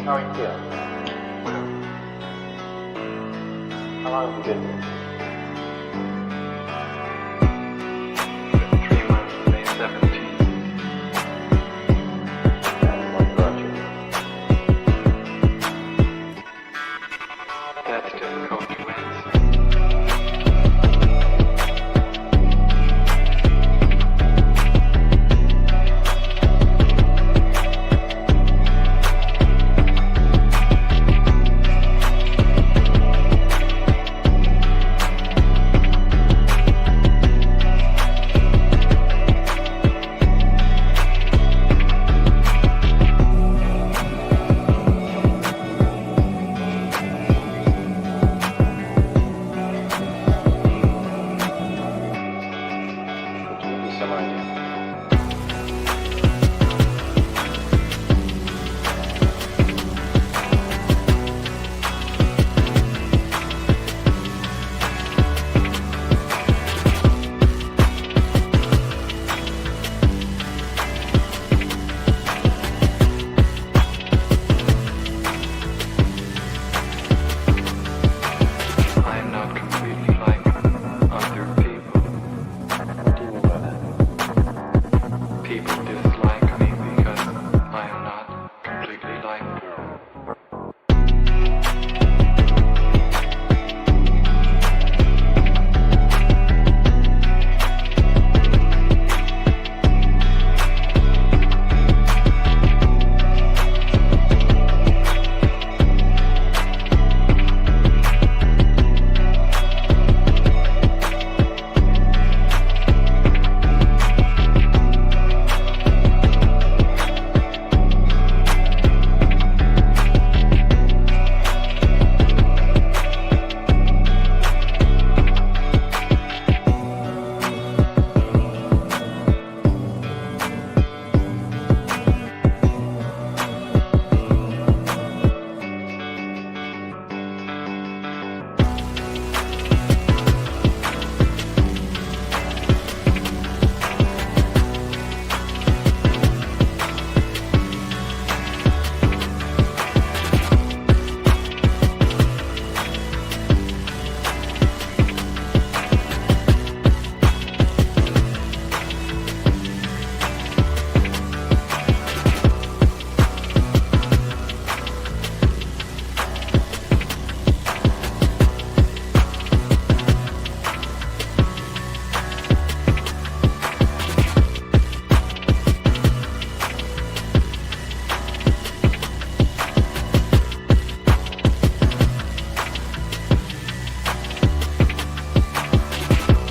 How are you feeling? Well, How long have you been here? 3 months, May 17th. And what brought you? That's difficult to answer. To give you some idea. I am not completely like other people. What do you mean by that? People dislike me because I am not completely like them.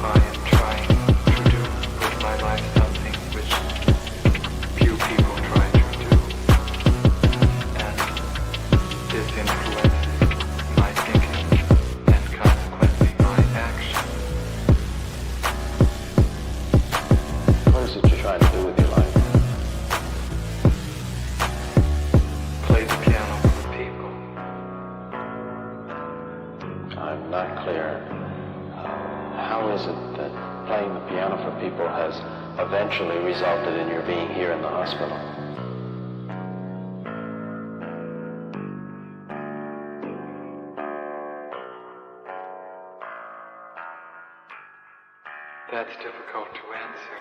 I am trying to do with my life something which few people try to do, and this influences my thinking and consequently my action. What is it you're trying to do with your life? Play the piano for people. I'm not clear. How is it that playing the piano for people has eventually resulted in your being here in the hospital? That's difficult to answer.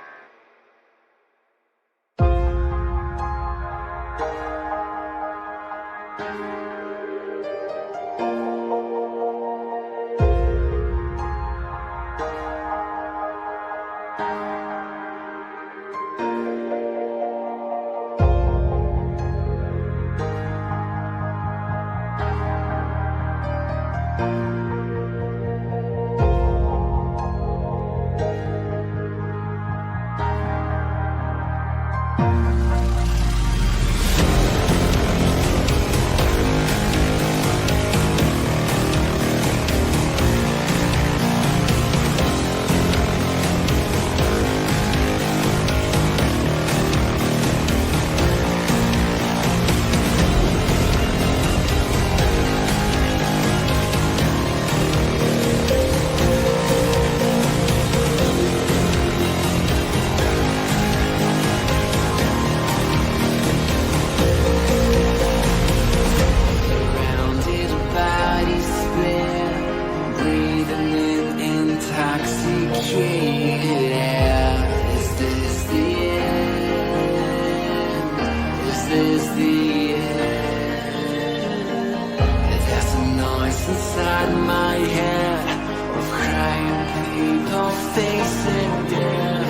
voice inside my head of crying people facing death.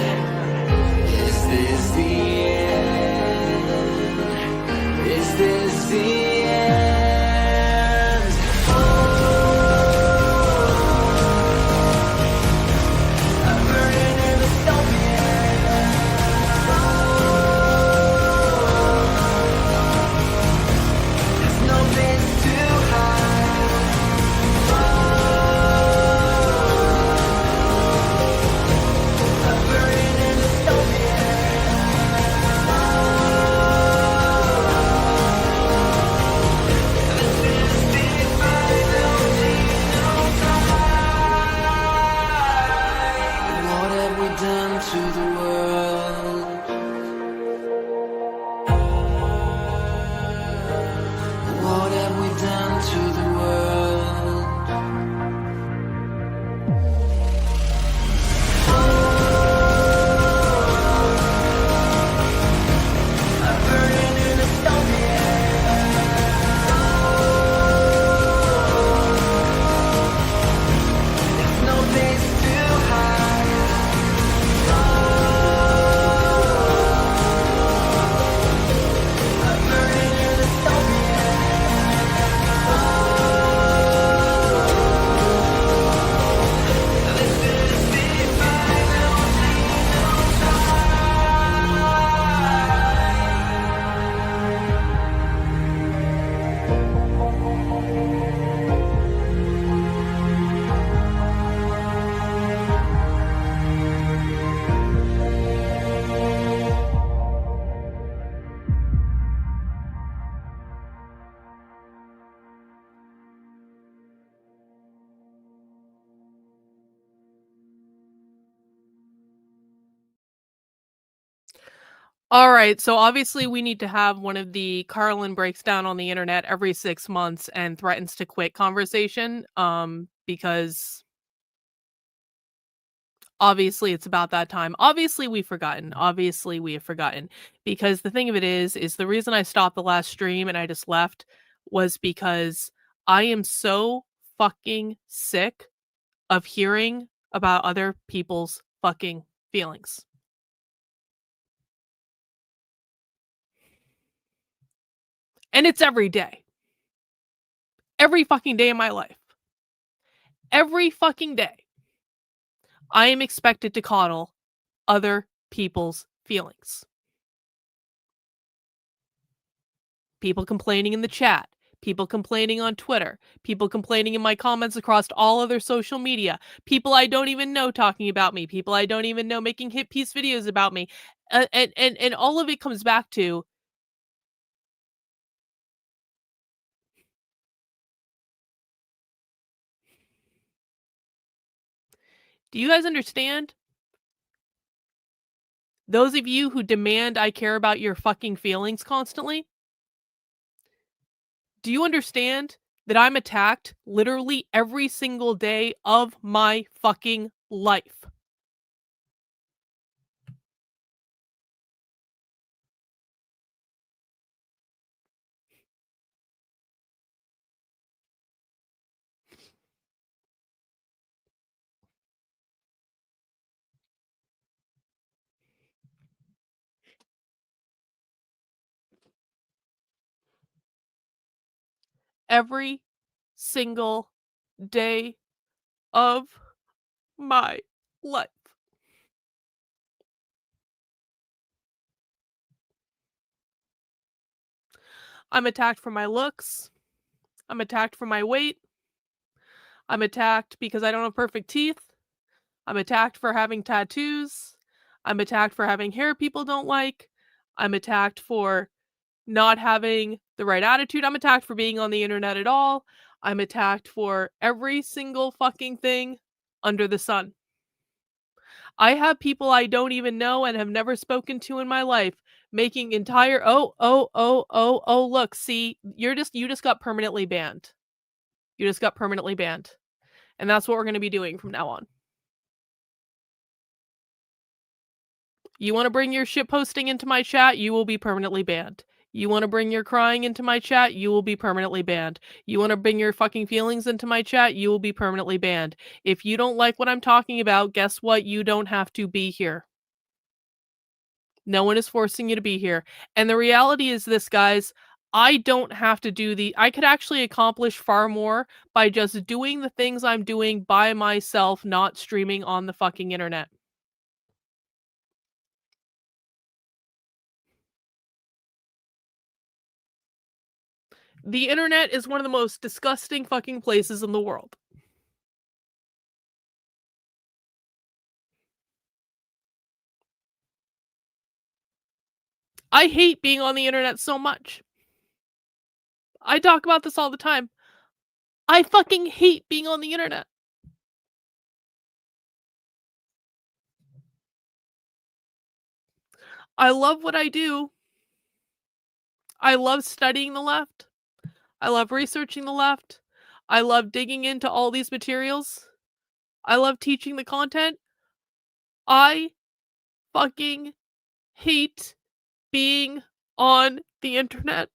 Is this the end? Is this the end? I'm burning in the there's no place to hide. I'm burning in the this is the final time. What have we done to the world? What have we done to the world? I'm burning in the there's no place to hide. I'm burning in the this is the final All right, so obviously we need to have one of the Karlyn breaks down on the internet every 6 months and threatens to quit conversation, because obviously it's about that time. Obviously we have forgotten. Because the thing of it is the reason I stopped the last stream and I just left was because I am so fucking sick of hearing about other people's fucking feelings. And it's every day. Every fucking day of my life. Every fucking day. I am expected to coddle other people's feelings. People complaining in the chat. People complaining on Twitter. People complaining in my comments across all other social media. People I don't even know talking about me. People I don't even know making hit piece videos about me. And all of it comes back to, do you guys understand? Those of you who demand I care about your fucking feelings constantly, do you understand that I'm attacked literally every single day of my fucking life? Every single day of my life. I'm attacked for my looks. I'm attacked for my weight. I'm attacked because I don't have perfect teeth. I'm attacked for having tattoos. I'm attacked for having hair people don't like. I'm attacked for not having the right attitude. I'm attacked for being on the internet at all. I'm attacked for every single fucking thing under the sun. I have people I don't even know and have never spoken to in my life making entire look, see, you just got permanently banned. You just got permanently banned. And that's what we're going to be doing from now on. You want to bring your shit posting into my chat, you will be permanently banned. You want to bring your crying into my chat, you will be permanently banned. You want to bring your fucking feelings into my chat, you will be permanently banned. If you don't like what I'm talking about, guess what? You don't have to be here. No one is forcing you to be here. And the reality is this, guys, I don't have to I could actually accomplish far more by just doing the things I'm doing by myself, not streaming on the fucking internet. The internet is one of the most disgusting fucking places in the world. I hate being on the internet so much. I talk about this all the time. I fucking hate being on the internet. I love what I do. I love studying the left. I love researching the left. I love digging into all these materials. I love teaching the content. I fucking hate being on the internet.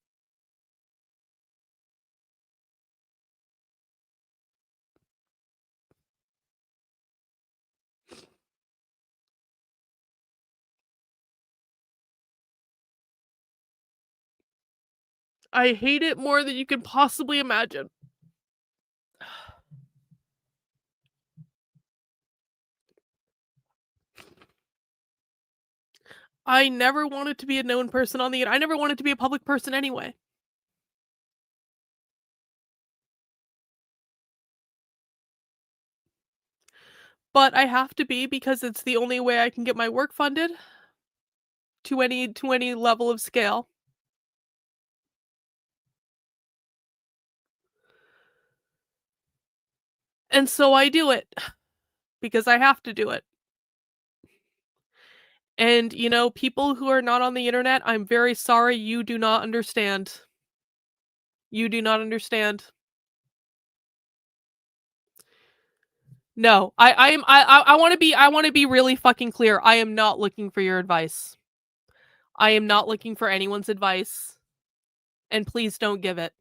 I hate it more than you can possibly imagine. I never wanted to be a known person on the internet. I never wanted to be a public person anyway. But I have to be because it's the only way I can get my work funded to any level of scale. And so I do it because I have to do it. And, you know, people who are not on the internet, I'm very sorry, you do not understand. You do not understand. No, I want to be really fucking clear. I am not looking for your advice. I am not looking for anyone's advice. And please don't give it.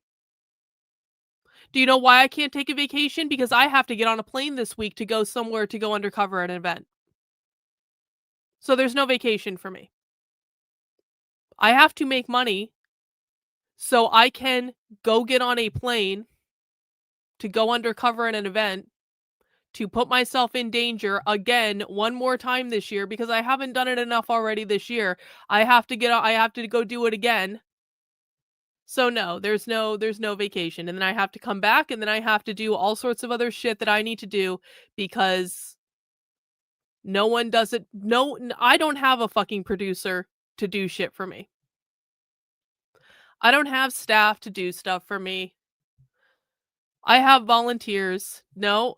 Do you know why I can't take a vacation? Because I have to get on a plane this week to go somewhere to go undercover at an event. So there's no vacation for me. I have to make money so I can go get on a plane to go undercover at an event, to put myself in danger again one more time this year because I haven't done it enough already this year. I have to go do it again. So no, there's no vacation. And then I have to come back and then I have to do all sorts of other shit that I need to do because no one does it. No, I don't have a fucking producer to do shit for me. I don't have staff to do stuff for me. I have volunteers. No.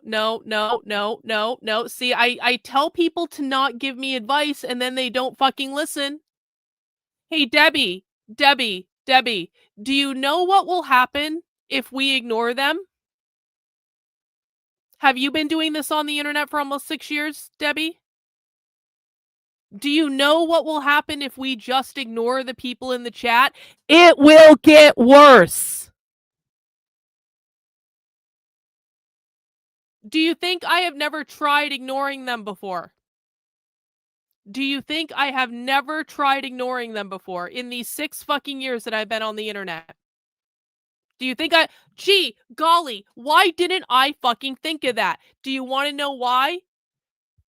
See, I tell people to not give me advice and then they don't fucking listen. Hey, Debbie, do you know what will happen if we ignore them? Have you been doing this on the internet for almost 6 years, Debbie? Do you know what will happen if we just ignore the people in the chat? It will get worse. Do you think I have never tried ignoring them before? Do you think I have never tried ignoring them before in these 6 fucking years that I've been on the internet? Do you think gee, golly, why didn't I fucking think of that? Do you want to know why?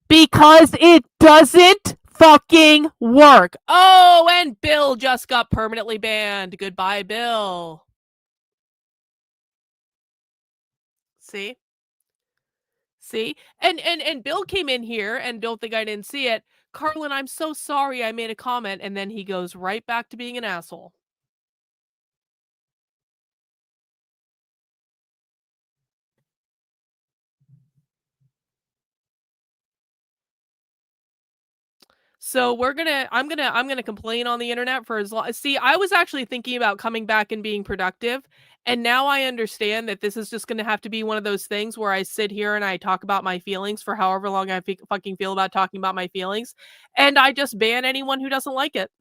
Because it doesn't fucking work. Oh, and Bill just got permanently banned. Goodbye, Bill. See? And Bill came in here and don't think I didn't see it. Karlyn, I'm so sorry I made a comment, and then he goes right back to being an asshole. So I'm gonna complain on the internet for as long. See, I was actually thinking about coming back and being productive, and now I understand that this is just gonna have to be one of those things where I sit here and I talk about my feelings for however long I fucking feel about talking about my feelings, and I just ban anyone who doesn't like it.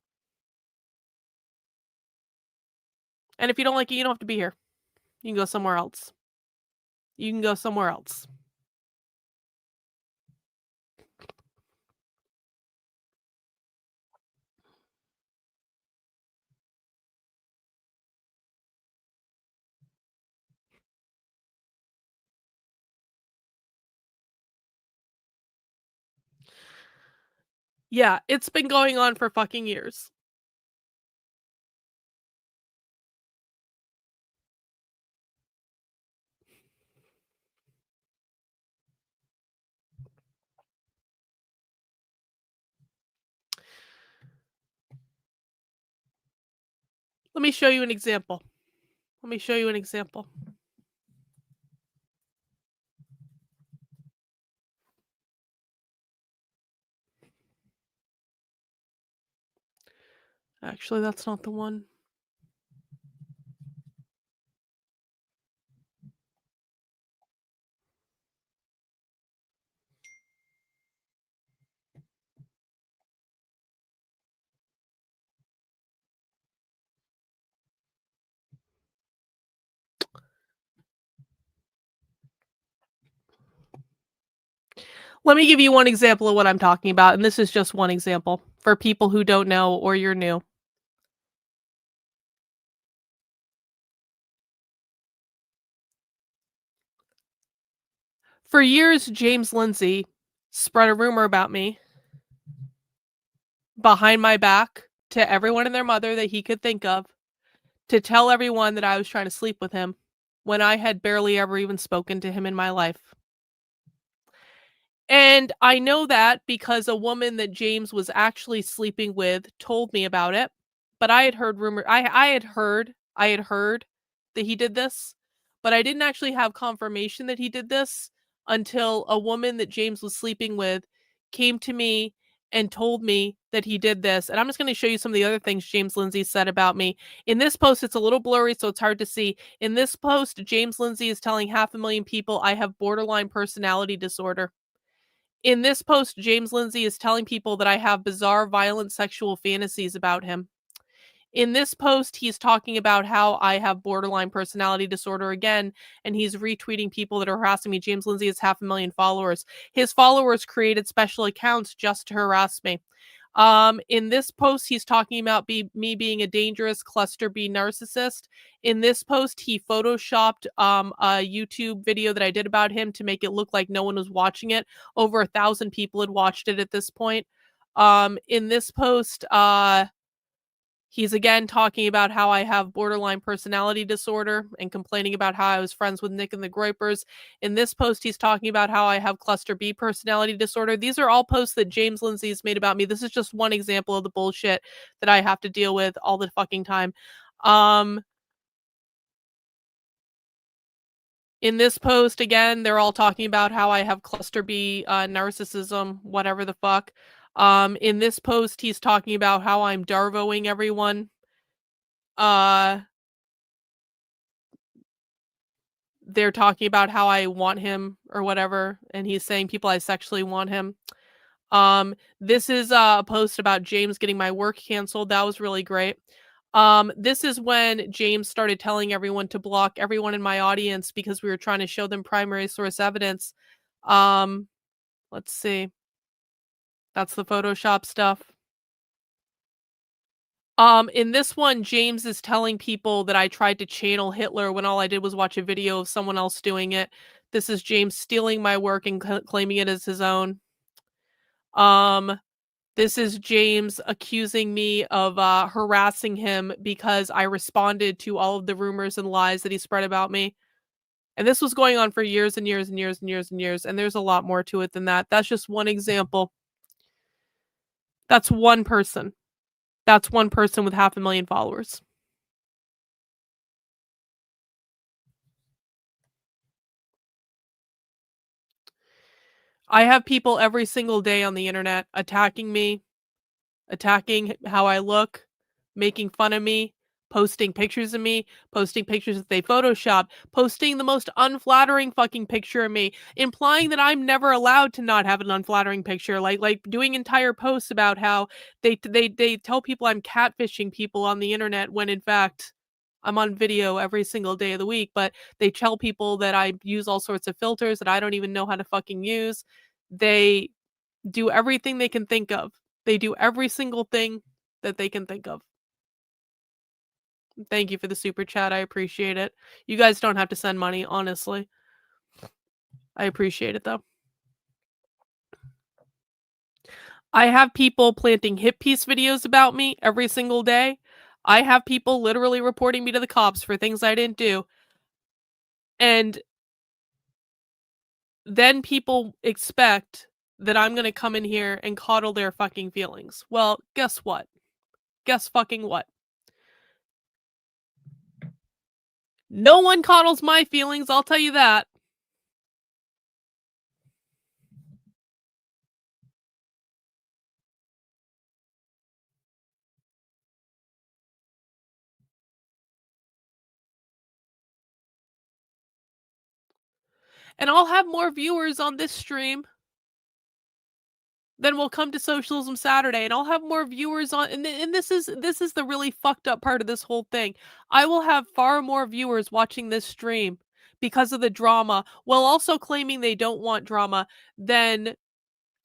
And if you don't like it, you don't have to be here. You can go somewhere else. You can go somewhere else. Yeah, it's been going on for fucking years. Let me show you an example. Let me show you an example. Actually, that's not the one. Let me give you one example of what I'm talking about, and this is just one example for people who don't know or you're new. For years, James Lindsay spread a rumor about me behind my back to everyone and their mother that he could think of to tell everyone that I was trying to sleep with him when I had barely ever even spoken to him in my life. And I know that because a woman that James was actually sleeping with told me about it, but I had heard I had heard that he did this, but I didn't actually have confirmation that he did this until a woman that James was sleeping with came to me and told me that he did this. And I'm just going to show you some of the other things James Lindsay said about me. In this post, it's a little blurry, so it's hard to see. In this post, James Lindsay is telling 500,000 people I have borderline personality disorder. In this post, James Lindsay is telling people that I have bizarre, violent sexual fantasies about him. In this post, he's talking about how I have borderline personality disorder again, and he's retweeting people that are harassing me. James Lindsay has 500,000 followers. His followers created special accounts just to harass me. In this post, he's talking about me being a dangerous cluster B narcissist. In this post, he photoshopped a YouTube video that I did about him to make it look like no one was watching it. Over 1,000 people had watched it at this point. In this post, he's again talking about how I have borderline personality disorder and complaining about how I was friends with Nick and the Groypers. In this post, he's talking about how I have cluster B personality disorder. These are all posts that James Lindsay's made about me. This is just one example of the bullshit that I have to deal with all the fucking time. In this post, again, they're all talking about how I have cluster B narcissism, whatever the fuck. In this post, he's talking about how I'm Darvoing everyone. They're talking about how I want him or whatever, and he's saying people I sexually want him. This is a post about James getting my work canceled. That was really great. This is when James started telling everyone to block everyone in my audience because we were trying to show them primary source evidence. Let's see. That's the Photoshop stuff. In this one, James is telling people that I tried to channel Hitler when all I did was watch a video of someone else doing it. This is James stealing my work and claiming it as his own. This is James accusing me of harassing him because I responded to all of the rumors and lies that he spread about me. And this was going on for years and years and years and years and years. And there's a lot more to it than that. That's just one example. That's one person. That's one person with 500,000 followers. I have people every single day on the internet attacking me, attacking how I look, making fun of me, posting pictures of me, posting pictures that they Photoshop, posting the most unflattering fucking picture of me, implying that I'm never allowed to not have an unflattering picture, like doing entire posts about how they tell people I'm catfishing people on the internet when in fact I'm on video every single day of the week, but they tell people that I use all sorts of filters that I don't even know how to fucking use. They do everything they can think of. They do every single thing that they can think of. Thank you for the super chat. I appreciate it. You guys don't have to send money, honestly. I appreciate it, though. I have people planting hit piece videos about me every single day. I have people literally reporting me to the cops for things I didn't do. And then people expect that I'm going to come in here and coddle their fucking feelings. Well, guess what? Guess fucking what? No one coddles my feelings, I'll tell you that. And I'll have more viewers on this stream than will come to Socialism Saturday, and I'll have more viewers on. And this is the really fucked up part of this whole thing. I will have far more viewers watching this stream because of the drama, while also claiming they don't want drama, than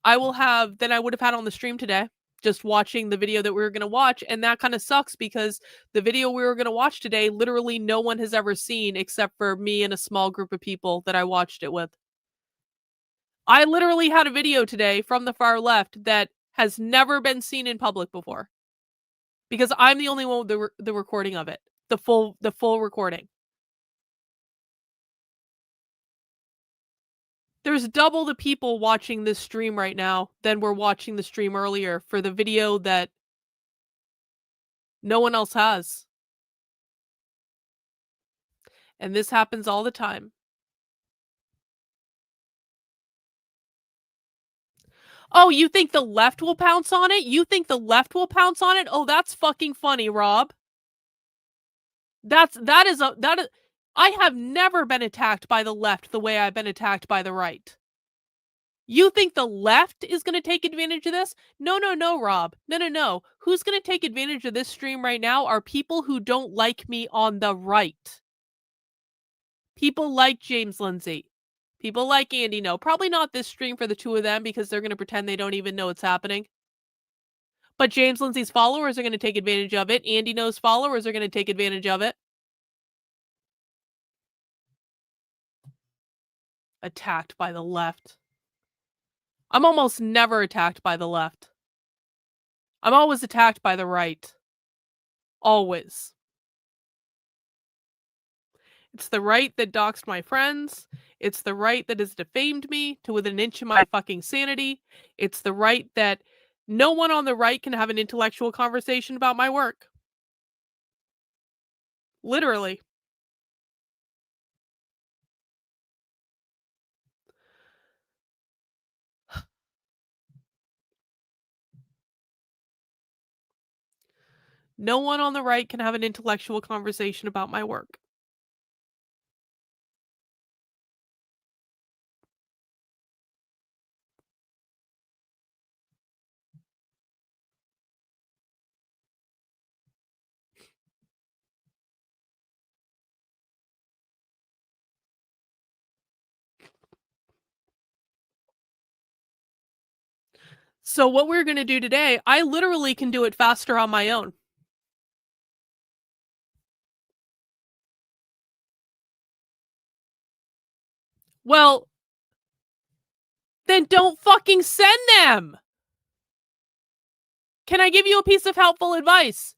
I would have had on the stream today, just watching the video that we were going to watch. And that kind of sucks because the video we were going to watch today, literally no one has ever seen except for me and a small group of people that I watched it with. I literally had a video today from the far left that has never been seen in public before. Because I'm the only one with the recording of it. The full recording. There's double the people watching this stream right now than were watching the stream earlier for the video that no one else has. And this happens all the time. Oh, you think the left will pounce on it? You think the left will pounce on it? Oh, that's fucking funny, Rob. That is I have never been attacked by the left the way I've been attacked by the right. You think the left is going to take advantage of this? No, Rob. No. Who's going to take advantage of this stream right now are people who don't like me on the right. People like James Lindsay. People like Andy No. Probably not this stream for the two of them because they're going to pretend they don't even know what's happening. But James Lindsay's followers are going to take advantage of it. Andy No's followers are going to take advantage of it. Attacked by the left. I'm almost never attacked by the left. I'm always attacked by the right. Always. It's the right that doxed my friends. It's the right that has defamed me to within an inch of my fucking sanity. It's the right that no one on the right can have an intellectual conversation about my work. Literally. No one on the right can have an intellectual conversation about my work. So what we're going to do today, I literally can do it faster on my own. Well, then don't fucking send them. Can I give you a piece of helpful advice?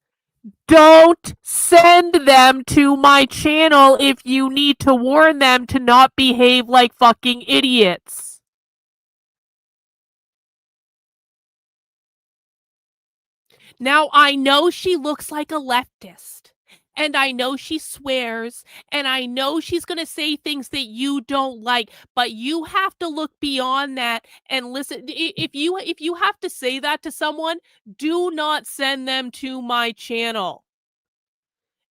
Don't send them to my channel if you need to warn them to not behave like fucking idiots. Now, I know she looks like a leftist, and I know she swears, and I know she's going to say things that you don't like, but you have to look beyond that and listen. If you have to say that to someone, do not send them to my channel.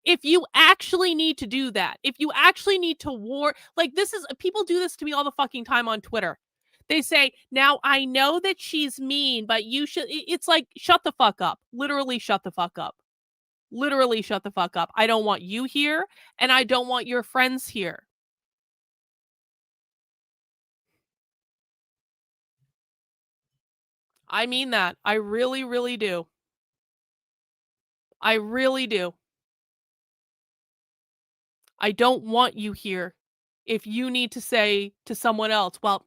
If you actually need to do that, if you actually need to warn, like people do this to me all the fucking time on Twitter. They say, now I know that she's mean, but you should, it's like, shut the fuck up. Literally shut the fuck up. Literally shut the fuck up. I don't want you here, and I don't want your friends here. I mean that. I really, really do. I really do. I don't want you here. If you need to say to someone else, well,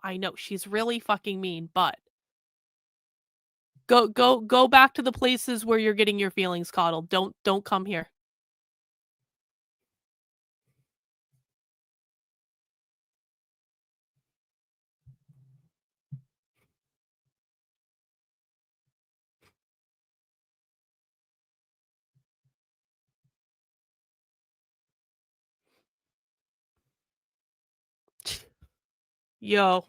I know she's really fucking mean, but go back to the places where you're getting your feelings coddled. Don't come here. Yo.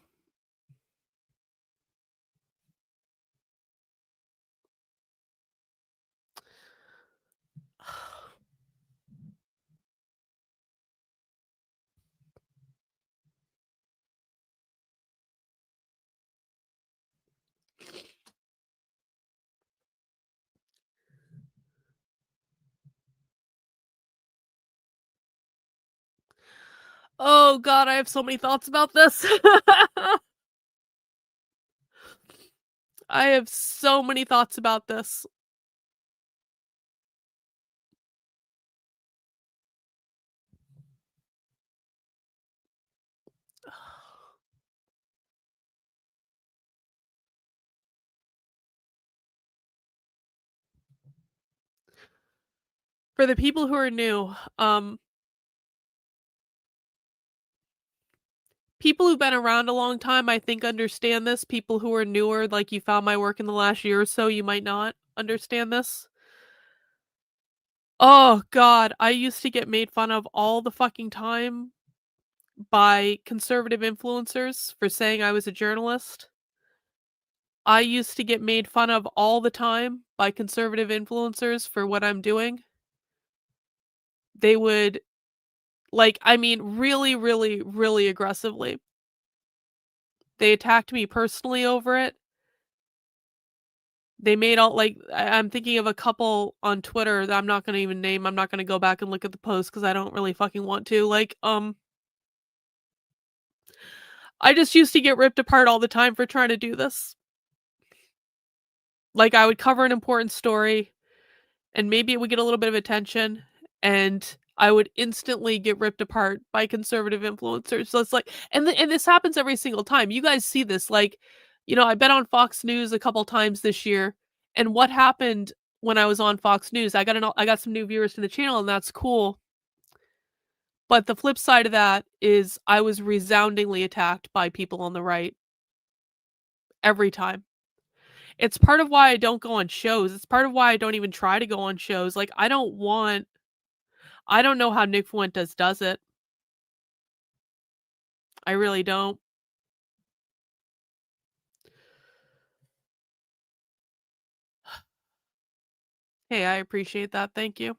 Oh god, I have so many thoughts about this. I have so many thoughts about this. For the people who are new, people who've been around a long time, I think, understand this. People who are newer, like you found my work in the last year or so, you might not understand this. Oh god, I used to get made fun of all the fucking time by conservative influencers for saying I was a journalist. I used to get made fun of all the time by conservative influencers for what I'm doing. They would, really, really, really aggressively. They attacked me personally over it. They made all I'm thinking of a couple on Twitter that I'm not gonna even name. I'm not gonna go back and look at the post because I don't really fucking want to. I just used to get ripped apart all the time for trying to do this. Like, I would cover an important story, and maybe it would get a little bit of attention, and I would instantly get ripped apart by conservative influencers. So it's like, and this happens every single time. You guys see this, I've been on Fox News a couple times this year, and what happened when I was on Fox News? I got some new viewers to the channel, and that's cool. But the flip side of that is I was resoundingly attacked by people on the right every time. It's part of why I don't go on shows. It's part of why I don't even try to go on shows. I don't know how Nick Fuentes does it. I really don't. Hey, I appreciate that. Thank you.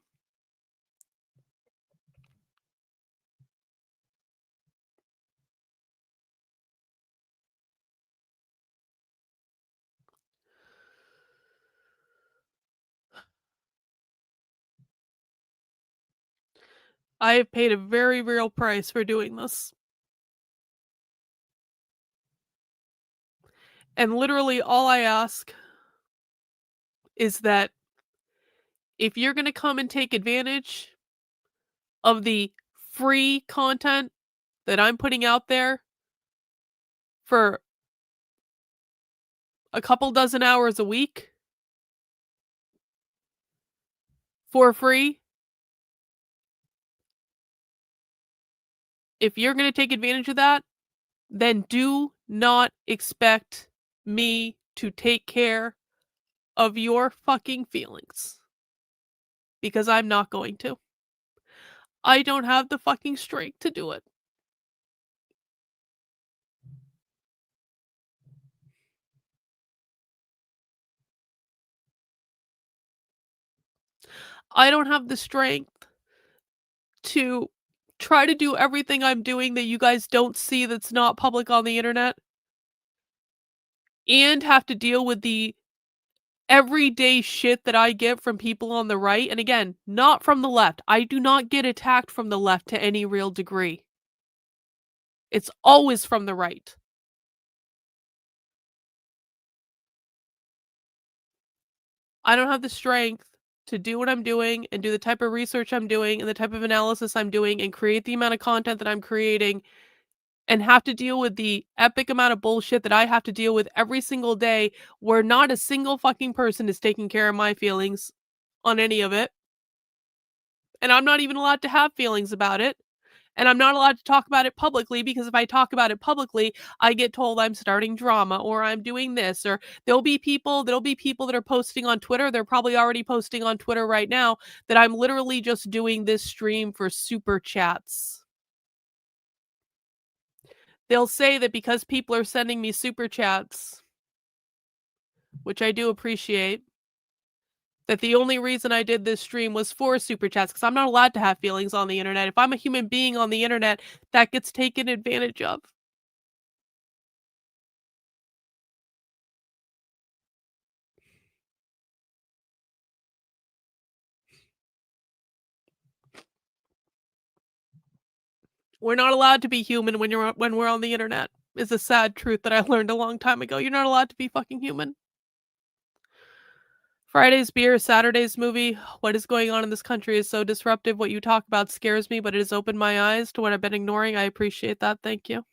I have paid a very real price for doing this. And literally all I ask is that if you're going to come and take advantage of the free content that I'm putting out there for a couple dozen hours a week for free, if you're going to take advantage of that, then do not expect me to take care of your fucking feelings. Because I'm not going to. I don't have the fucking strength to do it. I don't have the strength to try to do everything I'm doing that you guys don't see that's not public on the internet, and have to deal with the everyday shit that I get from people on the right, and again, not from the left. I do not get attacked from the left to any real degree. It's always from the right. I don't have the strength to do what I'm doing and do the type of research I'm doing and the type of analysis I'm doing and create the amount of content that I'm creating and have to deal with the epic amount of bullshit that I have to deal with every single day where not a single fucking person is taking care of my feelings on any of it. And I'm not even allowed to have feelings about it. And I'm not allowed to talk about it publicly because if I talk about it publicly, I get told I'm starting drama or I'm doing this or there'll be people that are posting on Twitter. They're probably already posting on Twitter right now that I'm literally just doing this stream for super chats. They'll say that because people are sending me super chats, which I do appreciate, that the only reason I did this stream was for super chats because I'm not allowed to have feelings on the internet. If I'm a human being on the internet, that gets taken advantage of. We're not allowed to be human when we're on the internet. Is a sad truth that I learned a long time ago. You're not allowed to be fucking human. Friday's beer, Saturday's movie. What is going on in this country is so disruptive. What you talk about scares me, but it has opened my eyes to what I've been ignoring. I appreciate that. Thank you.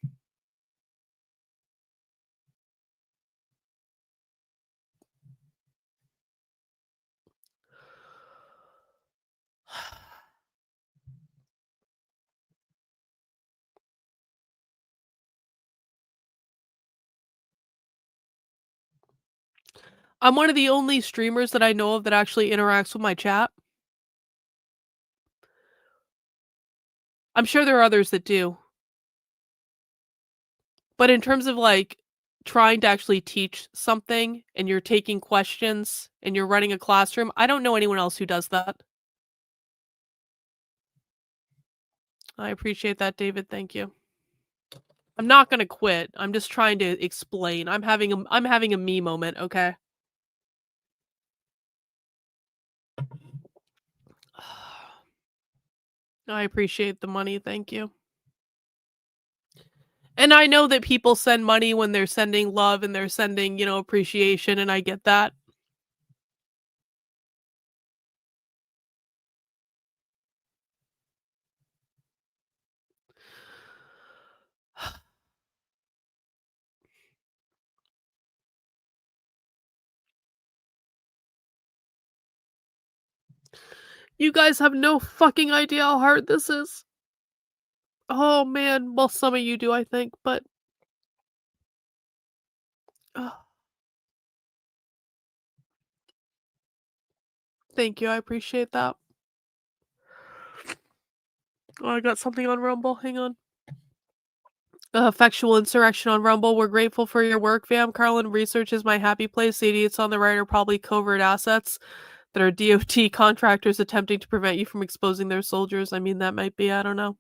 I'm one of the only streamers that I know of that actually interacts with my chat. I'm sure there are others that do. But in terms of like trying to actually teach something and you're taking questions and you're running a classroom, I don't know anyone else who does that. I appreciate that, David. Thank you. I'm not gonna quit. I'm just trying to explain. I'm having a me moment, okay? I appreciate the money, thank you. And I know that people send money when they're sending love and they're sending, appreciation, and I get that. You guys have no fucking idea how hard this is. Oh man, well some of you do, I think, but ugh. Thank you, I appreciate that. Oh, I got something on Rumble, hang on. Factual insurrection on Rumble. We're grateful for your work, fam. Karlyn, research is my happy place. The idiots on the right are probably covert assets that are DOT contractors attempting to prevent you from exposing their soldiers. I mean, that might be, I don't know.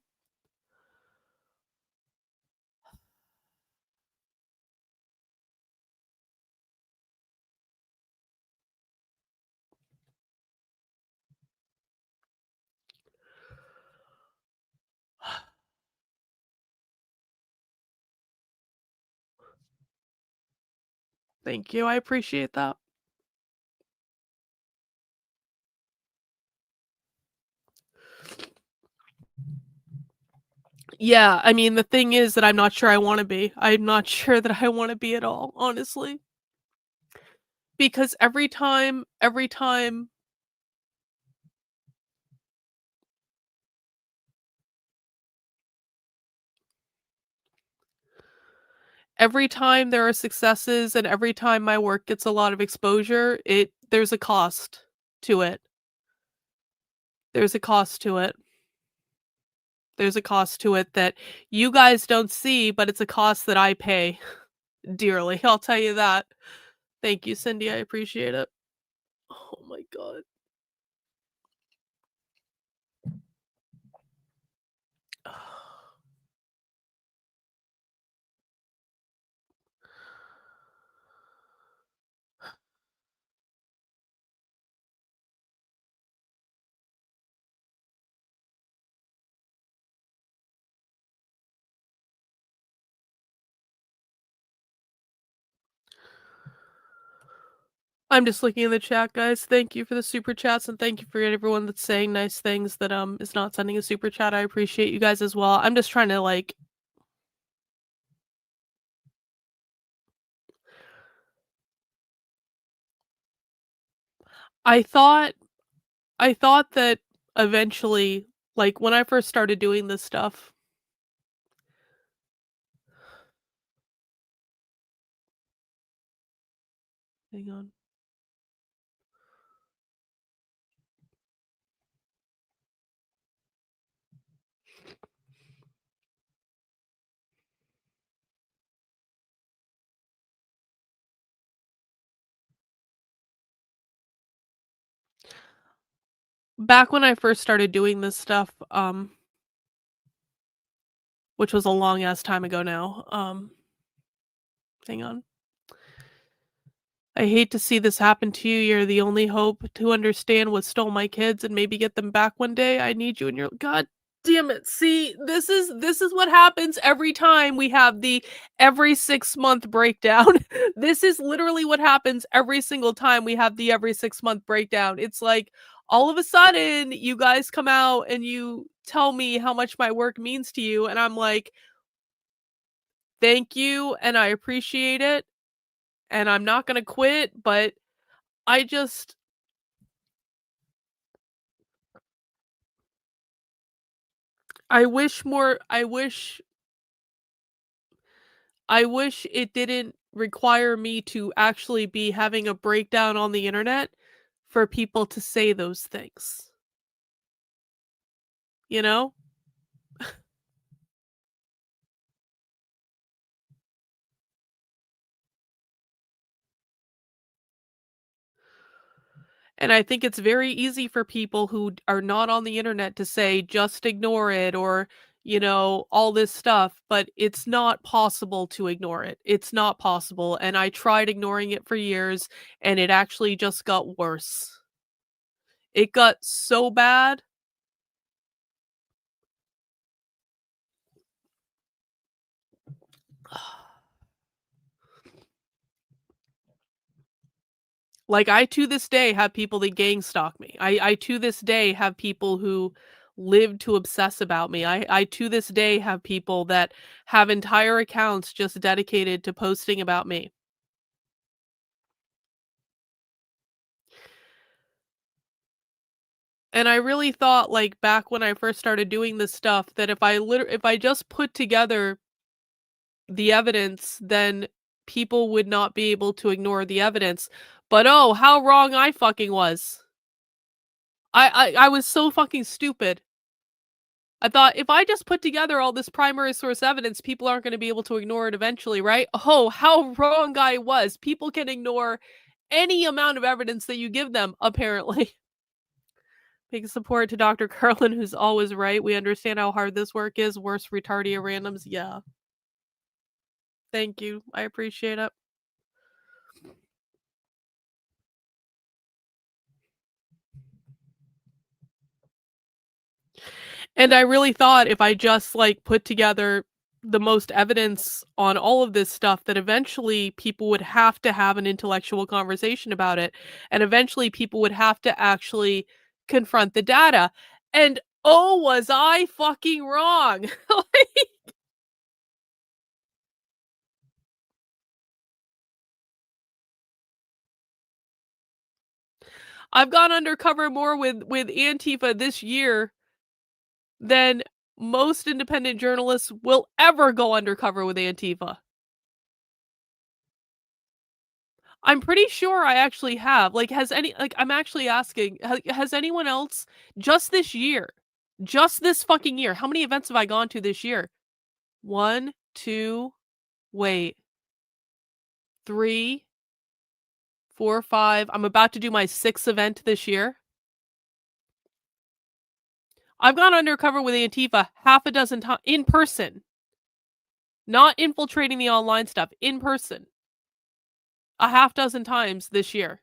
Thank you, I appreciate that. Yeah, I mean, the thing is that I'm not sure I wanna be. I'm not sure that I wanna be at all, honestly. Because every time there are successes and every time my work gets a lot of exposure, there's a cost to it. There's a cost to it. There's a cost to it that you guys don't see, but it's a cost that I pay dearly, I'll tell you that. Thank you, Cindy, I appreciate it. Oh my god. I'm just looking in the chat, guys. Thank you for the super chats, and thank you for everyone that's saying nice things that is not sending a super chat. I appreciate you guys as well. I'm just trying to like I thought that eventually, like when I first started doing this stuff. Hang on. Back when I first started doing this stuff, which was a long ass time ago now. Hang on. I hate to see this happen to you. You're the only hope to understand what stole my kids and maybe get them back one day. I need you in your God damn it. See, this is what happens every time we have the every 6-month breakdown. This is literally what happens every single time we have the every 6-month breakdown. It's like all of a sudden you guys come out and you tell me how much my work means to you, and I'm like, thank you, and I appreciate it, and I'm not gonna quit, but I just I wish it didn't require me to actually be having a breakdown on the internet for people to say those things. You know? And I think it's very easy for people who are not on the internet to say, just ignore it or, all this stuff, but it's not possible to ignore it. It's not possible. And I tried ignoring it for years and it actually just got worse. It got so bad. Like, I to this day have people that gang stalk me. I to this day have people who live to obsess about me. I to this day have people that have entire accounts just dedicated to posting about me. And I really thought, like, back when I first started doing this stuff, that if I just put together the evidence, then people would not be able to ignore the evidence. But oh, how wrong I fucking was. I was so fucking stupid. I thought if I just put together all this primary source evidence, people aren't going to be able to ignore it eventually, right? Oh, how wrong I was. People can ignore any amount of evidence that you give them, apparently. Big support to Dr. Karlyn, who's always right. We understand how hard this work is. Worse retardia randoms. Yeah. Thank you. I appreciate it. And I really thought if I just like put together the most evidence on all of this stuff that eventually people would have to have an intellectual conversation about it, and eventually people would have to actually confront the data. And oh, was I fucking wrong? I've gone undercover more with Antifa this year than most independent journalists will ever go undercover with Antifa. I'm pretty sure I actually have. Like, I'm actually asking, has anyone else just this year, just this fucking year, how many events have I gone to this year? 1, 2, wait, 3, 4, 5. I'm about to do my 6th event this year. I've gone undercover with Antifa half a dozen times in person, not infiltrating the online stuff, in person, a half dozen times this year.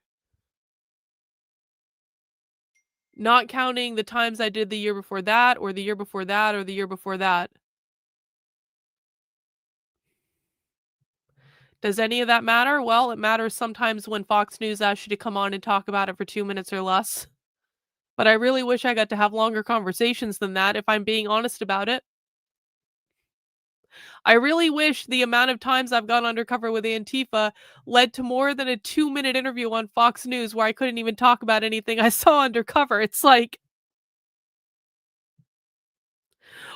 Not counting the times I did the year before that, or the year before that, or the year before that. Does any of that matter? Well, it matters sometimes when Fox News asks you to come on and talk about it for 2 minutes or less. But I really wish I got to have longer conversations than that, if I'm being honest about it. I really wish the amount of times I've gone undercover with Antifa led to more than a 2-minute interview on Fox News where I couldn't even talk about anything I saw undercover. It's like,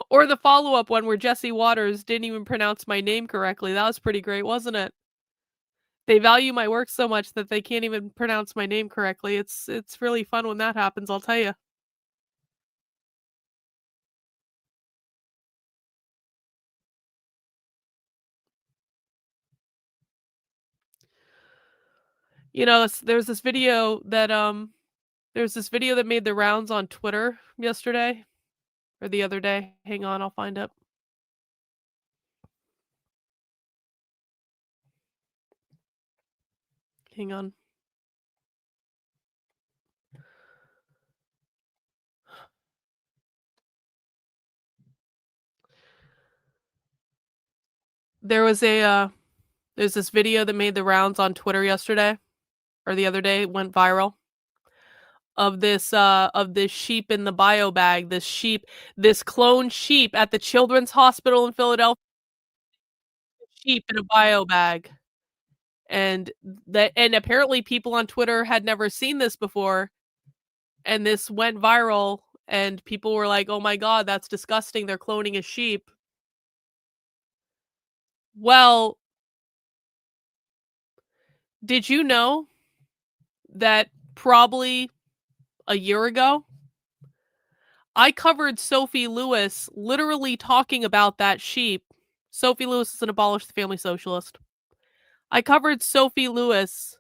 or the follow-up one where Jesse Waters didn't even pronounce my name correctly. That was pretty great, wasn't it? They value my work so much that they can't even pronounce my name correctly. It's really fun when that happens, I'll tell you. You know, there's this video that made the rounds on Twitter yesterday or the other day. Hang on, I'll find it. Hang on. There's this video that made the rounds on Twitter yesterday or the other day, it went viral, of this sheep in the bio bag, this clone sheep at the Children's Hospital in Philadelphia, sheep in a bio bag. And apparently people on Twitter had never seen this before, and this went viral, and people were like, "Oh my god, that's disgusting. They're cloning a sheep." Well, did you know that probably a year ago, I covered Sophie Lewis literally talking about that sheep. Sophie Lewis is an abolished family socialist. I covered Sophie Lewis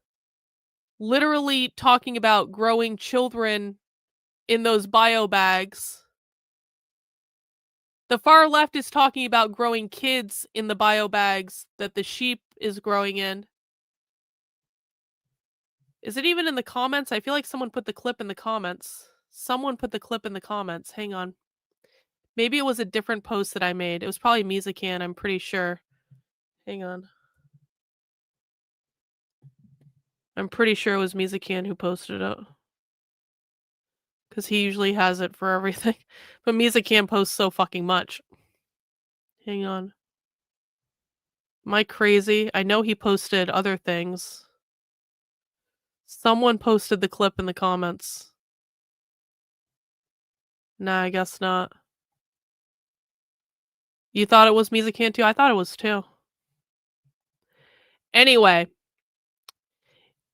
literally talking about growing children in those bio bags. The far left is talking about growing kids in the bio bags that the sheep is growing in. Is it even in the comments? I feel like someone put the clip in the comments. Someone put the clip in the comments. Hang on. Maybe it was a different post that I made. It was probably Mizakan, I'm pretty sure. Hang on. I'm pretty sure it was Mizakan who posted it. Because he usually has it for everything. But Mizakan posts so fucking much. Hang on. Am I crazy? I know he posted other things. Someone posted the clip in the comments. Nah, I guess not. You thought it was Mizakan too? I thought it was too. Anyway.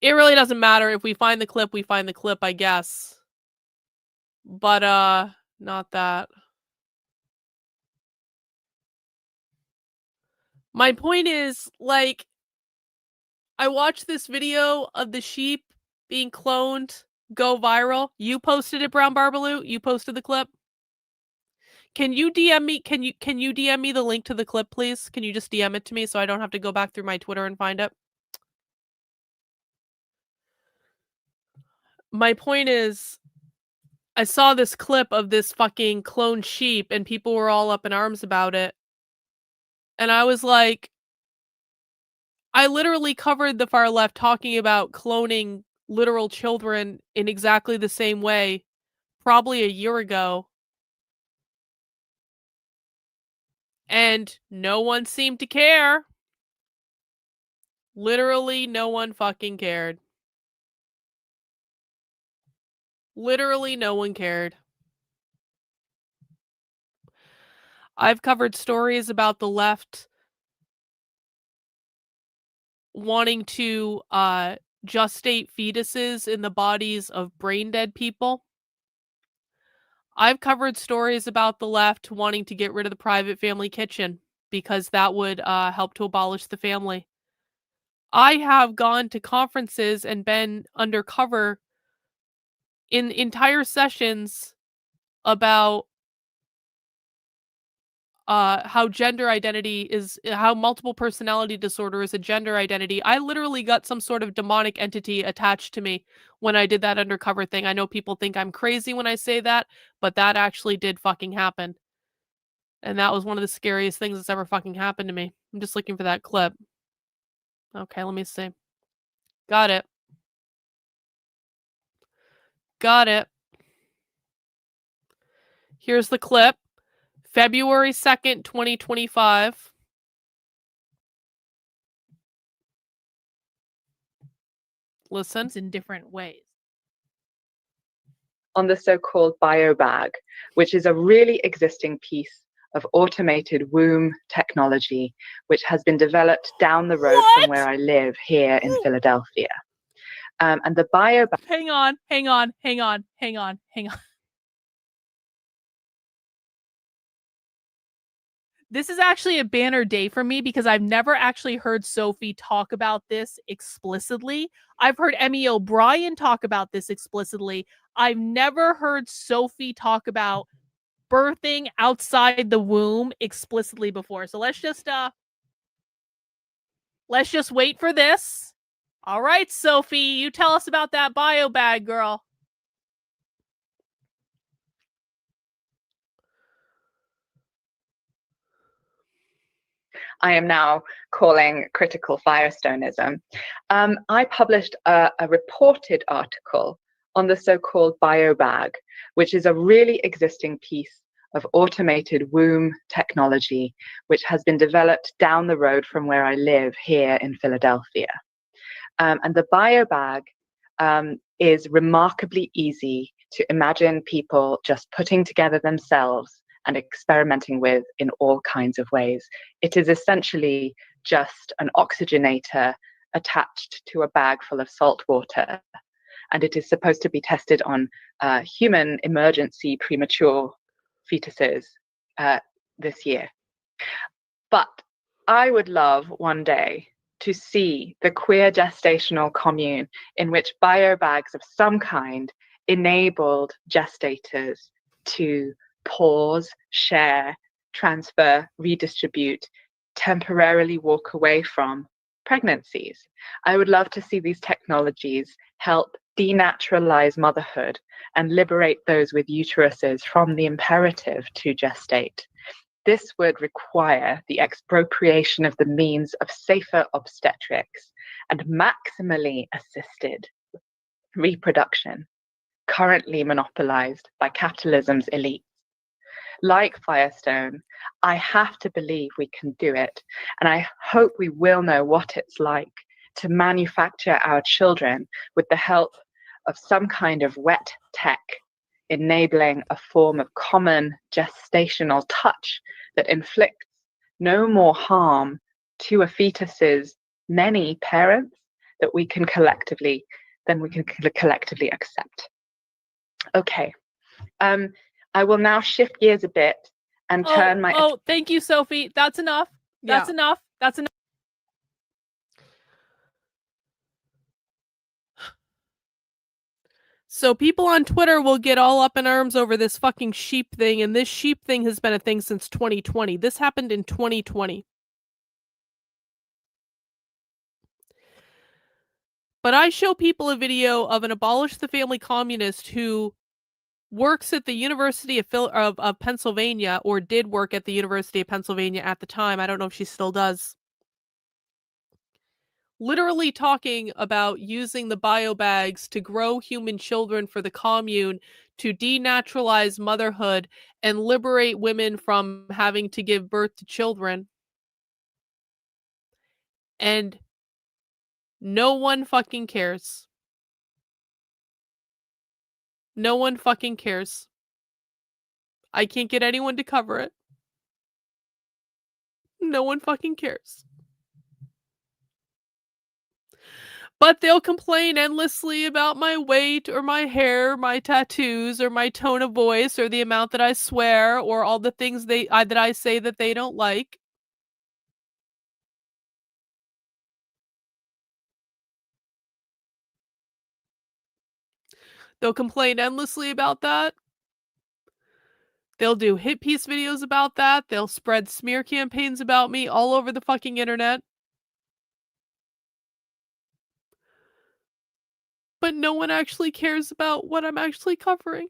It really doesn't matter. If we find the clip, we find the clip, I guess. But, not that. My point is, like, I watched this video of the sheep being cloned go viral. You posted it, Brown Barbaloo? You posted the clip? Can you DM me? Can you DM me the link to the clip, please? Can you just DM it to me so I don't have to go back through my Twitter and find it? My point is, I saw this clip of this fucking cloned sheep and people were all up in arms about it. And I was like, I literally covered the far left talking about cloning literal children in exactly the same way, probably a year ago. And no one seemed to care. Literally no one fucking cared. Literally no one cared. I've covered stories about the left wanting to gestate fetuses in the bodies of brain dead people. I've covered stories about the left wanting to get rid of the private family kitchen because that would help to abolish the family. I have gone to conferences and been undercover in entire sessions about how gender identity is, how multiple personality disorder is a gender identity. I literally got some sort of demonic entity attached to me when I did that undercover thing. I know people think I'm crazy when I say that, but that actually did fucking happen. And that was one of the scariest things that's ever fucking happened to me. I'm just looking for that clip. Okay, let me see. Got it. Got it. Here's the clip. February 2nd, 2025. Listen. In different ways. On the so-called biobag, which is a really existing piece of automated womb technology, which has been developed down the road from where I live here in Philadelphia. And the biobag... Hang on. This is actually a banner day for me because I've never actually heard Sophie talk about this explicitly. I've heard Emmy O'Brien talk about this explicitly. I've never heard Sophie talk about birthing outside the womb explicitly before. So let's just wait for this. All right, Sophie, you tell us about that bio bag, girl. I am now calling critical firestonism. I published a reported article on the so-called biobag, which is a really existing piece of automated womb technology, which has been developed down the road from where I live here in Philadelphia. And the biobag is remarkably easy to imagine people just putting together themselves and experimenting with in all kinds of ways. It is essentially just an oxygenator attached to a bag full of salt water. And it is supposed to be tested on human emergency premature fetuses this year. But I would love one day to see the queer gestational commune in which biobags of some kind enabled gestators to pause, share, transfer, redistribute, temporarily walk away from pregnancies. I would love to see these technologies help denaturalize motherhood and liberate those with uteruses from the imperative to gestate. This would require the expropriation of the means of safer obstetrics and maximally assisted reproduction, currently monopolized by capitalism's elite. Like Firestone, I have to believe we can do it, and I hope we will know what it's like to manufacture our children with the help of some kind of wet tech, enabling a form of common gestational touch that inflicts no more harm to a fetus's many parents that we can collectively accept. Okay. I will now shift gears a bit and turn my... Oh, thank you, Sophie. That's enough. That's enough. That's enough. So people on Twitter will get all up in arms over this fucking sheep thing, and this sheep thing has been a thing since 2020. This happened in 2020. But I show people a video of an abolish the family communist who works at the University of Pennsylvania, or did work at the University of Pennsylvania at the time. I don't know if she still does. Literally talking about using the biobags to grow human children for the commune, to denaturalize motherhood and liberate women from having to give birth to children. And no one fucking cares. No one fucking cares. I can't get anyone to cover it. No one fucking cares. But they'll complain endlessly about my weight or my hair, my tattoos, or my tone of voice, or the amount that I swear, or all the things that I say that they don't like. They'll complain endlessly about that. They'll do hit piece videos about that. They'll spread smear campaigns about me all over the fucking internet. But no one actually cares about what I'm actually covering.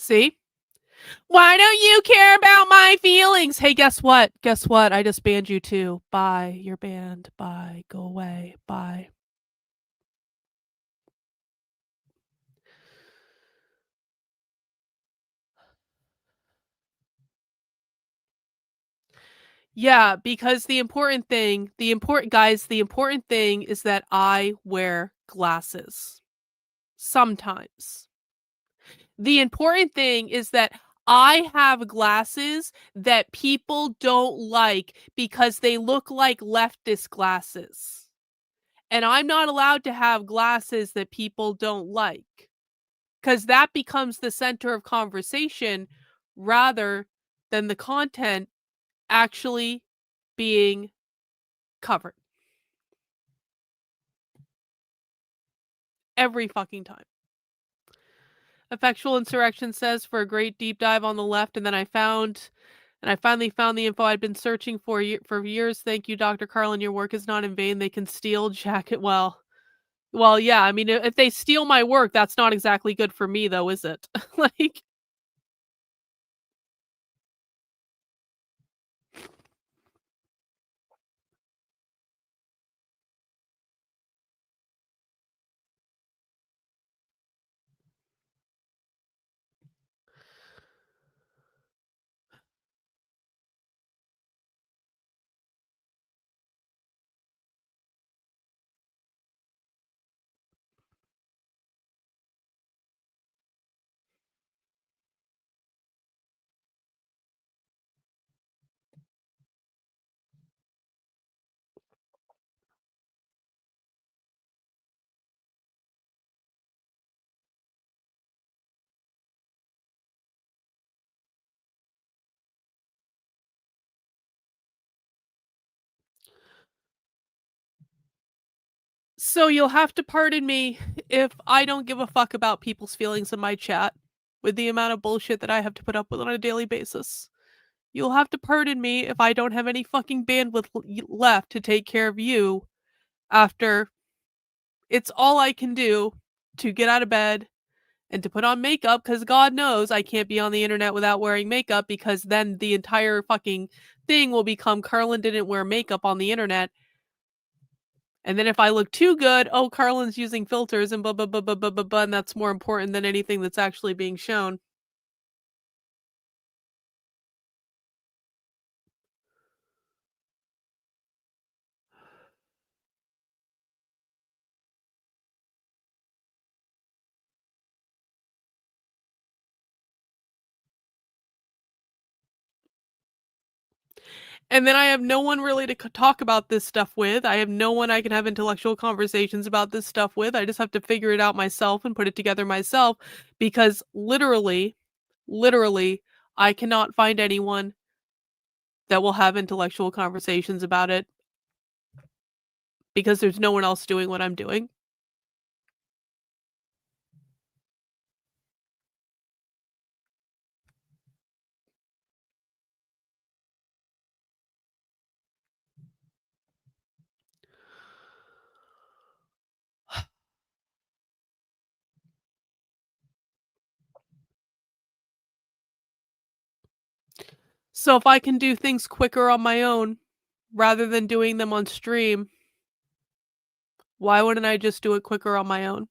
See? Why don't you care about my feelings? Hey, guess what? Guess what? I just banned you too. Bye. You're banned. Bye. Go away. Bye. Yeah, because the important thing is that I wear glasses. Sometimes. The important thing is that I have glasses that people don't like because they look like leftist glasses. And I'm not allowed to have glasses that people don't like. Because that becomes the center of conversation rather than the content actually being covered. Every fucking time. Effectual Insurrection says, for a great deep dive on the left, and I finally found the info I'd been searching for years. Thank you, Dr. Karlyn. Your work is not in vain. They can steal jacket. Well, yeah. I mean, if they steal my work, that's not exactly good for me, though, is it? Like, so you'll have to pardon me if I don't give a fuck about people's feelings in my chat with the amount of bullshit that I have to put up with on a daily basis. You'll have to pardon me if I don't have any fucking bandwidth left to take care of you after it's all I can do to get out of bed and to put on makeup, because God knows I can't be on the internet without wearing makeup, because then the entire fucking thing will become Karlyn didn't wear makeup on the internet. And then if I look too good, oh, Karlyn's using filters and blah, blah, blah, blah, blah, blah, blah, and that's more important than anything that's actually being shown. And then I have no one really to talk about this stuff with. I have no one I can have intellectual conversations about this stuff with. I just have to figure it out myself and put it together myself, because literally, I cannot find anyone that will have intellectual conversations about it, because there's no one else doing what I'm doing. So if I can do things quicker on my own rather than doing them on stream, why wouldn't I just do it quicker on my own?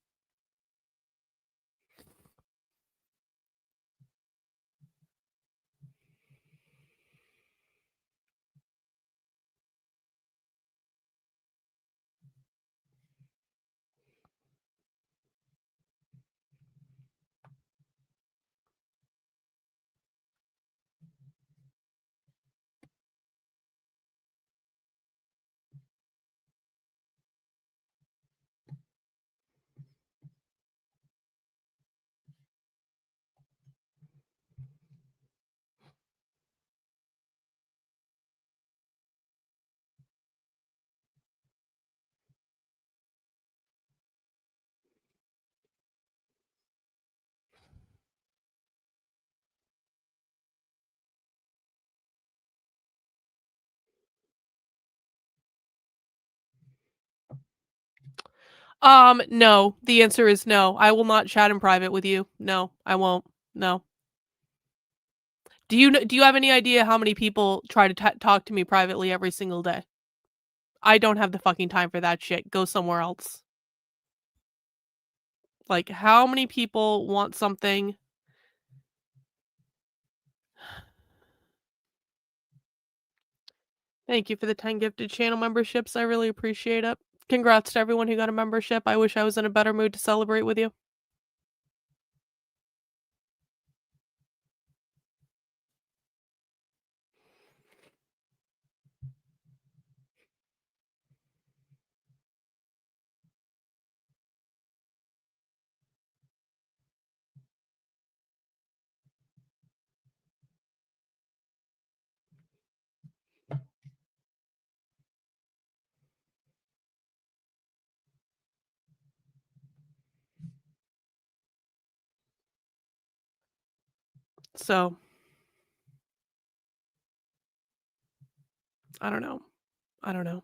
No. The answer is no. I will not chat in private with you. No, I won't. No. Do you have any idea how many people try to talk to me privately every single day? I don't have the fucking time for that shit. Go somewhere else. Like, how many people want something? Thank you for the 10 gifted channel memberships. I really appreciate it. Congrats to everyone who got a membership. I wish I was in a better mood to celebrate with you. So, I don't know. I don't know.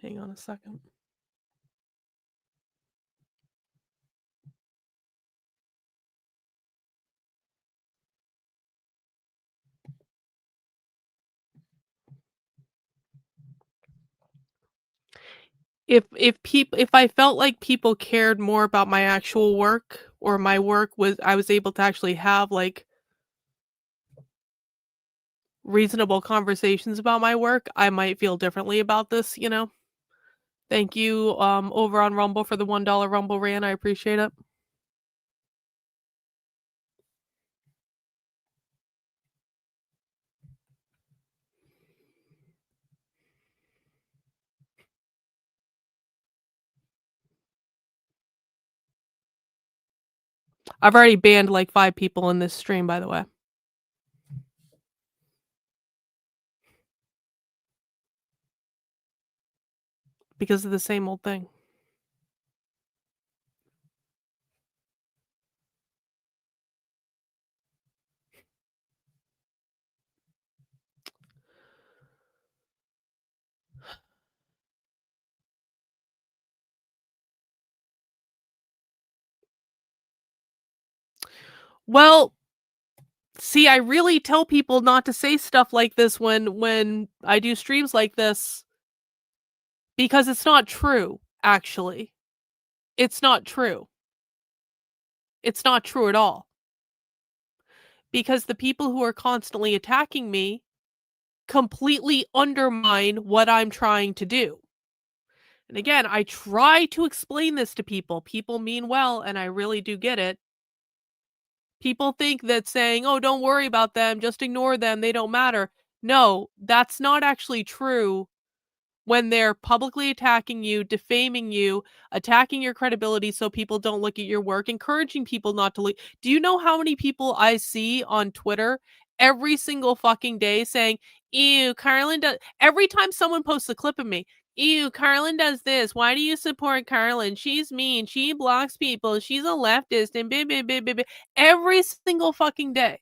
Hang on a second. If I felt like people cared more about my actual work, or my work I was able to actually have, like, reasonable conversations about my work, I might feel differently about this, you know? Thank you, over on Rumble for the $1 Rumble rant. I appreciate it. I've already banned like 5 people in this stream, by the way. Because of the same old thing. Well, see, I really tell people not to say stuff like this when I do streams like this, because it's not true, actually. It's not true. It's not true at all. Because the people who are constantly attacking me completely undermine what I'm trying to do. And again, I try to explain this to people. People mean well, and I really do get it. People think that saying, "Oh, don't worry about them, just ignore them, they don't matter." No, that's not actually true when they're publicly attacking you, defaming you, attacking your credibility so people don't look at your work, encouraging people not to look. Do you know how many people I see on Twitter every single fucking day saying, "Ew, Karlyn does," every time someone posts a clip of me, "Ew, Karlyn does this. Why do you support Karlyn? She's mean. She blocks people. She's a leftist," and blah, blah, blah, blah, blah. Every single fucking day.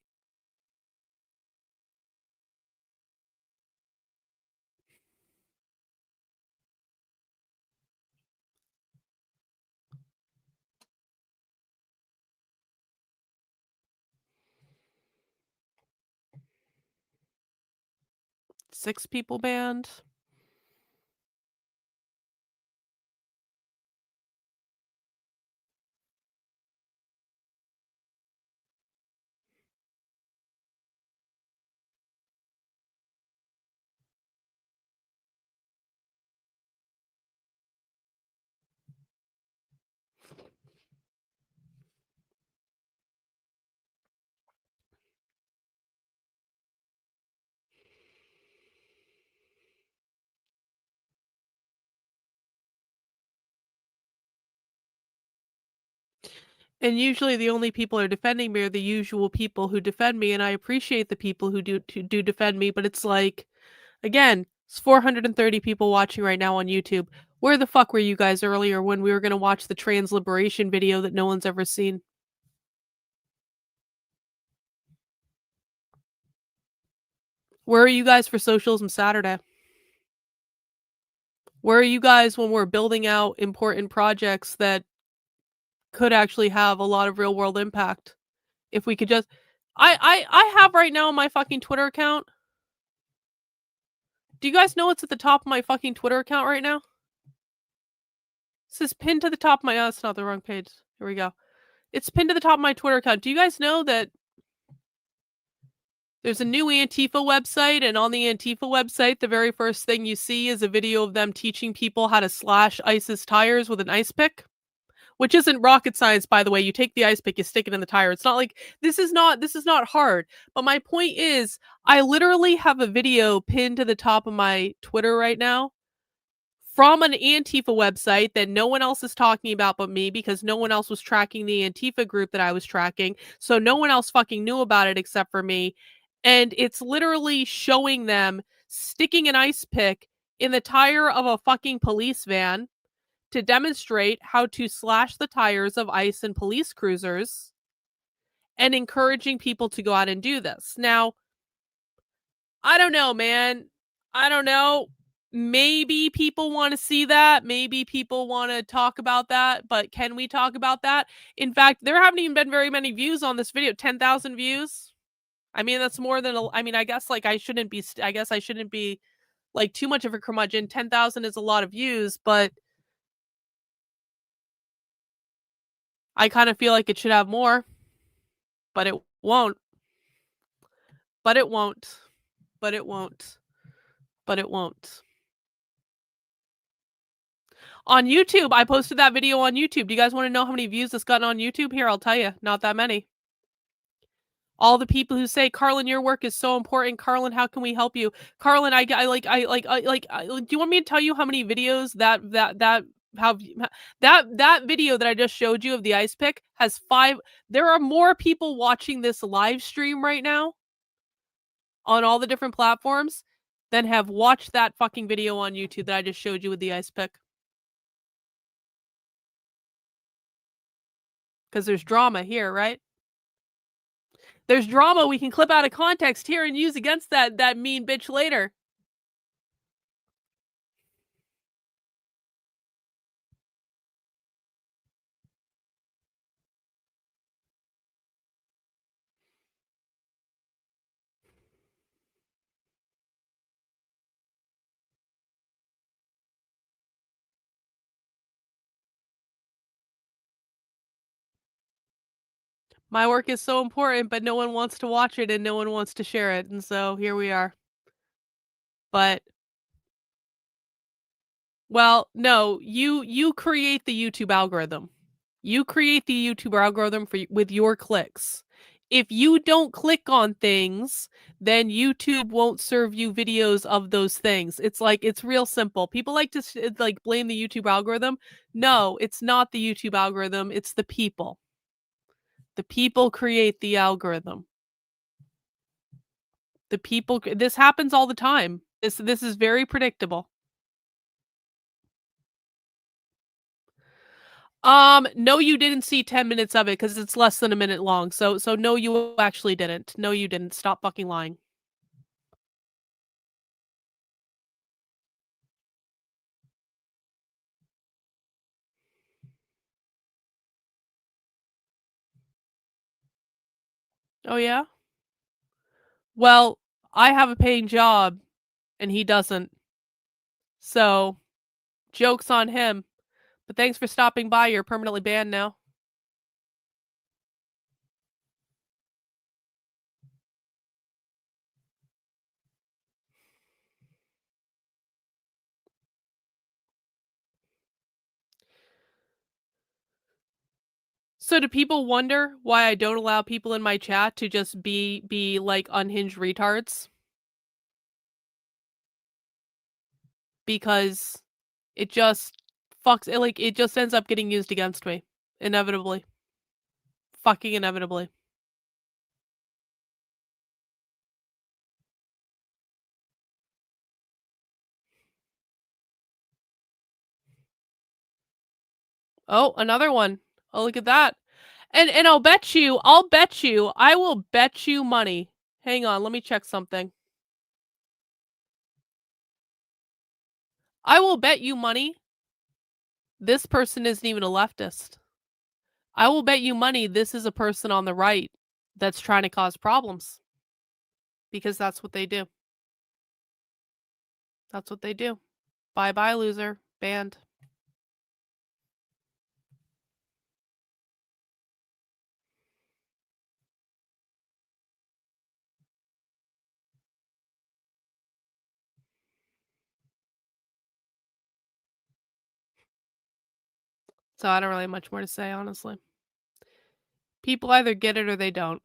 Six people banned. And usually the only people who are defending me are the usual people who defend me, and I appreciate the people who do defend me, but it's like, again, it's 430 people watching right now on YouTube. Where the fuck were you guys earlier when we were going to watch the trans liberation video that no one's ever seen? Where are you guys for Socialism Saturday? Where are you guys when we're building out important projects that could actually have a lot of real world impact? If we could just, I have right now on my fucking Twitter account. Do you guys know what's at the top of my fucking Twitter account right now? It says pinned to the top of my, oh, it's not the wrong page. Here we go. It's pinned to the top of my Twitter account. Do you guys know that there's a new Antifa website, and on the Antifa website, the very first thing you see is a video of them teaching people how to slash ISIS tires with an ice pick? Which isn't rocket science, by the way. You take the ice pick, you stick it in the tire. It's not like, this is not hard. But my point is, I literally have a video pinned to the top of my Twitter right now from an Antifa website that no one else is talking about but me, because no one else was tracking the Antifa group that I was tracking. So no one else fucking knew about it except for me. And it's literally showing them sticking an ice pick in the tire of a fucking police van to demonstrate how to slash the tires of ICE and police cruisers, and encouraging people to go out and do this. Now, I don't know, man. I don't know. Maybe people want to see that. Maybe people want to talk about that. But can we talk about that? In fact, there haven't even been very many views on this video. 10,000 views. I mean, that's more than, I mean, I guess like I shouldn't be like too much of a curmudgeon. 10,000 is a lot of views, but I kind of feel like it should have more, but it won't. But it won't. But it won't. But it won't. On YouTube, I posted that video on YouTube. Do you guys want to know how many views it's gotten on YouTube? Here, I'll tell you. Not that many. All the people who say, Karlyn, your work is so important. Karlyn, how can we help you? Karlyn, do you want me to tell you how many videos that video that I just showed you of the ice pick has 5? There are more people watching this live stream right now on all the different platforms than have watched that fucking video on YouTube that I just showed you with the ice pick. Because there's drama here, right? There's drama we can clip out of context here and use against that mean bitch later. My work is so important, but no one wants to watch it and no one wants to share it. And so here we are. But, well, no, you create the YouTube algorithm. You create the YouTube algorithm with your clicks. If you don't click on things, then YouTube won't serve you videos of those things. It's real simple. People like to blame the YouTube algorithm. No, it's not the YouTube algorithm. It's the people. The people create the algorithm. The people, this happens all the time. This is very predictable. No, you didn't see 10 minutes of it because it's less than a minute long. So no, you actually didn't. No, you didn't. Stop fucking lying. Oh yeah? Well, I have a paying job and he doesn't. So, joke's on him. But thanks for stopping by. You're permanently banned now. So do people wonder why I don't allow people in my chat to just be like unhinged retards? Because it just fucks it, like it just ends up getting used against me. Inevitably. Fucking inevitably. Oh, another one. Oh, look at that. And I will bet you, I will bet you money. Hang on, let me check something. I will bet you money this person isn't even a leftist. I will bet you money this is a person on the right that's trying to cause problems, because that's what they do. That's what they do. Bye-bye, loser. Banned. So I don't really have much more to say, honestly. People either get it or they don't.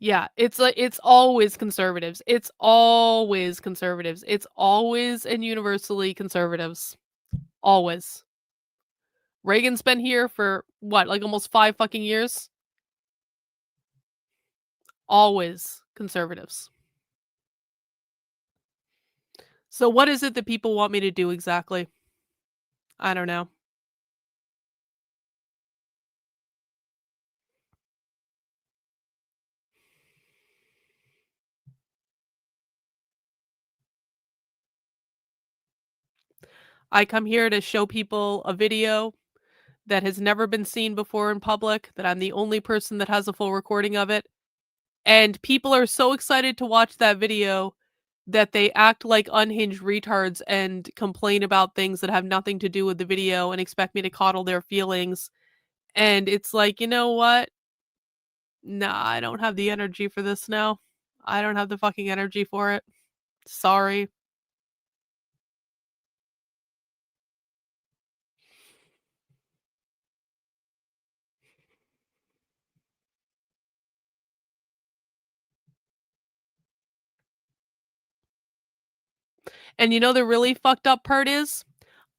Yeah, it's like it's always conservatives. It's always conservatives. It's always and universally conservatives. Always. Reagan's been here for what, like almost 5 fucking years? Always conservatives. So what is it that people want me to do exactly? I don't know. I come here to show people a video that has never been seen before in public, that I'm the only person that has a full recording of it, and people are so excited to watch that video that they act like unhinged retards and complain about things that have nothing to do with the video and expect me to coddle their feelings, and it's like, you know what? Nah, I don't have the energy for this now. I don't have the fucking energy for it. Sorry. And you know the really fucked up part is?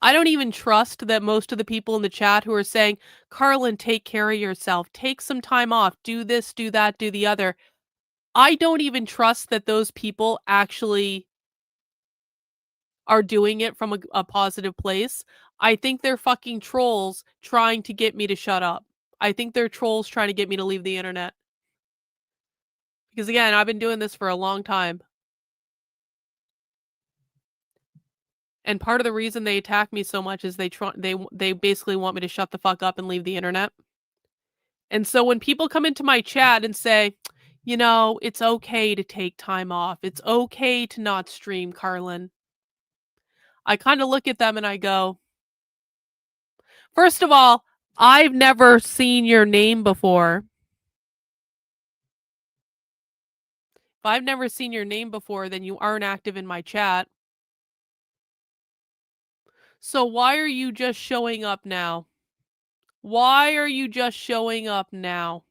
I don't even trust that most of the people in the chat who are saying, "Karlyn, take care of yourself. Take some time off. Do this, do that, do the other." I don't even trust that those people actually are doing it from a positive place. I think they're fucking trolls trying to get me to shut up. I think they're trolls trying to get me to leave the internet. Because again, I've been doing this for a long time. And part of the reason they attack me so much is they basically want me to shut the fuck up and leave the internet. And so when people come into my chat and say, you know, it's okay to take time off. It's okay to not stream, Karlyn. I kind of look at them and I go, first of all, I've never seen your name before. If I've never seen your name before, then you aren't active in my chat. So why are you just showing up now? Why are you just showing up now?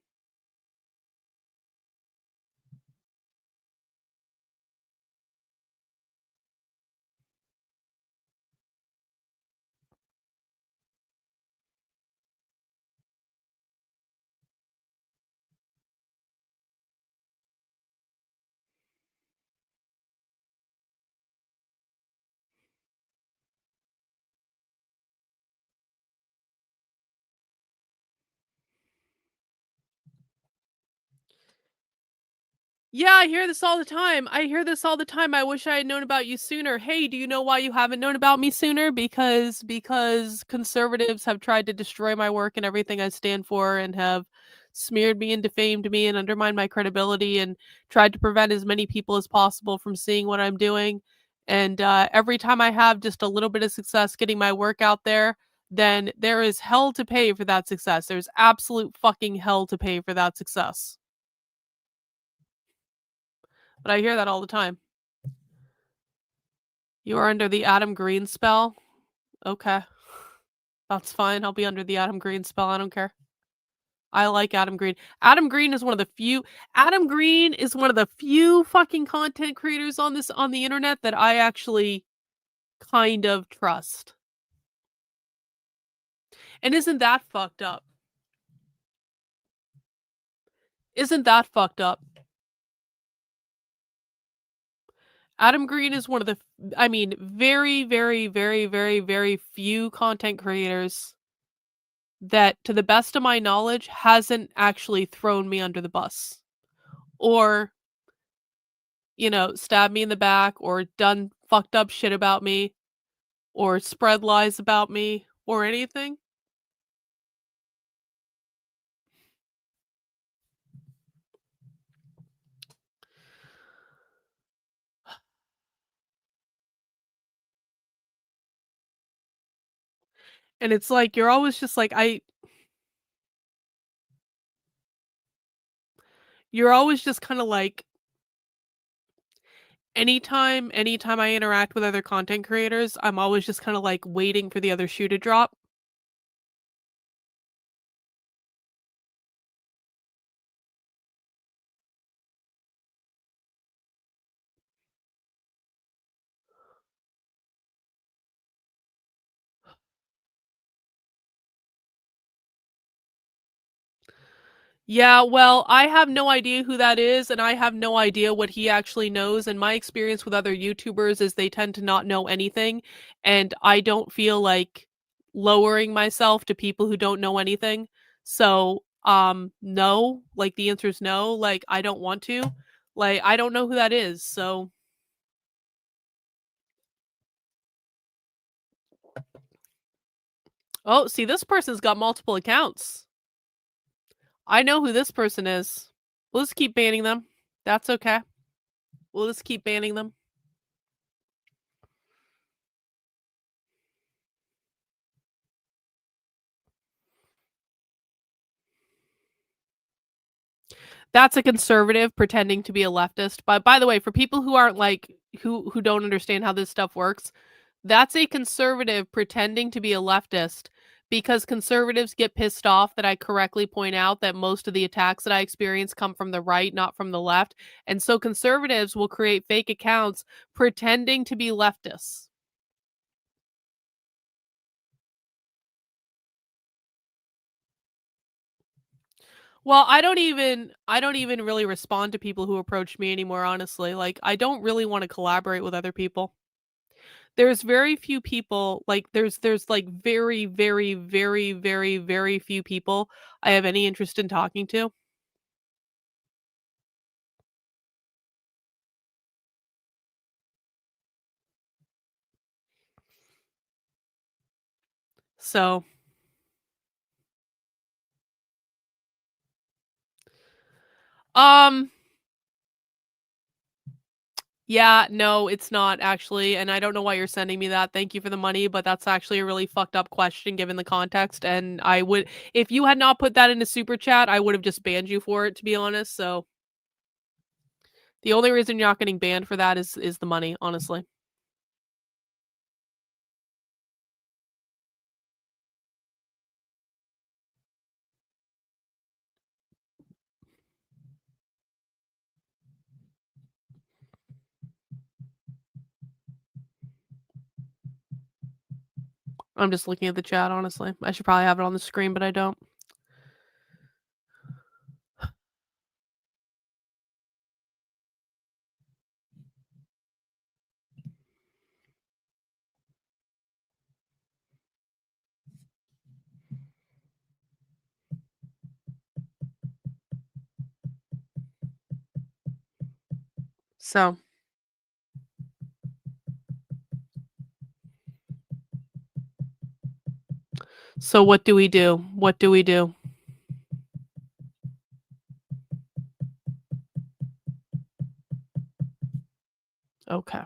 Yeah, I hear this all the time. I hear this all the time. I wish I had known about you sooner. Hey, do you know why you haven't known about me sooner? Because conservatives have tried to destroy my work and everything I stand for and have smeared me and defamed me and undermined my credibility and tried to prevent as many people as possible from seeing what I'm doing. And every time I have just a little bit of success getting my work out there, then there is hell to pay for that success. There's absolute fucking hell to pay for that success. But I hear that all the time. You are under the Adam Green spell? Okay. That's fine. I'll be under the Adam Green spell. I don't care. I like Adam Green. Adam Green is one of the few fucking content creators on the internet that I actually kind of trust. And isn't that fucked up? Isn't that fucked up? Adam Green is one of the very, very, very, very, very few content creators that, to the best of my knowledge, hasn't actually thrown me under the bus. Or, you know, stabbed me in the back, or done fucked up shit about me, or spread lies about me, or anything. And it's like, you're always just like, you're always just kind of like, anytime I interact with other content creators, I'm always just kind of like waiting for the other shoe to drop. Yeah, well, I have no idea who that is, and I have no idea what he actually knows. And my experience with other YouTubers is they tend to not know anything, and I don't feel like lowering myself to people who don't know anything. So, no, like the answer is no. Like, I don't want to. Like, I don't know who that is. So, oh, see, this person's got multiple accounts. I know who this person is. We'll just keep banning them. That's okay. We'll just keep banning them. That's a conservative pretending to be a leftist. But by the way, for people who aren't like who don't understand how this stuff works, that's a conservative pretending to be a leftist, because conservatives get pissed off that I correctly point out that most of the attacks that I experience come from the right, not from the left. And so conservatives will create fake accounts pretending to be leftists. Well, I don't even really respond to people who approach me anymore, honestly. Like, I don't really want to collaborate with other people. There's very few people, like there's like very, very, very, very, very few people I have any interest in talking to. So, um, yeah, no, it's not actually, and I don't know why you're sending me that. Thank you for the money, but that's actually a really fucked up question given the context. And I would, if you had not put that in a super chat, I would have just banned you for it, to be honest. So the only reason you're not getting banned for that is the money, honestly. I'm just looking at the chat, honestly. I should probably have it on the screen, but I don't. So, what do we do? What do we do? Okay.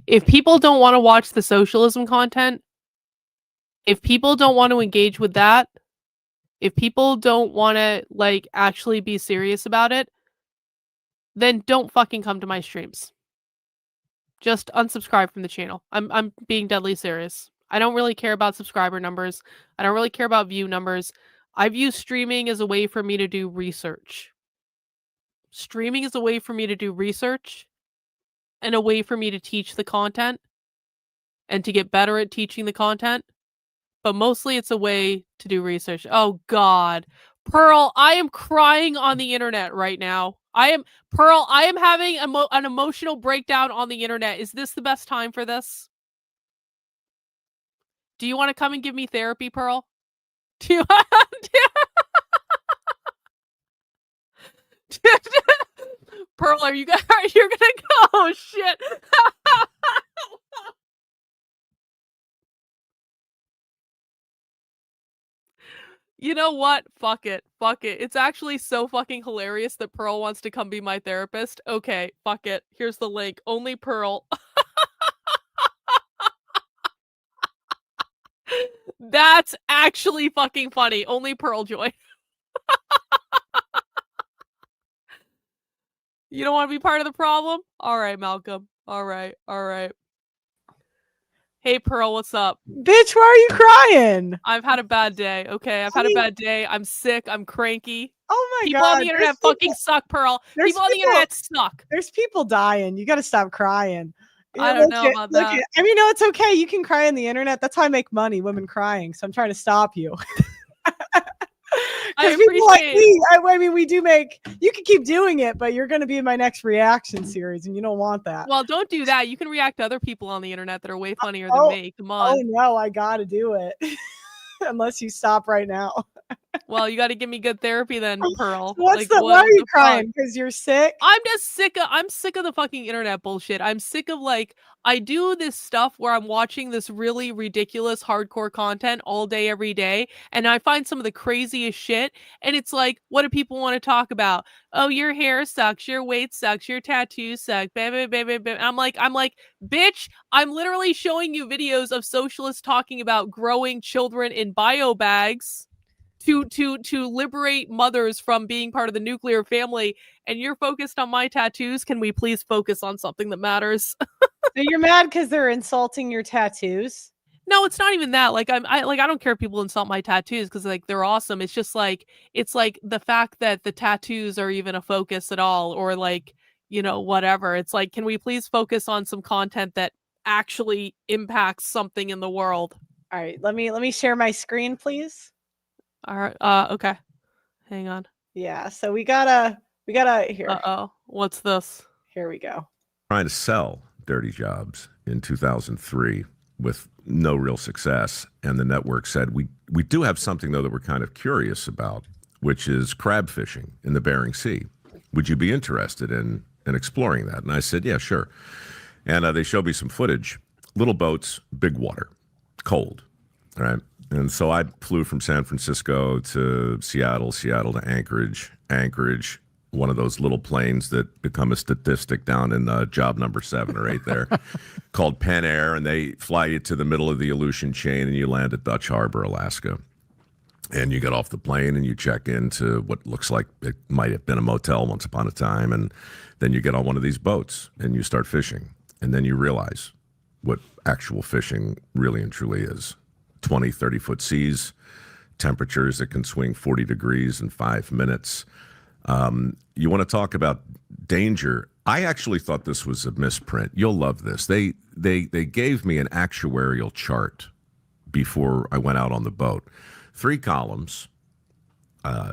If people don't want to watch the socialism content, if people don't want to engage with that, if people don't want to like actually be serious about it, then don't fucking come to my streams. Just unsubscribe from the channel. I'm being deadly serious. I don't really care about subscriber numbers. I don't really care about view numbers. I view streaming as a way for me to do research. Streaming is a way for me to do research and a way for me to teach the content and to get better at teaching the content. But mostly it's a way to do research. Oh God. Pearl, I am crying on the internet right now. I am having an emotional breakdown on the internet. Is this the best time for this? Do you want to come and give me therapy, Pearl? Do you Pearl, are you gonna you're gonna go? Oh shit. You know what? Fuck it. Fuck it. It's actually so fucking hilarious that Pearl wants to come be my therapist. Okay, fuck it. Here's the link. Only Pearl. That's actually fucking funny. Only Pearl join. You don't want to be part of the problem? All right, Malcolm. All right. All right. Hey, Pearl, what's up? Bitch, why are you crying? I've had a bad day. Okay, I've had a bad day. I'm sick. I'm cranky. Oh my People God. on the internet fucking suck, Pearl. People on the internet suck. There's people dying. You got to stop crying. I don't know about that. I mean, no, it's okay. You can cry on the internet. That's how I make money, women crying. So I'm trying to stop you. I people like appreciate me, I mean, we do make, you can keep doing it, but you're going to be in my next reaction series and you don't want that. Well, don't do that. You can react to other people on the internet that are way funnier than me. Come on. Oh no, I got to do it. Unless you stop right now. Well, you got to give me good therapy then, Pearl. Why are you crying? Because you're sick? I'm sick of the fucking internet bullshit. I'm sick of I do this stuff where I'm watching this really ridiculous hardcore content all day, every day. And I find some of the craziest shit. And it's like, what do people want to talk about? Oh, your hair sucks. Your weight sucks. Your tattoos suck. I'm like, bitch, I'm literally showing you videos of socialists talking about growing children in bio bags to liberate mothers from being part of the nuclear family, and you're focused on my tattoos. Can we please focus on something that matters? So you're mad because they're insulting your tattoos? No, it's not even that. I don't care if people insult my tattoos because they're awesome. It's just it's the fact that the tattoos are even a focus at all, or whatever. It's can we please focus on some content that actually impacts something in the world? All right, let me share my screen, please. All right. Okay. Hang on. Yeah. So we gotta here. Uh-oh. What's this? Here we go. Trying to sell Dirty Jobs in 2003 with no real success. And the network said, we do have something, though, that we're kind of curious about, which is crab fishing in the Bering Sea. Would you be interested in exploring that? And I said, yeah, sure. And they showed me some footage. Little boats, big water, cold. All right. And so I flew from San Francisco to Seattle to Anchorage, one of those little planes that become a statistic down in job number 7 or 8 there, called Pen Air, and they fly you to the middle of the Aleutian chain, and you land at Dutch Harbor, Alaska. And you get off the plane, and you check into what looks like it might have been a motel once upon a time, and then you get on one of these boats, and you start fishing. And then you realize what actual fishing really and truly is. 20, 30-foot seas, temperatures that can swing 40 degrees in 5 minutes. You want to talk about danger? I actually thought this was a misprint. You'll love this. They gave me an actuarial chart before I went out on the boat. 3 columns,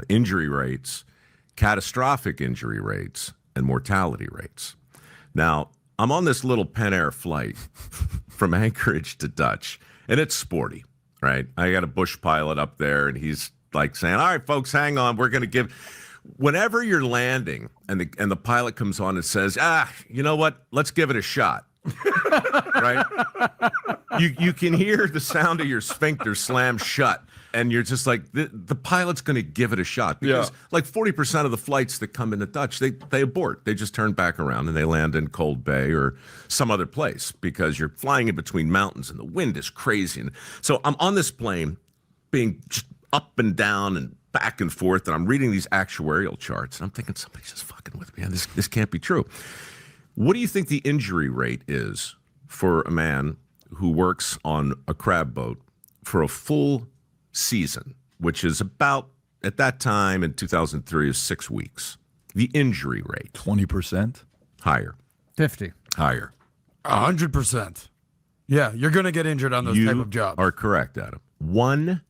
injury rates, catastrophic injury rates, and mortality rates. Now, I'm on this little Pen Air flight from Anchorage to Dutch, and it's sporty. Right, I got a bush pilot up there, and he's saying, "All right, folks, hang on. We're going to give." Whenever you're landing, and the pilot comes on and says, you know what? Let's give it a shot." Right? You can hear the sound of your sphincter slam shut, and you're just like, the pilot's going to give it a shot because 40% of the flights that come into Dutch, they abort. They just turn back around and they land in Cold Bay or some other place because you're flying in between mountains and the wind is crazy. And so I'm on this plane being just up and down and back and forth, and I'm reading these actuarial charts, and I'm thinking, somebody's just fucking with me. This can't be true. What do you think the injury rate is for a man who works on a crab boat for a full season, which is about, at that time in 2003, is 6 weeks? The injury rate. 20%? Higher. 50. Higher. 100%. Yeah, you're going to get injured on those type of jobs. You are correct, Adam. 100%.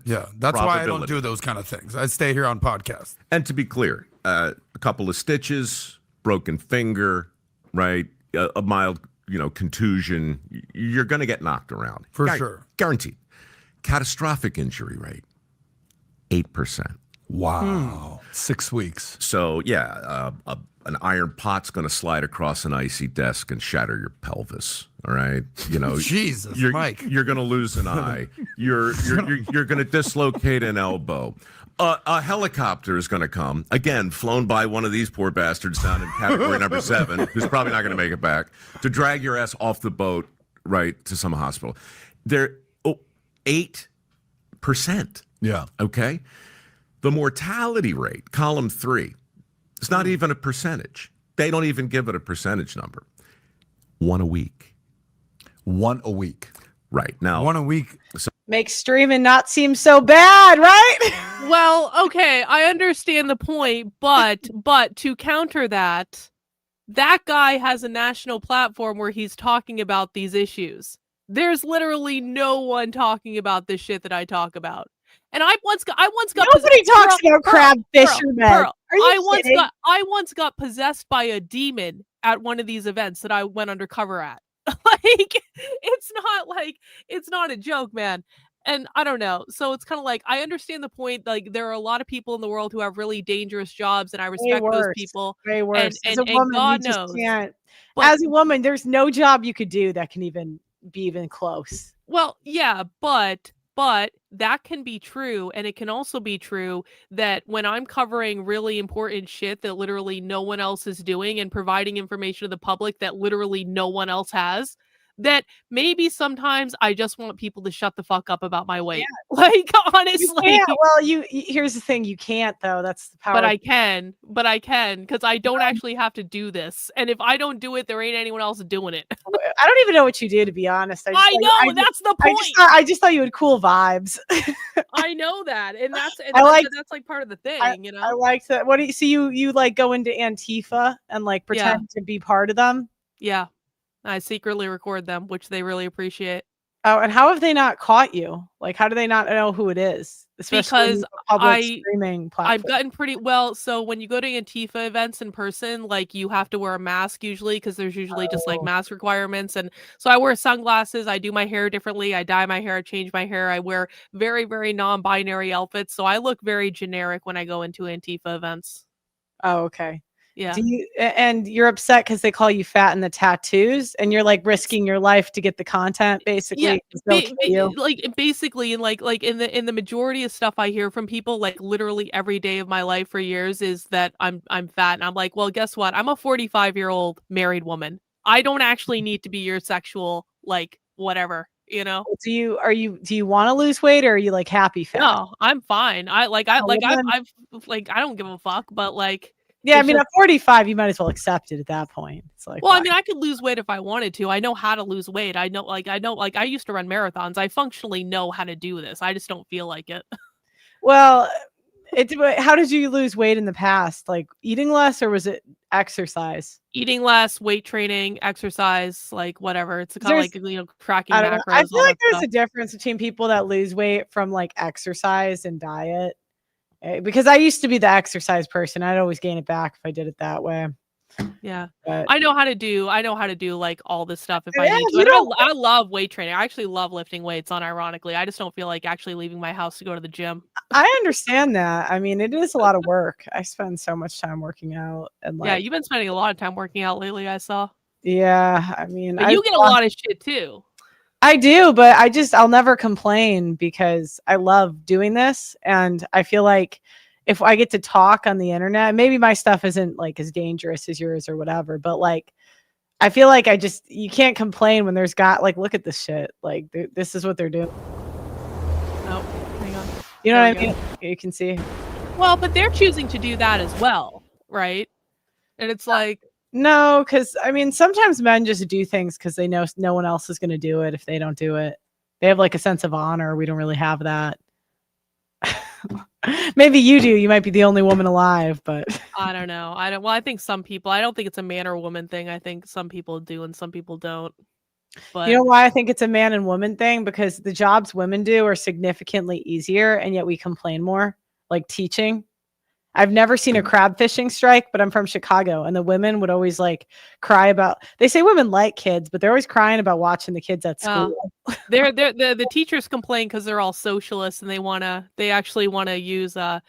Yeah, that's why I don't do those kind of things. I stay here on podcast. And to be clear, a couple of stitches, broken finger, right? A mild, contusion. You're going to get knocked around. For sure. Guaranteed. Catastrophic injury rate, 8%. Wow. 6 weeks. So, yeah, a an iron pot's going to slide across an icy desk and shatter your pelvis. All right, Jesus, Mike, you're going to lose an eye. You're going to dislocate an elbow. A helicopter is going to come again, flown by one of these poor bastards down in category number 7, who's probably not going to make it back, to drag your ass off the boat right to some hospital. They're 8%. Yeah. Okay. The mortality rate, column 3, it's not even a percentage. They don't even give it a percentage number. 1 a week. 1 a week. Right. Now, 1 a week. Makes streaming not seem so bad, right? Well, okay, I understand the point, but to counter that guy has a national platform where he's talking about these issues. There's literally no one talking about this shit that I talk about. And I once got Nobody talks about crab fishermen. Are you kidding? I once got possessed by a demon at one of these events that I went undercover at. Like, it's not a joke, man. And I don't know. So it's kind of like, I understand the point. Like, there are a lot of people in the world who have really dangerous jobs, and I respect those people. Way worse. And As a woman, God you just knows. can't. But, as a woman, there's no job you could do that can even be even close. well, yeah, but that can be true, and it can also be true that when I'm covering really important shit that literally no one else is doing and providing information to the public that literally no one else has, that maybe sometimes I just want people to shut the fuck up about my weight. Yeah. Like, honestly. Well, here's the thing, you can't though. That's the power. But I can, because I don't actually have to do this. And if I don't do it, there ain't anyone else doing it. I don't even know what you do, to be honest. I know, that's the point. I just thought you had cool vibes. I know that. And that's like part of the thing, I like that. What do you see? You like go into Antifa and like pretend to be part of them? Yeah. I secretly record them, which they really appreciate. Oh, and how have they not caught you? Like, how do they not know who it is? Especially because public streaming platform. I've gotten pretty well. So when you go to Antifa events in person, like, you have to wear a mask usually, because there's usually just like mask requirements. And so I wear sunglasses. I do my hair differently. I dye my hair. I change my hair. I wear very, very non-binary outfits. So I look very generic when I go into Antifa events. Oh, okay. Yeah. And you're upset because they call you fat in the tattoos, and you're like risking your life to get the content, basically. Yeah, like basically, and like in the majority of stuff I hear from people, like literally every day of my life for years, is that I'm fat, and I'm like, well, guess what? I'm a 45-year-old married woman. I don't actually need to be your sexual, like, whatever. Do you want to lose weight, or are you like happy fat? No, I'm fine. I don't give a fuck, but like. Yeah, I mean, at 45, you might as well accept it at that point. It's like, well, I mean, I could lose weight if I wanted to. I know how to lose weight. I know, I used to run marathons. I functionally know how to do this. I just don't feel like it. Well, how did you lose weight in the past? Like eating less, or was it exercise? Eating less, weight training, exercise, like whatever. It's kind of like, tracking macros. I feel like there's a difference between people that lose weight from like exercise and diet. Because I used to be the exercise person. I'd always gain it back if I did it that way. Yeah. But I know how to do like all this stuff if I need to. I love weight training. I actually love lifting weights, unironically. I just don't feel like actually leaving my house to go to the gym. I understand that. I mean, it is a lot of work. I spend so much time working out, and yeah, you've been spending a lot of time working out lately, I saw. Yeah, I mean, but you get a lot of shit too. I do, but I'll never complain because I love doing this. And I feel like if I get to talk on the internet, maybe my stuff isn't like as dangerous as yours or whatever, but like, I feel like you can't complain when there's look at this shit. Like, this is what they're doing. Oh, hang on. You know what I mean? You can see. Well, but they're choosing to do that as well, right? And it's like, no, because I mean, sometimes men just do things because they know no one else is going to do it if they don't do it. They have like a sense of honor. We don't really have that. Maybe you do. You might be the only woman alive, but I don't know. I think some people. I don't think it's a man or woman thing. I think some people do and some people don't. But you know why I think it's a man and woman thing? Because the jobs women do are significantly easier, and yet we complain more, like teaching. I've never seen a crab fishing strike, but I'm from Chicago, and the women would always like cry about. They say women like kids, but they're always crying about watching the kids at school. The teachers complain because they're all socialists and they actually want to use the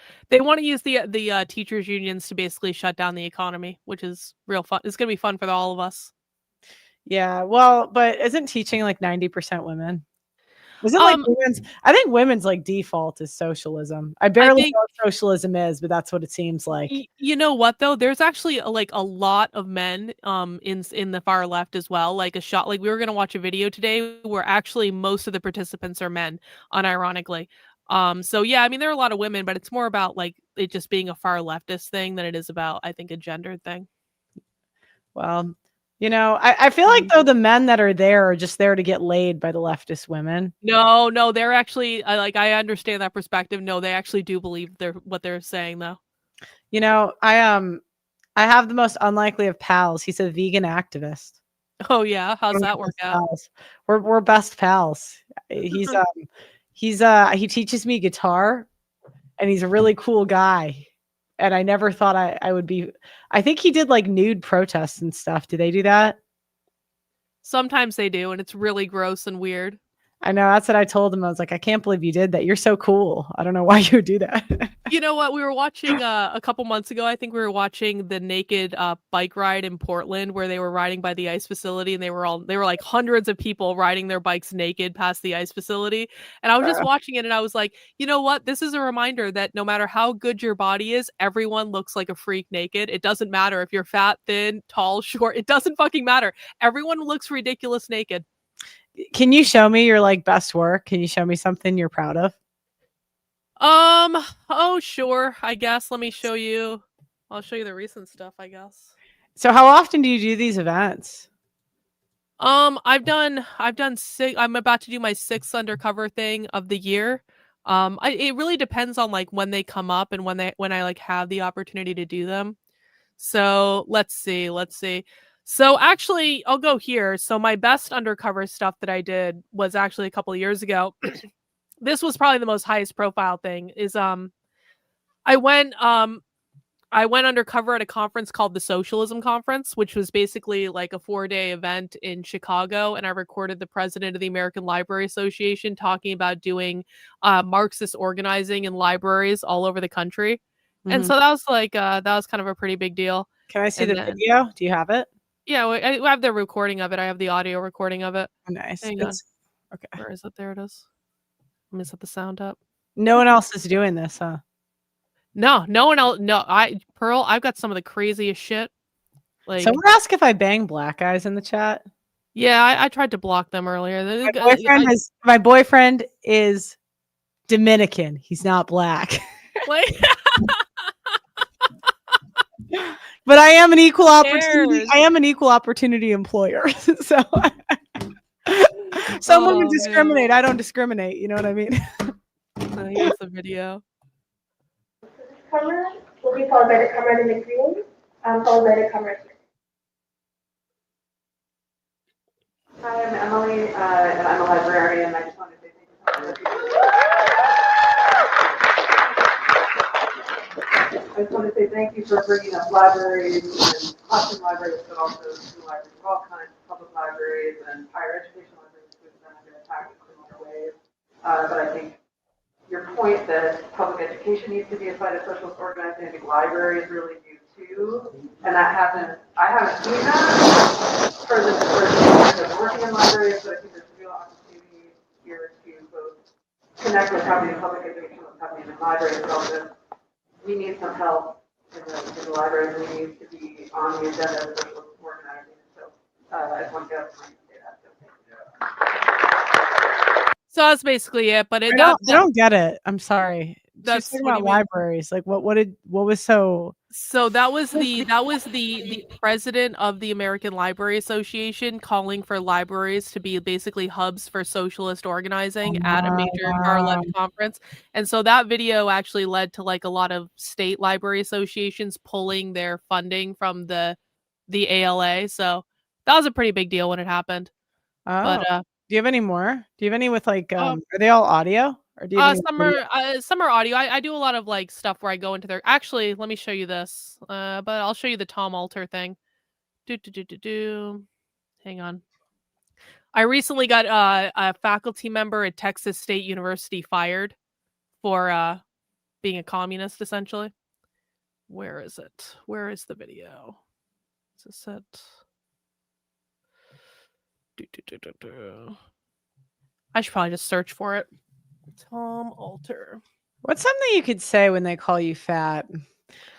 teachers unions to basically shut down the economy, which is real fun. It's gonna be fun for all of us. Yeah, well, but isn't teaching like 90% women? Is it like women's? I think women's like default is socialism. I barely know what socialism is, but that's what it seems like. You know what though? There's actually like a lot of men in the far left as well. Like we were gonna watch a video today where actually most of the participants are men, unironically. So yeah, I mean there are a lot of women, but it's more about like it just being a far leftist thing than it is about, I think, a gendered thing. Well, you know, I feel like though the men that are there are just there to get laid by the leftist women. No, they're actually I understand that perspective. No, they actually do believe what they're saying though. You know, I have the most unlikely of pals. He's a vegan activist. Oh yeah, how's that work out? We're best pals. He teaches me guitar, and he's a really cool guy. And I never thought I would be. I think he did like nude protests and stuff. Do they do that? Sometimes they do, and it's really gross and weird. I know. That's what I told him. I was like, I can't believe you did that. You're so cool. I don't know why you would do that. You know what? We were watching a couple months ago. I think we were watching the naked bike ride in Portland, where they were riding by the ice facility, and they were like hundreds of people riding their bikes naked past the ice facility. And I was just watching it, and I was like, you know what? This is a reminder that no matter how good your body is, everyone looks like a freak naked. It doesn't matter if you're fat, thin, tall, short. It doesn't fucking matter. Everyone looks ridiculous naked. Can you show me your like best work? Can you show me something you're proud of? Oh sure, I guess. Let me show you. I'll show you the recent stuff, I guess. So how often do you do these events? I've done six. I'm about to do my 6th undercover thing of the year. It really depends on like when they come up and when I like have the opportunity to do them. So let's see. So actually, I'll go here. So my best undercover stuff that I did was actually a couple of years ago. This was probably the most highest profile thing. Is I went undercover at a conference called the Socialism Conference, which was basically like a 4-day event in Chicago, and I recorded the president of the American Library Association talking about doing Marxist organizing in libraries all over the country. And so that was like that was kind of a pretty big deal. Can I see the video? Do you have it? Yeah, I have the recording of it. I have the audio recording of it. Oh, nice. Okay. Where is it? There it is. Let me set the sound up. No one else is doing this, huh? No one else. No, Pearl, I've got some of the craziest shit. Like, someone asked if I bang black guys in the chat. Yeah, I tried to block them earlier. My boyfriend is Dominican. He's not black. Like, but I am an equal opportunity. I am an equal opportunity employer. So some women discriminate. Man. I don't discriminate. You know what I mean? Here's the video. Camera will be followed by the camera in the green, followed by the camera here. Hi, I'm Emily, and I'm a librarian. I just wanted to say thank you. I just want to say thank you for bringing up libraries and classroom libraries, but also school libraries of all kinds, public libraries and higher education libraries, which have been attacked in similar ways. But I think your point that public education needs to be a side of socialist organizing, I think libraries really do too. And I haven't seen that for the years of working in libraries, but I think there's a real opportunity here to both connect what's happening in public education, what's happening in libraries, but also we need some help in the libraries. We need to be on the agenda of socialist organizing. So I just want to get up and say that. So that's basically it. But I don't get it. I'm sorry. That's talking about libraries. Like what was so? So that was the president of the American Library Association calling for libraries to be basically hubs for socialist organizing at a major far left conference. And so that video actually led to like a lot of state library associations pulling their funding from the ALA. So that was a pretty big deal when it happened. Oh. But do you have any more? Do you have any with like are they all audio Or do you have any video? Some are audio. I do a lot of like stuff where I go into their. Actually, let me show you this. But I'll show you the Tom Alter thing. Hang on. I recently got a faculty member at Texas State University fired for being a communist, essentially. Where is it? Where is the video? Is this it? I should probably just search for it. Tom Alter. What's something you could say when they call you fat?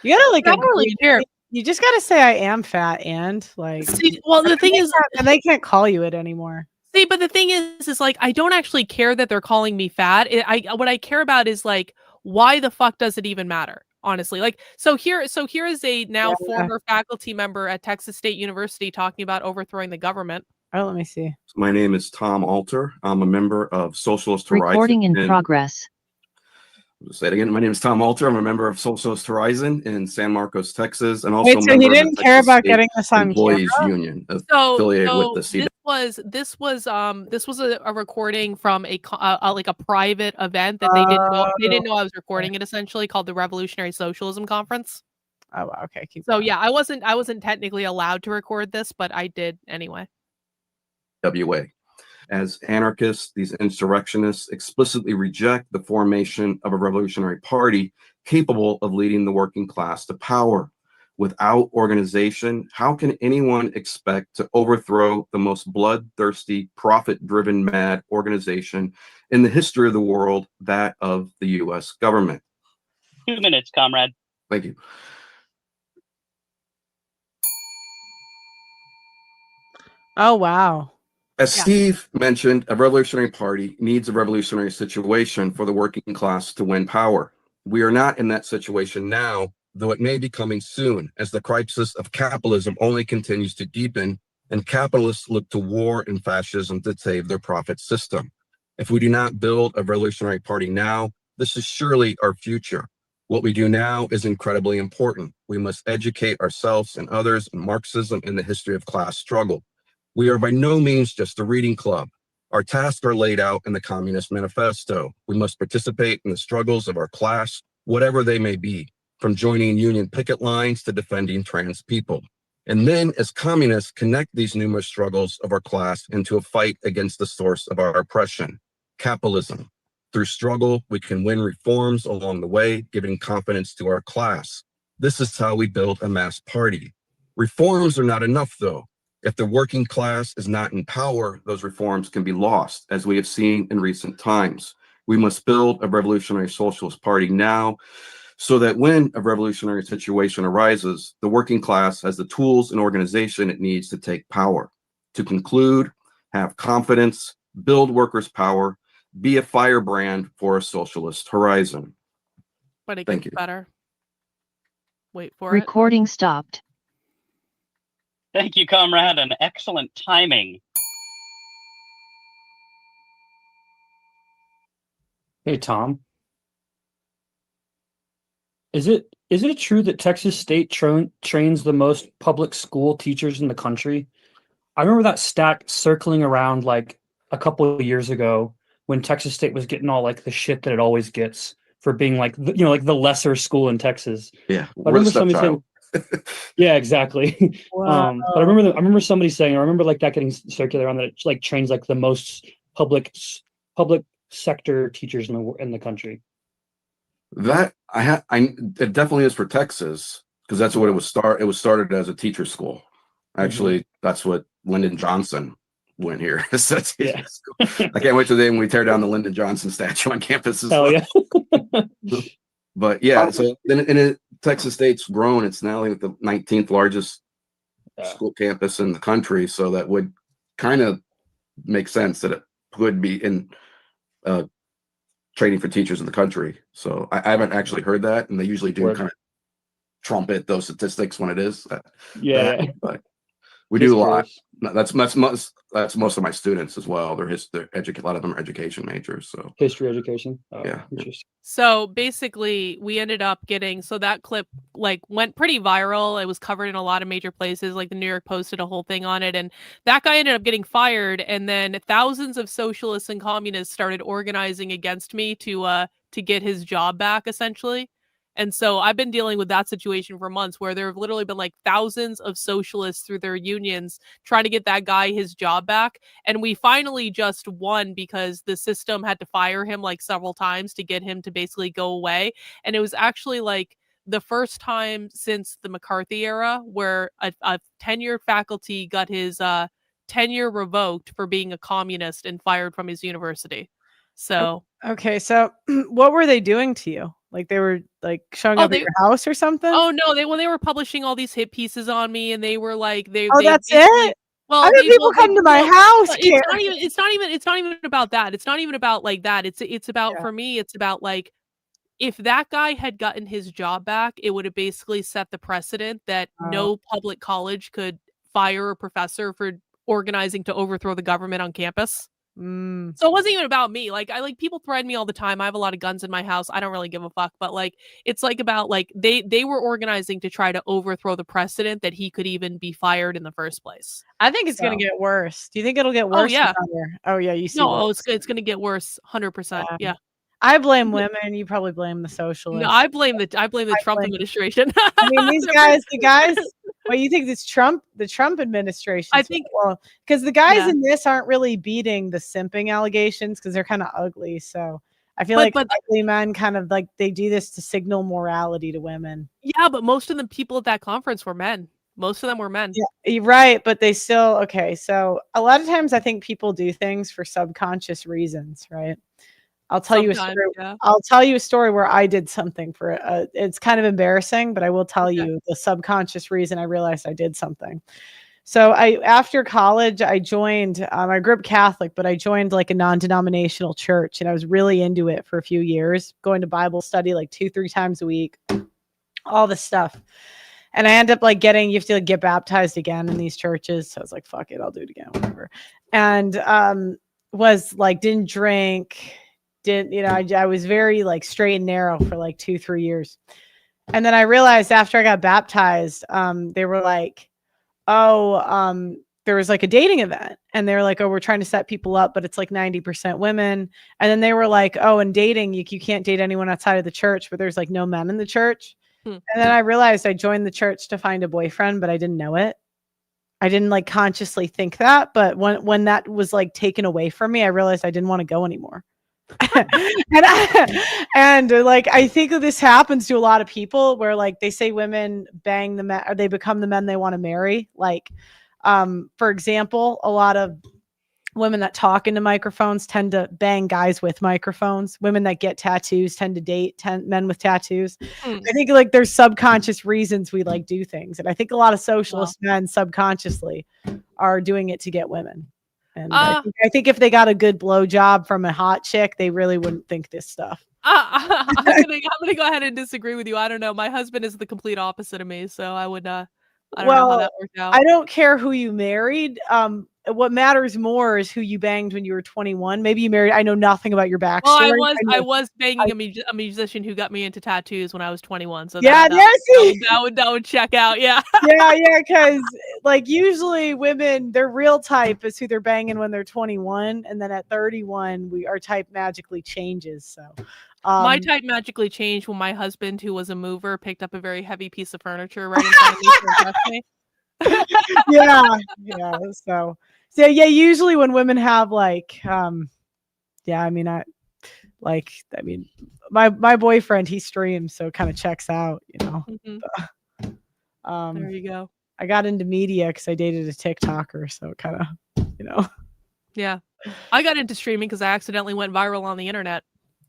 You gotta like I don't really care. You just gotta say I am fat and like. See, well, the thing is, and they can't call you it anymore. See, but the thing is like I don't actually care that they're calling me fat. What I care about is like why the fuck does it even matter? Honestly, like so here is a now former faculty member at Texas State University talking about overthrowing the government. Oh, let me see. My name is Tom Alter. I'm a member of Socialist Horizon. Recording in progress. I'll say it again. My name is Tom Alter. I'm a member of Socialist Horizon in San Marcos, Texas, and also wait. So he didn't care about getting this on Employees camera? Union affiliated with the CW. This was a recording from a like a private event that they didn't know. They didn't know I was recording it. Essentially, called the Revolutionary Socialism Conference. Oh, okay. So going. Yeah, I wasn't technically allowed to record this, but I did anyway. WA. As anarchists, these insurrectionists explicitly reject the formation of a revolutionary party capable of leading the working class to power. Without organization, how can anyone expect to overthrow the most bloodthirsty, profit-driven, mad organization in the history of the world, that of the U.S. government? 2 minutes, comrade. Thank you. Oh, wow. As Steve mentioned, a revolutionary party needs a revolutionary situation for the working class to win power. We are not in that situation now, though it may be coming soon, as the crisis of capitalism only continues to deepen and capitalists look to war and fascism to save their profit system. If we do not build a revolutionary party now, this is surely our future. What we do now is incredibly important. We must educate ourselves and others in Marxism and the history of class struggle. We are by no means just a reading club. Our tasks are laid out in the Communist Manifesto. We must participate in the struggles of our class, whatever they may be, from joining union picket lines to defending trans people. And then, as communists, connect these numerous struggles of our class into a fight against the source of our oppression, capitalism. Through struggle, we can win reforms along the way, giving confidence to our class. This is how we build a mass party. Reforms are not enough, though. If the working class is not in power, those reforms can be lost, as we have seen in recent times. We must build a revolutionary socialist party now, so that when a revolutionary situation arises, the working class has the tools and organization it needs to take power. To conclude, have confidence, build workers' power, be a firebrand for a socialist horizon. But it Thank gets you. better. Wait for Recording stopped. Thank you, comrade, and excellent timing. Hey, Tom. Is it true that Texas State trains the most public school teachers in the country? I remember that stat circling around like a couple of years ago when Texas State was getting all like the shit that it always gets for being like like the lesser school in Texas. Yeah, I remember somebody saying, yeah, exactly. Wow. But I remember somebody saying, I remember like that getting circulated around that it like trains like the most public sector teachers in the country. That it definitely is for Texas, because that's what it was It was started as a teacher school. Actually, that's what Lyndon Johnson went here. Yeah. I can't wait till the day when we tear down the Lyndon Johnson statue on campus as Hell well. Yeah. But yeah, so then Texas State's grown. It's now like the 19th largest school campus in the country. So that would kind of make sense that it would be in training for teachers in the country. So I haven't actually heard that, and they usually do kind of trumpet those statistics when it is. Yeah. But We do a lot. That's most of my students as well. A lot of them are education majors. So history education. Yeah. Interesting. So basically, we ended up getting that clip like went pretty viral. It was covered in a lot of major places, like the New York Post did a whole thing on it, and that guy ended up getting fired. And then thousands of socialists and communists started organizing against me to get his job back, essentially. And so I've been dealing with that situation for months, where there have literally been like thousands of socialists through their unions trying to get that guy his job back. And we finally just won because the system had to fire him like several times to get him to basically go away. And it was actually like the first time since the McCarthy era where a tenured faculty got his tenure revoked for being a communist and fired from his university. So okay, so what were they doing to you? Like they were like showing up at your house or something? Oh no, they were publishing all these hit pieces on me, and they were like that's it? Well, I had people come to my house. It's not even about that. It's not even about like that. It's about for me. It's about like if that guy had gotten his job back, it would have basically set the precedent that no public college could fire a professor for organizing to overthrow the government on campus. So it wasn't even about me. Like people threaten me all the time. I have a lot of guns in my house. I don't really give a fuck. But like it's like about like they were organizing to try to overthrow the precedent that he could even be fired in the first place. I think it's gonna get worse. Do you think it'll get worse? Oh yeah, you see. No, it's gonna get worse. 100%. Yeah. I blame women. You probably blame the socialists. No, I blame the Trump administration. I mean, the guys. Well, you think it's the Trump administration? I think because the guys in this aren't really beating the simping allegations because they're kind of ugly. So I feel like ugly men kind of like they do this to signal morality to women. Yeah, but most of the people at that conference were men. Most of them were men. Yeah, you're right, but they still okay. So a lot of times I think people do things for subconscious reasons, right? I'll tell you a story. Yeah. I'll tell you a story where I did something for it. It's kind of embarrassing, but I will tell you the subconscious reason I realized I did something. So after college, I joined, I grew up Catholic, but I joined like a non-denominational church, and I was really into it for a few years, going to Bible study like 2-3 times a week, all this stuff. And I end up like you have to like, get baptized again in these churches. So I was like, fuck it, I'll do it again, whatever. And was like, didn't drink, I was very like straight and narrow for like 2-3 years. And then I realized after I got baptized, they were like, there was like a dating event, and they were like, we're trying to set people up, but it's like 90% women. And then they were like, in dating, you can't date anyone outside of the church, but there's like no men in the church. And then I realized I joined the church to find a boyfriend, but I didn't know it. I didn't like consciously think that, but when that was like taken away from me, I realized I didn't want to go anymore. and like I think this happens to a lot of people where like they say women bang the men or they become the men they want to marry. Like for example, a lot of women that talk into microphones tend to bang guys with microphones. Women that get tattoos tend to date men with tattoos. I think like there's subconscious reasons we like do things, and I think a lot of socialist men subconsciously are doing it to get women. And I think if they got a good blowjob from a hot chick, they really wouldn't think this stuff. I'm gonna go ahead and disagree with you. I don't know. My husband is the complete opposite of me, so I would. I don't know how that worked out. I don't care who you married. What matters more is who you banged when you were 21. Maybe you married. I know nothing about your backstory. Well, I was banging a musician who got me into tattoos when I was 21. So that would check out. Yeah. yeah. Because like usually women, their real type is who they're banging when they're 21, and then at 31, our type magically changes. So. My type magically changed when my husband, who was a mover, picked up a very heavy piece of furniture right in front of me to impress me. yeah. So yeah, usually when women have like my boyfriend, he streams, so it kind of checks out, There you go. I got into media because I dated a TikToker, so it kind of Yeah, I got into streaming because I accidentally went viral on the internet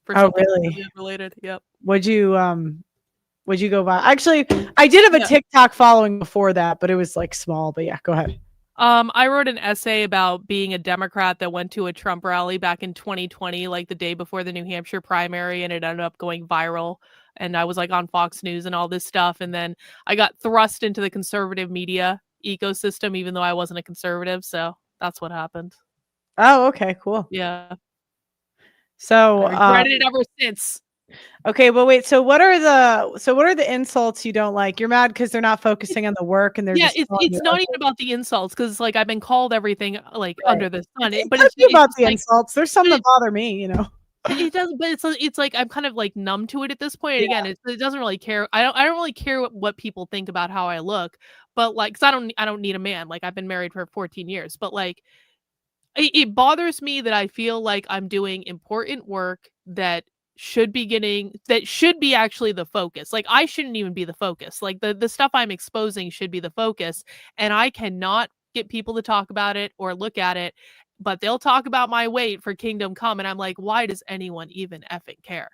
for something really related. Yep. Would you go by? Actually, I did have a TikTok following before that, but it was like small. But yeah, go ahead. I wrote an essay about being a Democrat that went to a Trump rally back in 2020, like the day before the New Hampshire primary, and it ended up going viral. And I was like on Fox News and all this stuff. And then I got thrust into the conservative media ecosystem, even though I wasn't a conservative. So that's what happened. Oh, okay, cool. Yeah. So I regretted it ever since. Okay, but wait. So what are the insults you don't like? You're mad because they're not focusing on the work and they're just it's not even about the insults because like I've been called everything like under the sun. But it's about the like, insults. There's some that bother me, you know. It does, but it's like I'm kind of like numb to it at this point. And again, it doesn't really care. I don't really care what people think about how I look, but like, cause I don't need a man. Like I've been married for 14 years, but like, it bothers me that I feel like I'm doing important work that should be actually the focus. Like I shouldn't even be the focus. Like the stuff I'm exposing should be the focus, and I cannot get people to talk about it or look at it, but they'll talk about my weight for Kingdom Come, and I'm like, why does anyone even effing care?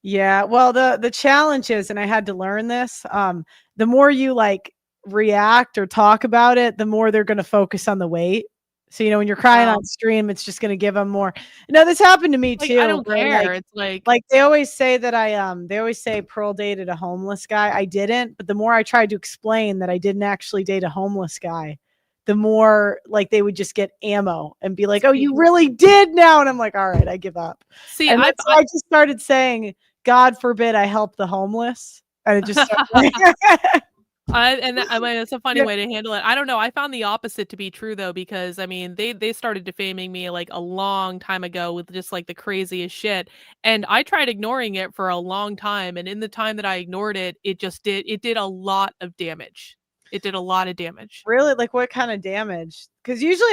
Yeah, well, the challenge is, and I had to learn this, the more you like react or talk about it, the more they're going to focus on the weight. So, you know, when you're crying on stream, it's just going to give them more. No, this happened to me Like, too. I don't care. Like, It's like they always say that they always say Pearl dated a homeless guy. I didn't, but the more I tried to explain that I didn't actually date a homeless guy, the more like they would just get ammo and be like, "Oh, you really did now." And I'm like, "All right, I give up." See, and I just started saying, "God forbid I help the homeless," and it just started. I mean, it's a funny way to handle it. I don't know. I found the opposite to be true though, because I mean, they started defaming me like a long time ago with just like the craziest shit, and I tried ignoring it for a long time. And in the time that I ignored it, it did a lot of damage. It did a lot of damage. Really? Like what kind of damage? Because usually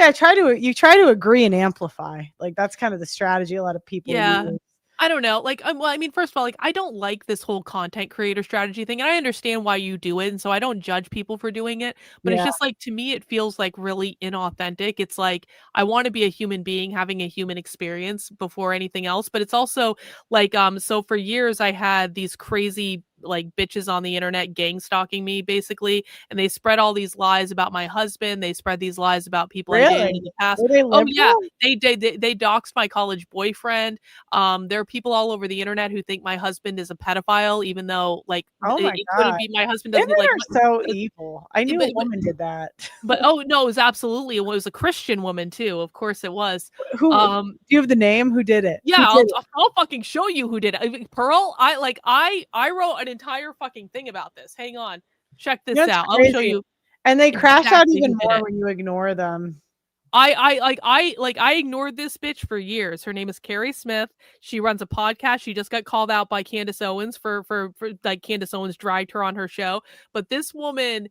you try to agree and amplify. Like that's kind of the strategy a lot of people use. I don't know. Like, well, I mean, first of all, like, I don't like this whole content creator strategy thing, and I understand why you do it, and so I don't judge people for doing it. But it's just like, to me, it feels like really inauthentic. It's like I want to be a human being having a human experience before anything else. But it's also like, so for years I had these crazy like bitches on the internet gang stalking me basically, and they spread all these lies about my husband. They spread these lies about people I dated in the past. Oh yeah, they doxed my college boyfriend. There are people all over the internet who think my husband is a pedophile, even though like it couldn't be. My husband doesn't Women like. Are so evil. I knew a woman did that. But oh no, it was a Christian woman too. Of course it was. Who do you have the name? Who did it? Yeah, I'll fucking show you who did it. Pearl, I wrote an entire fucking thing about this. Hang on. Check this out. I'll show you. And they crash out even more when you ignore them. I ignored this bitch for years. Her name is Carrie Smith. She runs a podcast. She just got called out by Candace Owens for like Candace Owens dragged her on her show. But this woman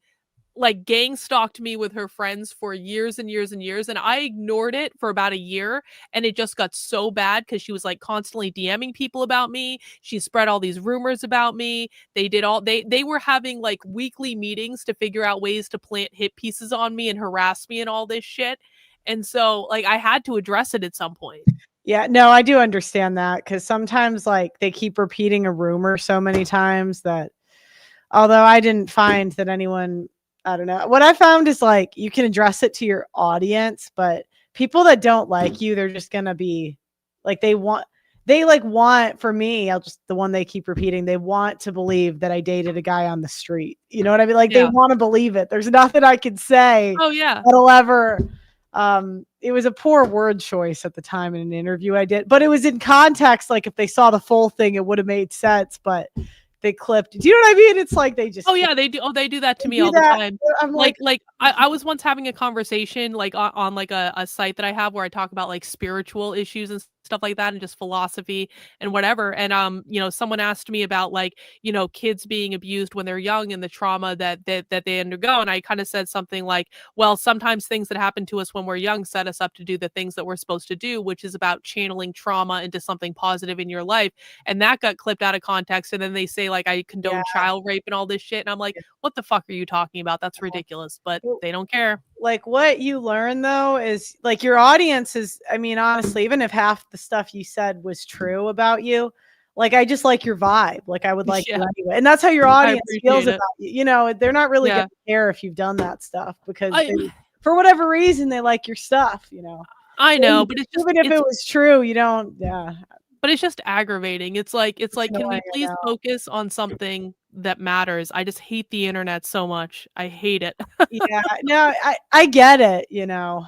like gang stalked me with her friends for years and years and years, and I ignored it for about a year, and it just got so bad because she was like constantly DMing people about me. She spread all these rumors about me. They were having like weekly meetings to figure out ways to plant hit pieces on me and harass me and all this shit. And so like I had to address it at some point. Yeah, no, I do understand that, because sometimes like they keep repeating a rumor so many times that, although I didn't find that anyone, I don't know. What I found is like you can address it to your audience, but people that don't like you, they're just gonna be like they want for me, the one they keep repeating, they want to believe that I dated a guy on the street. You know what I mean? Like they want to believe it. There's nothing I can say. Oh yeah. That'll ever. It was a poor word choice at the time in an interview I did, but it was in context. Like if they saw the full thing, it would have made sense, but they clipped. Do you know what I mean? It's like they just. Oh yeah, they do. Oh, they do that to me all the time. I'm like I was once having a conversation like on like a site that I have where I talk about like spiritual issues and stuff like that and just philosophy and whatever. And you know, someone asked me about like, you know, kids being abused when they're young and the trauma that they undergo. And I kind of said something like, well, sometimes things that happen to us when we're young set us up to do the things that we're supposed to do, which is about channeling trauma into something positive in your life. And that got clipped out of context. And then they say like I condone child rape and all this shit. And I'm like, what the fuck are you talking about? That's ridiculous. But they don't care. Like what you learn though is like your audience is, I mean, honestly, even if half the stuff you said was true about you, like I just like your vibe. Like I would like you anyway. And that's how your audience feels about you. You know, they're not really gonna care if you've done that stuff because for whatever reason they like your stuff, you know. I know, but it's just, even if it was true, you don't But it's just aggravating. It's like, can we annoying, I please know. focus on something that matters? I just hate the internet so much. I hate it. Yeah, no, I get it, you know.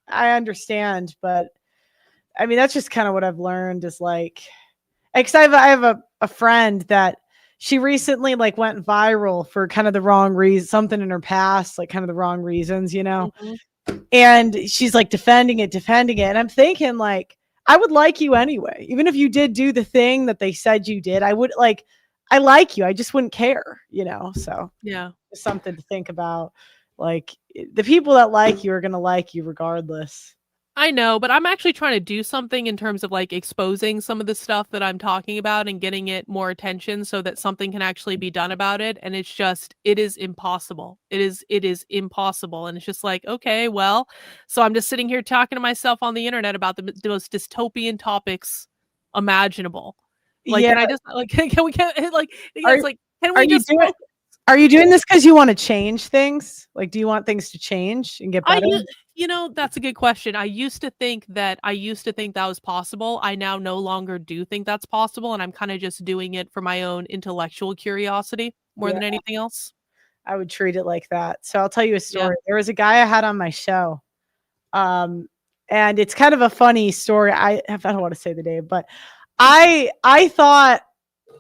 I understand, but I mean, that's just kind of what I've learned is like, because I have a friend that she recently like went viral for kind of the wrong reason, something in her past, like kind of the wrong reasons, you know. And she's like defending it. And I'm thinking like, I would like you anyway. Even if you did do the thing that they said you did, I would like, I like you. I just wouldn't care, you know? So Yeah. it's something to think about. Like the people that like you are going to like you regardless. I know, but I'm actually trying to do something in terms of like exposing some of the stuff that I'm talking about and getting it more attention so that something can actually be done about it. And it's just, it is impossible. It is impossible. And it's just like, okay, well, so I'm just sitting here talking to myself on the internet about the most dystopian topics imaginable. Like, Yeah. can I just like, can we get like, Are- it's like, can Are we you just doing? Are you doing this because you want to change things? Like, do you want things to change and get better? You know, that's a good question. I used to think that was possible. I now no longer do think that's possible, and I'm kind of just doing it for my own intellectual curiosity more than anything else. I would treat it like that. So I'll tell you a story. There was a guy I had on my show. And it's kind of a funny story. I don't want to say the name, but I thought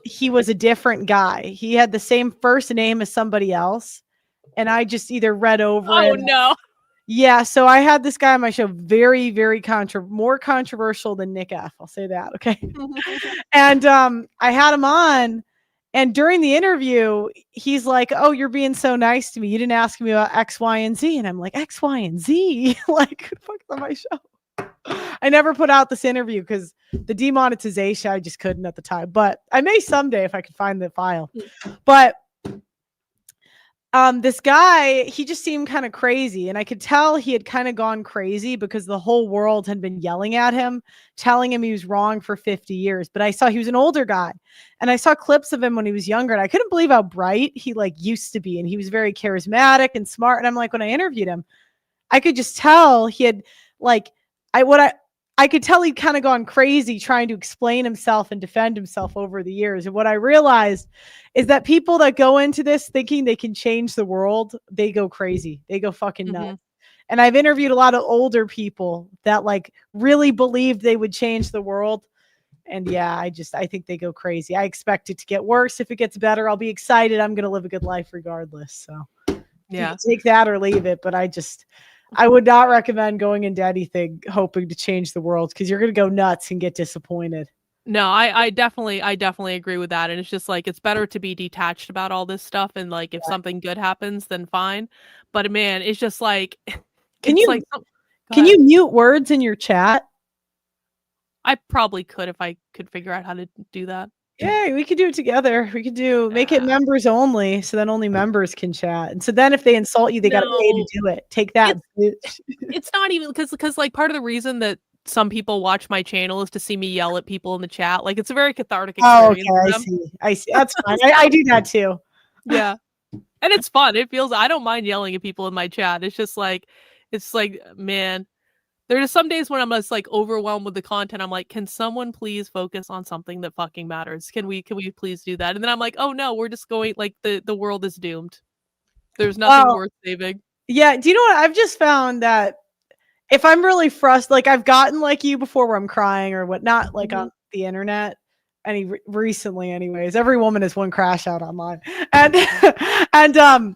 he was a different guy. He had the same first name as somebody else. And I just either read over it. Oh no. Yeah, so I had this guy on my show, very, very more controversial than Nick F. I'll say that, okay? And I had him on, and during the interview, he's like, "Oh, you're being so nice to me. You didn't ask me about X, Y, and Z." And I'm like, "X, Y, and Z? Like, who the fuck's on my show?" I never put out this interview because the demonetization, I just couldn't at the time. But I may someday if I can find the file. But this guy, he just seemed kind of crazy, and I could tell he had kind of gone crazy because the whole world had been yelling at him, telling him he was wrong for 50 years. But I saw he was an older guy, and I saw clips of him when he was younger, and I couldn't believe how bright he like used to be, and he was very charismatic and smart. And I'm like, when I interviewed him, I could just tell he had like I could tell he'd kind of gone crazy trying to explain himself and defend himself over the years. And what I realized is that people that go into this thinking they can change the world, they go crazy. They go fucking nuts. And I've interviewed a lot of older people that like really believed they would change the world. And yeah, I think they go crazy. I expect it to get worse. If it gets better, I'll be excited. I'm going to live a good life regardless. So yeah, take that or leave it. But I would not recommend going into anything hoping to change the world because you're going to go nuts and get disappointed. No, I definitely agree with that. And it's just like, it's better to be detached about all this stuff. And like, if something good happens, then fine. But man, it's just like, can you mute words in your chat? I probably could if I could figure out how to do that. Yeah, we could do it together. We could make it members only, so then only members can chat. And so then if they insult you, they got to pay to do it. Take that. It's not even because like part of the reason that some people watch my channel is to see me yell at people in the chat. Like it's a very cathartic experience. Oh, okay. I see. That's fine. I do that too. Yeah. And it's fun. I don't mind yelling at people in my chat. It's just like, man, there are some days when I'm just like overwhelmed with the content. I'm like, can someone please focus on something that fucking matters? Can we please do that? And then I'm like, oh no, we're just going like the world is doomed. There's nothing worth saving. Yeah. Do you know what? I've just found that if I'm really frustrated, like I've gotten like you before where I'm crying or whatnot, like on the internet. Recently, anyways, every woman is one crash out online. And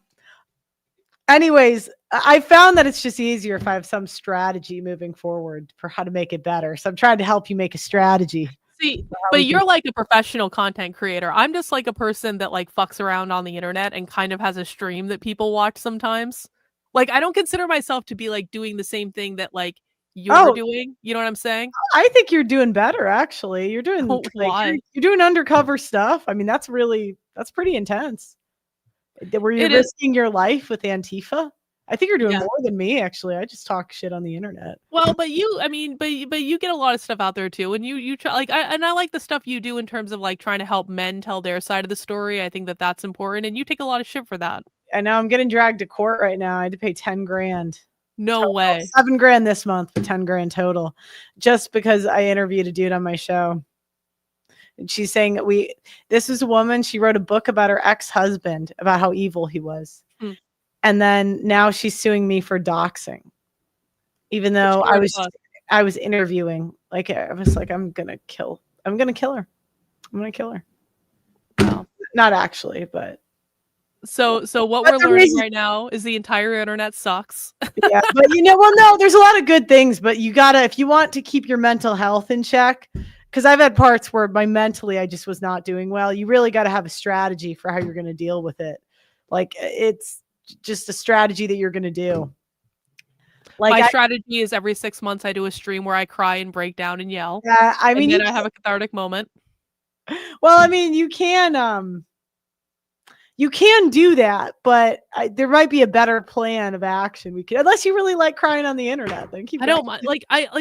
anyways, I found that it's just easier if I have some strategy moving forward for how to make it better. So I'm trying to help you make a strategy. See, but you're like a professional content creator. I'm just like a person that like fucks around on the internet and kind of has a stream that people watch sometimes. Like I don't consider myself to be like doing the same thing that like you're doing. You know what I'm saying? I think you're doing better actually. You're doing you're doing undercover stuff. I mean, that's pretty intense. Were you risking your life with Antifa? I think you're doing more than me, actually. I just talk shit on the internet. Well, but you get a lot of stuff out there too, and you try like I like the stuff you do in terms of like trying to help men tell their side of the story. I think that's important, and you take a lot of shit for that. And now I'm getting dragged to court right now. I had to pay 10 grand. No way. $7,000 this month, 10 grand total, just because I interviewed a dude on my show. And she's saying that this is a woman, she wrote a book about her ex-husband, about how evil he was. And then now she's suing me for doxing. Even though I was interviewing, like I was like, I'm gonna kill her. Well, not actually, but so what we're learning right now is the entire internet sucks. Yeah, but no, there's a lot of good things, but you gotta, if you want to keep your mental health in check, because I've had parts where mentally I just was not doing well. You really got to have a strategy for how you're going to deal with it. Like it's just a strategy that you're going to do. Like my strategy is every 6 months I do a stream where I cry and break down and yell. Yeah, I mean, and then I have a cathartic moment. Well, I mean, you can do that, but there might be a better plan of action. Unless you really like crying on the internet, then keep. I don't mind.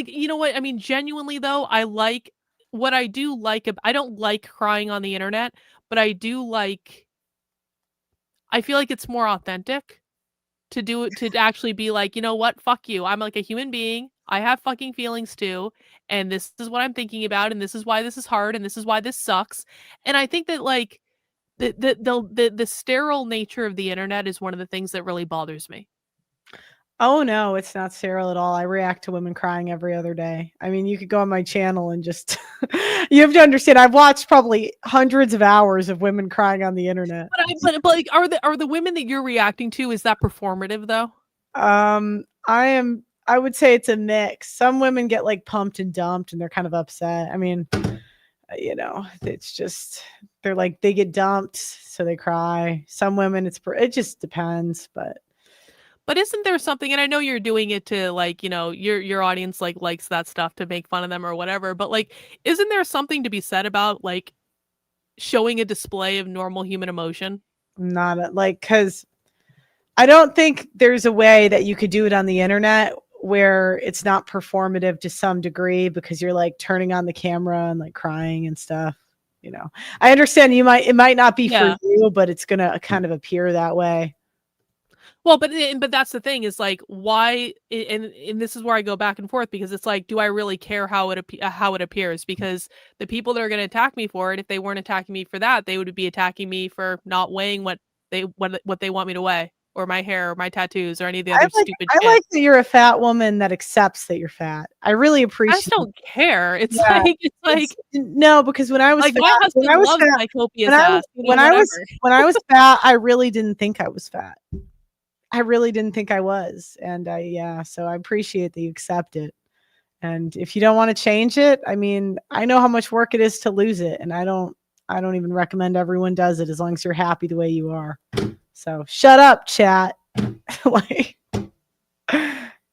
You know what I mean. Genuinely though, I like what I do like. I don't like crying on the internet, but I do like. I feel like it's more authentic to do it, to actually be like, you know what, fuck you. I'm like a human being. I have fucking feelings too, and this is what I'm thinking about, and this is why this is hard, and this is why this sucks. And I think that like the sterile nature of the internet is one of the things that really bothers me. Oh no, it's not sterile at all. I react to women crying every other day. I mean, you could go on my channel and just you have to understand. I've watched probably hundreds of hours of women crying on the internet. But like, are the women that you're reacting to, is that performative though? I would say it's a mix. Some women get like pumped and dumped, and they're kind of upset. I mean, it's just they're like they get dumped, so they cry. Some women, it just depends, but. But isn't there something, and I know you're doing it to like, your audience like likes that stuff to make fun of them or whatever, but like, isn't there something to be said about like showing a display of normal human emotion? Because I don't think there's a way that you could do it on the internet where it's not performative to some degree, because you're like turning on the camera and like crying and stuff. I understand it might not be for you, but it's gonna kind of appear that way. Well, but that's the thing is like, why, and this is where I go back and forth, because it's like, do I really care how it appears? Because the people that are going to attack me for it, if they weren't attacking me for that, they would be attacking me for not weighing what they want me to weigh, or my hair, or my tattoos, or any of the other stupid shit. I like that you're a fat woman that accepts that you're fat. I really appreciate. I just don't care. It's like no, because when I was like fat, my husband loves my copious ass. When I was fat, I really didn't think I was fat. I really didn't think I was. And so I appreciate that you accept it. And if you don't want to change it, I mean, I know how much work it is to lose it. And I don't even recommend everyone does it, as long as you're happy the way you are. So shut up, chat.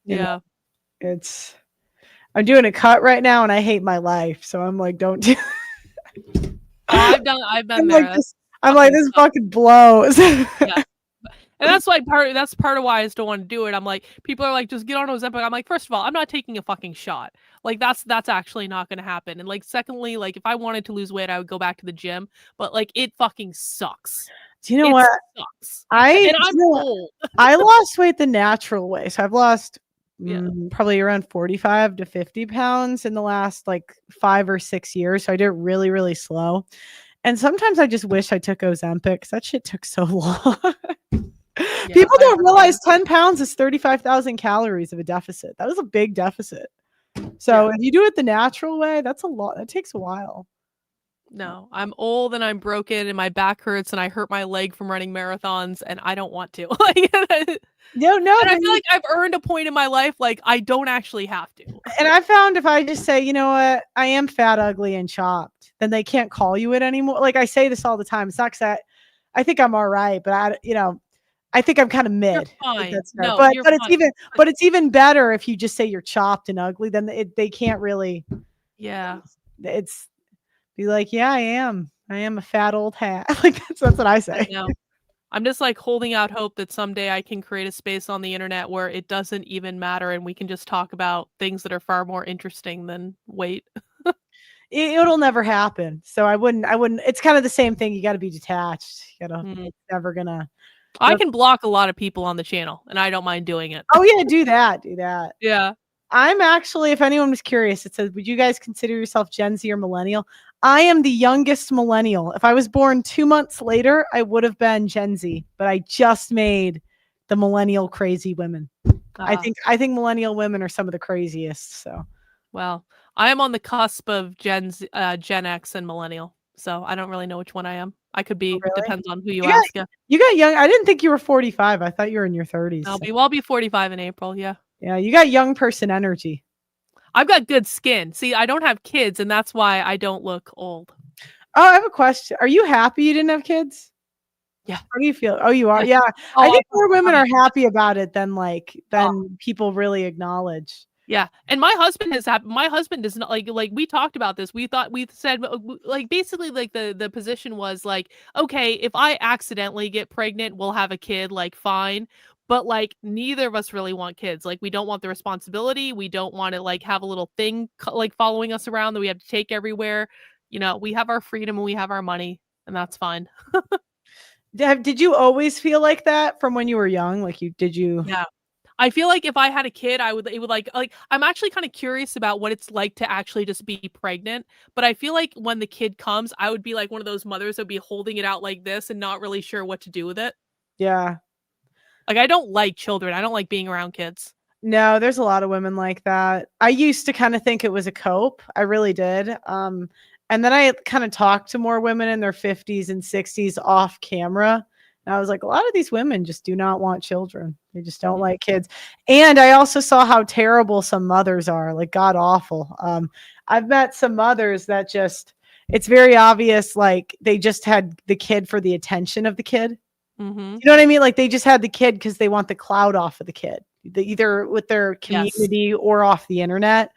Yeah. I'm doing a cut right now and I hate my life. So I'm like, don't do I've been there. I'm like, this fucking blows. Yeah. And that's like part of why I just don't want to do it. I'm like, people are like, just get on Ozempic. I'm like, first of all, I'm not taking a fucking shot. Like that's actually not going to happen. And like, secondly, like if I wanted to lose weight, I would go back to the gym. But like, it fucking sucks. Do you know what? Sucks. I'm old. I lost weight the natural way. So I've lost probably around 45 to 50 pounds in the last like 5 or 6 years. So I did it really, really slow. And sometimes I just wish I took Ozempic, because that shit took so long. People don't realize 10 pounds is 35,000 calories of a deficit. That is a big deficit. So if you do it the natural way, that's a lot. That takes a while. No, I'm old and I'm broken and my back hurts and I hurt my leg from running marathons and I don't want to. No. And I feel like I've earned a point in my life, like I don't actually have to. And I found if I just say, you know what, I am fat, ugly, and chopped, then they can't call you it anymore. Like I say this all the time. It's not because I think I'm all right, but I think I'm kind of mid. Fine. No, but it's even better if you just say you're chopped and ugly. Then they can't really. Yeah. It's be like, yeah, I am a fat old hat. Like that's what I say. I'm just like holding out hope that someday I can create a space on the internet where it doesn't even matter and we can just talk about things that are far more interesting than weight. It'll never happen. So I wouldn't. It's kind of the same thing. You got to be detached. It's never gonna. I can block a lot of people on the channel, and I don't mind doing it. Oh yeah, do that. Do that. Yeah. I'm actually, if anyone was curious, it says, would you guys consider yourself Gen Z or millennial? I am the youngest millennial. If I was born 2 months later, I would have been Gen Z, but I just made the millennial crazy women. I think millennial women are some of the craziest. So, well, I am on the cusp of Gen X and millennial, so I don't really know which one I am. I could be. really? Depends on who you ask. Yeah. You got young. I didn't think you were 45. I thought you were in your 30s. I'll be 45 in April. Yeah. Yeah, you got young person energy. I've got good skin. See, I don't have kids, and that's why I don't look old. Oh, I have a question. Are you happy you didn't have kids? Yeah. How do you feel? Oh, you are. Yeah. I think more women are happy about it than people really acknowledge. Yeah. And my husband does not like we talked about this. We said like basically like the position was like, okay, if I accidentally get pregnant, we'll have a kid, like fine. But like neither of us really want kids. Like we don't want the responsibility. We don't want to like have a little thing like following us around that we have to take everywhere. You know, we have our freedom and we have our money, and that's fine. Did you always feel like that from when you were young? Like did you? Yeah. I feel like if I had a kid, it would like I'm actually kind of curious about what it's like to actually just be pregnant. But I feel like when the kid comes, I would be like one of those mothers that would be holding it out like this and not really sure what to do with it. Yeah. Like I don't like children. I don't like being around kids. No, there's a lot of women like that. I used to kind of think it was a cope. I really did. And then I kind of talked to more women in their 50s and 60s off camera. And I was like, a lot of these women just do not want children. They just don't like kids. And I also saw how terrible some mothers are, like god awful. I've met some mothers that it's very obvious, like they just had the kid for the attention of the kid. Mm-hmm. You know what I mean? Like they just had the kid because they want the clout off of the kid, either with their community or off the internet.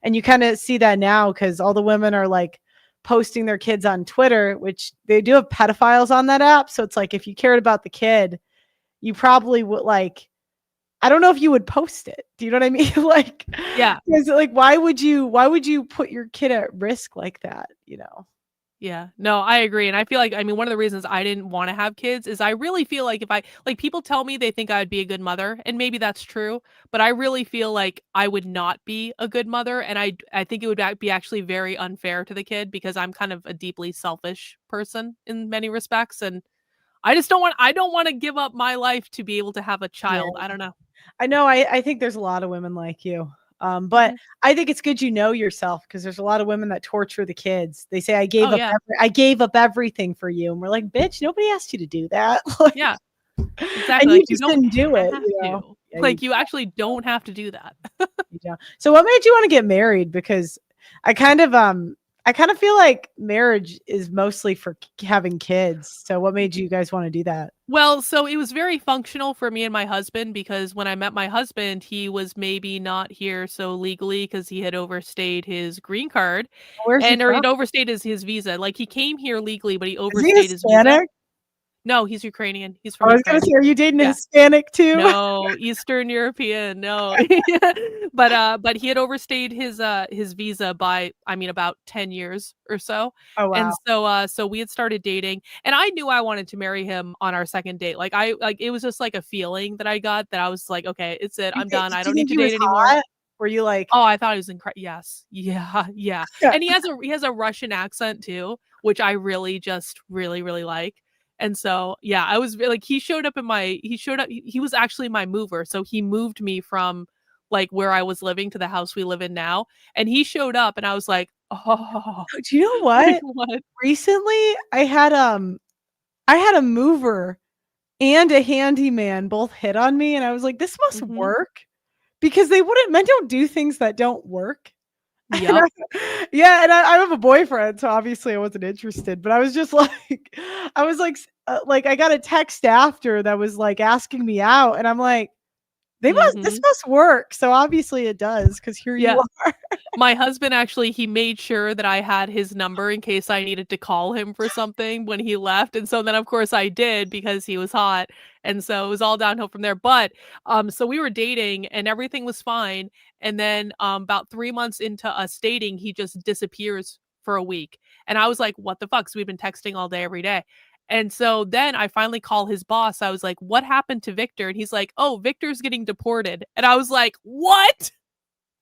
And you kind of see that now because all the women are like posting their kids on Twitter, which they do have pedophiles on that app. So it's like, if you cared about the kid, you probably would like, I don't know if you would post it. Do you know what I mean? Like, yeah. Like, why would you put your kid at risk like that? You know? Yeah, no, I agree. And I feel like, I mean, one of the reasons I didn't want to have kids is I really feel like if I, like people tell me they think I would be a good mother, and maybe that's true, but I really feel like I would not be a good mother. And I think it would be actually very unfair to the kid because I'm kind of a deeply selfish person in many respects. And I don't want to give up my life to be able to have a child. Yeah. I don't know. I know. I think there's a lot of women like you. But I think it's good you know yourself because there's a lot of women that torture the kids. They say I gave up everything for you, and we're like, bitch, nobody asked you to do that. Like, yeah, exactly. And like, you just didn't do it. You know? Like you actually don't have to do that. So what made you want to get married? Because I kind of feel like marriage is mostly for having kids. So what made you guys want to do that? Well, so it was very functional for me and my husband because when I met my husband, he was maybe not here so legally because he had overstayed his green card. Or he'd overstayed his visa. Like he came here legally, but he overstayed his visa. No, he's Ukrainian. He's from Ukraine. I was going to say, are you dating a Hispanic too? No, Eastern European. No, but he had overstayed his visa by, I mean, about 10 years or so. Oh wow! And so we had started dating, and I knew I wanted to marry him on our second date. Like it was just like a feeling that I got that I was like, okay, it's it. I'm done. I don't need to date anymore. Were you like? Oh, I thought he was incredible. Yes, yeah. And he has a Russian accent too, which I really just really like. And so, yeah, I was like, he was actually my mover. So he moved me from like where I was living to the house we live in now. And he showed up and I was like, oh, do you know what? What? Recently I had a mover and a handyman both hit on me. And I was like, this must work because men don't do things that don't work. Yep. And I have a boyfriend, so obviously I wasn't interested, but I was just like, I got a text after that was like asking me out, and I'm like, this must work. So obviously it does, because here you are. My husband actually, he made sure that I had his number in case I needed to call him for something when he left. And so then of course I did because he was hot. And so it was all downhill from there. But so we were dating and everything was fine. And then about 3 months into us dating, he just disappears for a week. And I was like, what the fuck? So we've been texting all day, every day. And so then I finally call his boss. I was like, what happened to Victor? And he's like, oh, Victor's getting deported. And I was like, what?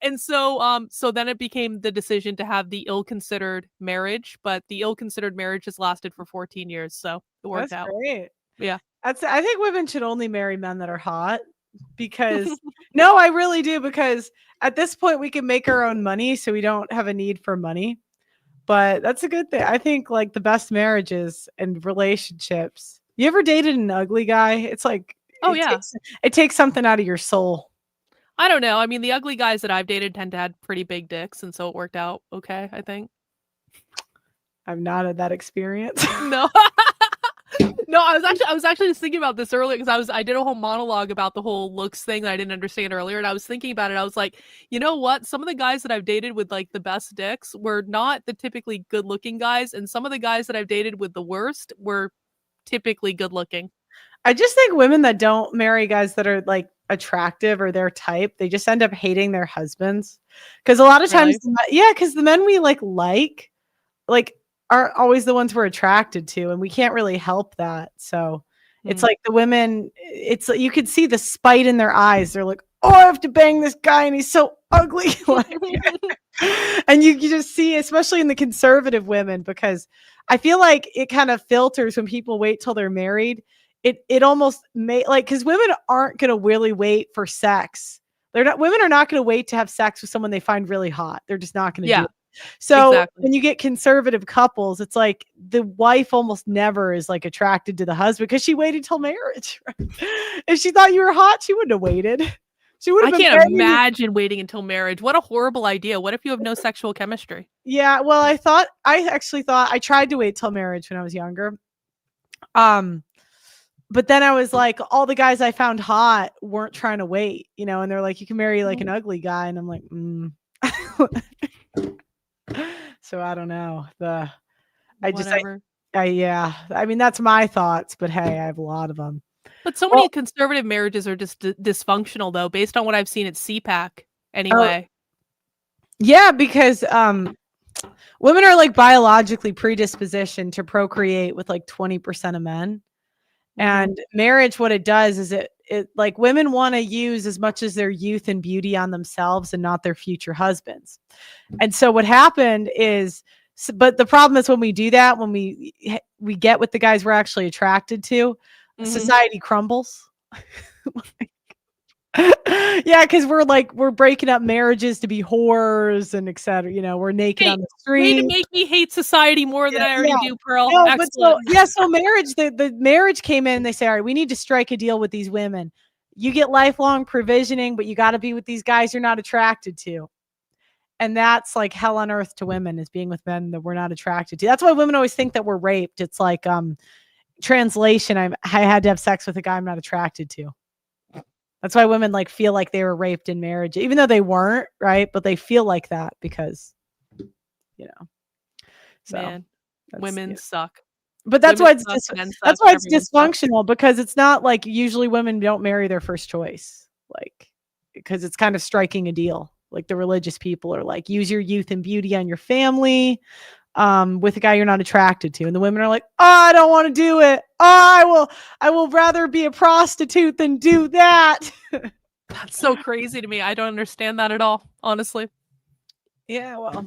And so then it became the decision to have the ill-considered marriage, but the ill-considered marriage has lasted for 14 years. So it worked out. Great. Yeah. I think women should only marry men that are hot because no, I really do. Because at this point we can make our own money. So we don't have a need for money. But that's a good thing. I think like the best marriages and relationships. You ever dated an ugly guy? It's like, it takes something out of your soul. I don't know. I mean, the ugly guys that I've dated tend to have pretty big dicks, and so it worked out okay, I think. I've not had that experience. No. No, I was actually just thinking about this earlier because I did a whole monologue about the whole looks thing that I didn't understand earlier, and I was thinking about it. I was like, you know what? Some of the guys that I've dated with like the best dicks were not the typically good-looking guys, and some of the guys that I've dated with the worst were typically good-looking. I just think women that don't marry guys that are like attractive or their type, they just end up hating their husbands. Because a lot of times, because the men we like aren't always the ones we're attracted to, and we can't really help that. So it's like the women, it's you could see the spite in their eyes. They're like, oh, I have to bang this guy and he's so ugly. And you just see, especially in the conservative women, because I feel like it kind of filters when people wait till they're married. It almost because women aren't going to really wait for sex. Women are not going to wait to have sex with someone they find really hot. They're just not going to do it. So when you get conservative couples, it's like the wife almost never is like attracted to the husband because she waited till marriage. Right? If she thought you were hot, she wouldn't have waited. She would have. I can't imagine waiting until marriage. What a horrible idea. What if you have no sexual chemistry? Yeah, well, I actually thought I tried to wait till marriage when I was younger. But then I was like, all the guys I found hot weren't trying to wait, and they're like, you can marry like an ugly guy. And I'm like, So I don't know. I mean, that's my thoughts, but hey, I have a lot of them. But so many conservative marriages are just dysfunctional, though, based on what I've seen at CPAC anyway. Yeah, because women are like biologically predispositioned to procreate with like 20% of men. And marriage, what it does is it like women want to use as much as their youth and beauty on themselves and not their future husbands. And so what happened is, but the problem is when we do that, when we get with the guys we're actually attracted to, society crumbles. Yeah, because we're breaking up marriages to be whores and etc. We're naked on the street. Way to make me hate society more than I already do, Pearl. No, so marriage, the marriage came in and they say, all right, we need to strike a deal with these women. You get lifelong provisioning, but you got to be with these guys you're not attracted to. And that's like hell on earth to women, is being with men that we're not attracted to. That's why women always think that we're raped. It's like translation, I had to have sex with a guy I'm not attracted to. That's why women like feel like they were raped in marriage, even though they weren't, right? But they feel like that because, so man, women suck. But that's why it's dysfunctional, because it's not like usually women don't marry their first choice, like because it's kind of striking a deal. Like the religious people are like, use your youth and beauty on your family with a guy you're not attracted to. And the women are like, oh, I don't want to do it. Oh, I will rather be a prostitute than do that. That's so crazy to me. I don't understand that at all, honestly. Yeah, well,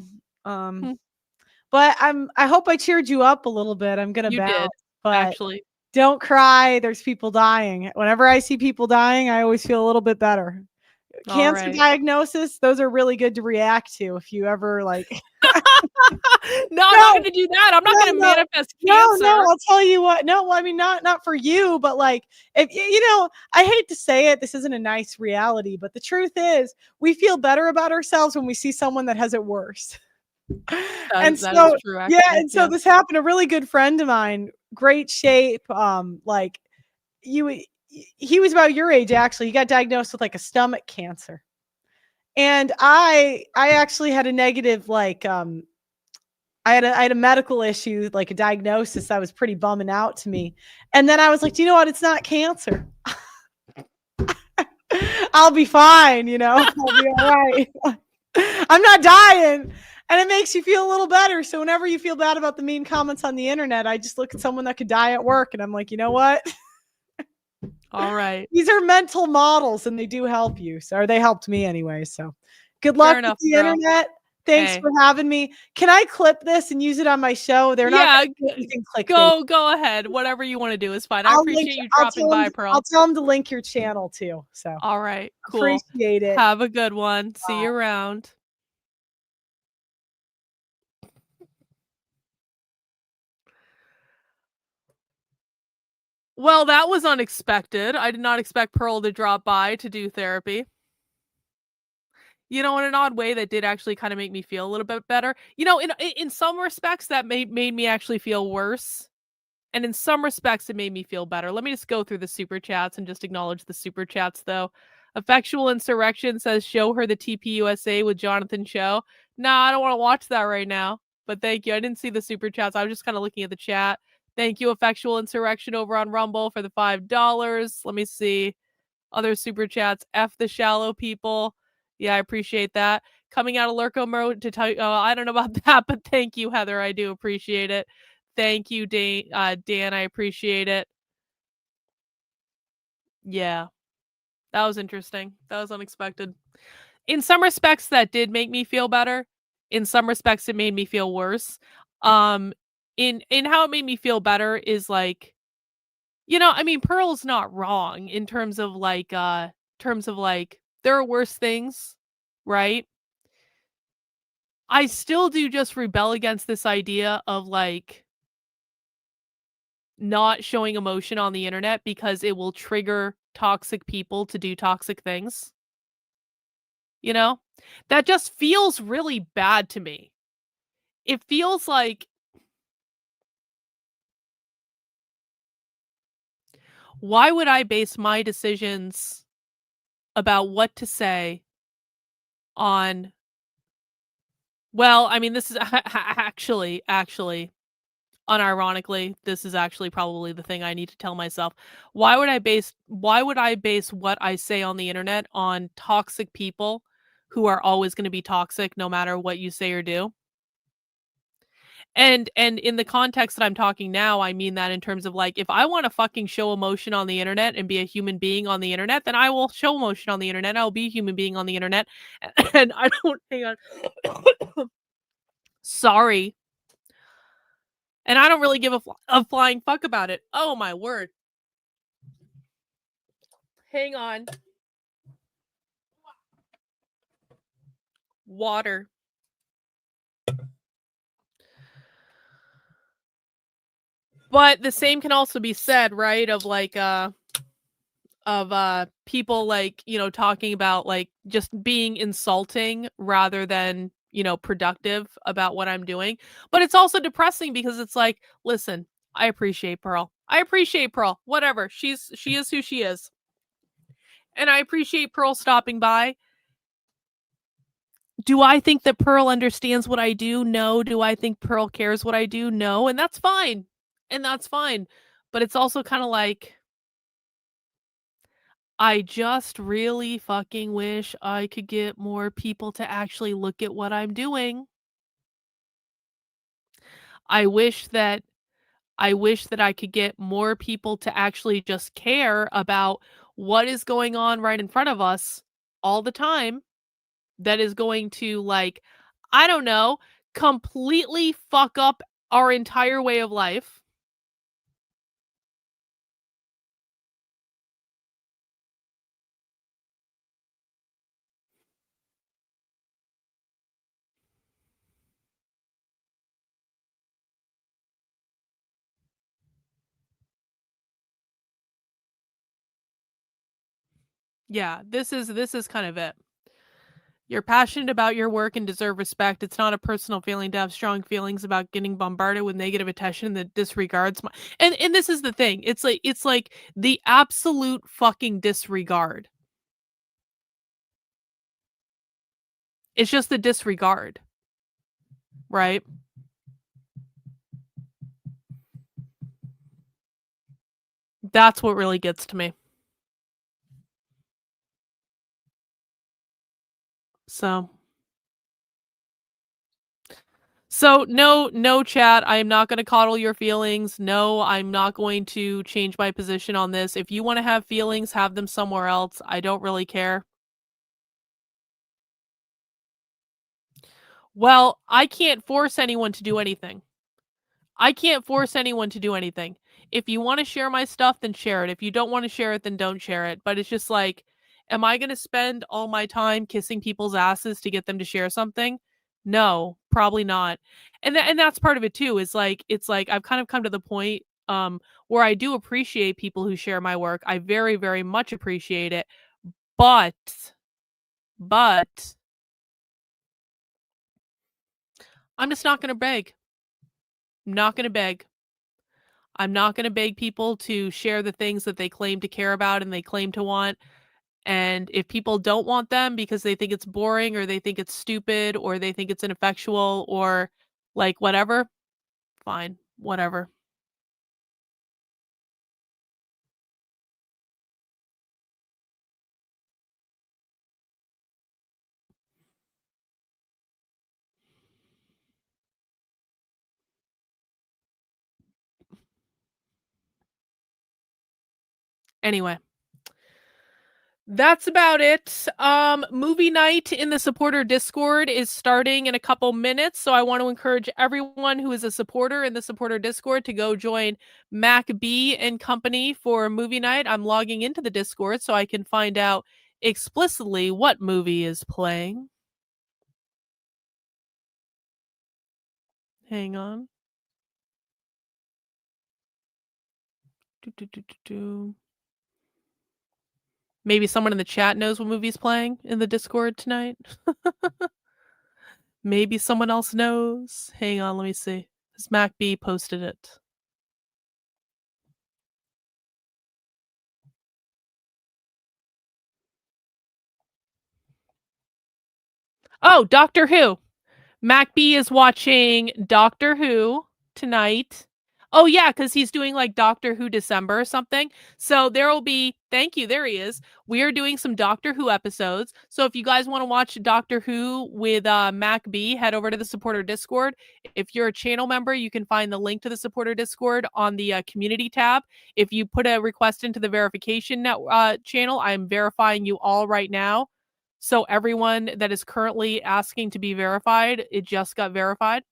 but I hope I cheered you up a little bit. I'm gonna bounce, but actually, don't cry. There's people dying. Whenever I see people dying, I always feel a little bit better. Cancer diagnosis, those are really good to react to if you ever like. I'm not going to do that. I'm not going to manifest cancer. No, I'll tell you what. No, I mean, not for you, but like, if I hate to say it, this isn't a nice reality, but the truth is we feel better about ourselves when we see someone that has it worse. That is true, actually. So this happened. A really good friend of mine, great shape. He was about your age, actually. He got diagnosed with like a stomach cancer. And I actually had a negative, like, I had a medical issue, like a diagnosis that was pretty bumming out to me. And then I was like, do you know what? It's not cancer. I'll be fine, I'll be all right. I'm not dying. And it makes you feel a little better. So whenever you feel bad about the mean comments on the internet, I just look at someone that could die at work and I'm like, you know what? All right. These are mental models and they do help you. So, or they helped me anyway. So good luck enough, with the girl. internet. Thanks Hey. for having me. Can I clip this and use it on my show? They're not Yeah, gonna do anything clickbait. go ahead. Whatever you want to do is fine. I appreciate you dropping by, Pearl. I'll tell them to link your channel too. So All right, cool. appreciate it. Have a good one. See you around. Well, that was unexpected. I did not expect Pearl to drop by to do therapy. You know, in an odd way, that did actually kind of make me feel a little bit better. You know, in some respects, that made me actually feel worse. And in some respects, it made me feel better. Let me just go through the super chats and just acknowledge the super chats, though. Effectual Insurrection says, show her the TPUSA with Jonathan Cho. Nah, I don't want to watch that right now. But thank you. I didn't see the super chats. I was just kind of looking at the chat. Thank you, Effectual Insurrection over on Rumble for the $5. Let me see. Other super chats. F the shallow people. Yeah, I appreciate that. Coming out of Lurko mode to tell you, I don't know about that, but thank you, Heather. I do appreciate it. Thank you, Dan. I appreciate it. Yeah, that was interesting. That was unexpected. In some respects, that did make me feel better. In some respects, it made me feel worse. In how it made me feel better is like, you know, I mean, Pearl's not wrong in terms of like, there are worse things, right? I still do just rebel against this idea of like not showing emotion on the internet because it will trigger toxic people to do toxic things. You know? That just feels really bad to me. It feels like why would I base my decisions about what to say on well, I mean this is actually unironically, this is actually probably the thing I need to tell myself. Why would I base what I say on the internet on toxic people who are always going to be toxic no matter what you say or do? And in the context that I'm talking now, I mean that in terms of like if I want to fucking show emotion on the internet and be a human being on the internet, then I will show emotion on the internet. I'll be a human being on the internet. And I don't hang on. Sorry. And I don't really give a flying fuck about it. Oh my word. Hang on. Water. But the same can also be said, right? Of like people like, you know, talking about like just being insulting rather than, you know, productive about what I'm doing. But it's also depressing because it's like, listen, I appreciate Pearl. Whatever. She is who she is. And I appreciate Pearl stopping by. Do I think that Pearl understands what I do? No. Do I think Pearl cares what I do? No. And that's fine. But it's also kind of like, I just really fucking wish I could get more people to actually look at what I'm doing. I wish that I could get more people to actually just care about what is going on right in front of us all the time that is going to like, I don't know, completely fuck up our entire way of life. Yeah, this is kind of it. You're passionate about your work and deserve respect. It's not a personal feeling to have strong feelings about getting bombarded with negative attention that disregards my and this is the thing. It's like the absolute fucking disregard. It's just the disregard. Right? That's what really gets to me. So So no chat. I am not going to coddle your feelings. No, I'm not going to change my position on this. If you want to have feelings, have them somewhere else. I don't really care. Well, I can't force anyone to do anything. I can't force anyone to do anything. If you want to share my stuff, then share it. If you don't want to share it, then don't share it. But it's just like, am I going to spend all my time kissing people's asses to get them to share something? No, probably not. And that's part of it too. Is like, it's like I've kind of come to the point where I do appreciate people who share my work. I very, very much appreciate it. But I'm just not going to beg. I'm not going to beg. I'm not going to beg people to share the things that they claim to care about and they claim to want. And if people don't want them because they think it's boring or they think it's stupid or they think it's ineffectual or like whatever, fine, whatever. Anyway, that's about it. Movie night in the supporter Discord is starting in a couple minutes, so I want to encourage everyone who is a supporter in the supporter Discord to go join Mac B and company for movie night. I'm logging into the Discord so I can find out explicitly what movie is playing. Hang on. Maybe someone in the chat knows what movie's playing in the Discord tonight. Maybe someone else knows. Hang on, let me see. Has Mac B posted it? Oh, Doctor Who. Mac B is watching Doctor Who tonight. Oh, yeah, because he's doing like Doctor Who December or something. So there will be, thank you, there he is. We are doing some Doctor Who episodes. So if you guys want to watch Doctor Who with Mac B, head over to the supporter Discord. If you're a channel member, you can find the link to the supporter Discord on the community tab. If you put a request into the verification channel, I'm verifying you all right now. So everyone that is currently asking to be verified, it just got verified.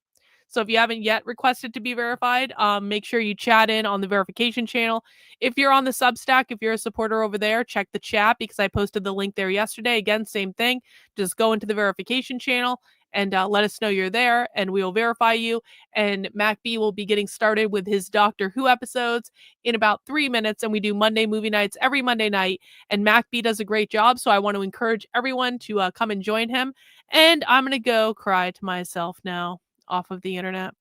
So if you haven't yet requested to be verified, make sure you chat in on the verification channel. If you're on the Substack, if you're a supporter over there, check the chat because I posted the link there yesterday. Again, same thing. Just go into the verification channel and let us know you're there and we will verify you. And Mac B will be getting started with his Doctor Who episodes in about 3 minutes. And we do Monday movie nights every Monday night. And Mac B does a great job. So I want to encourage everyone to come and join him. And I'm going to go cry to myself now off of the internet.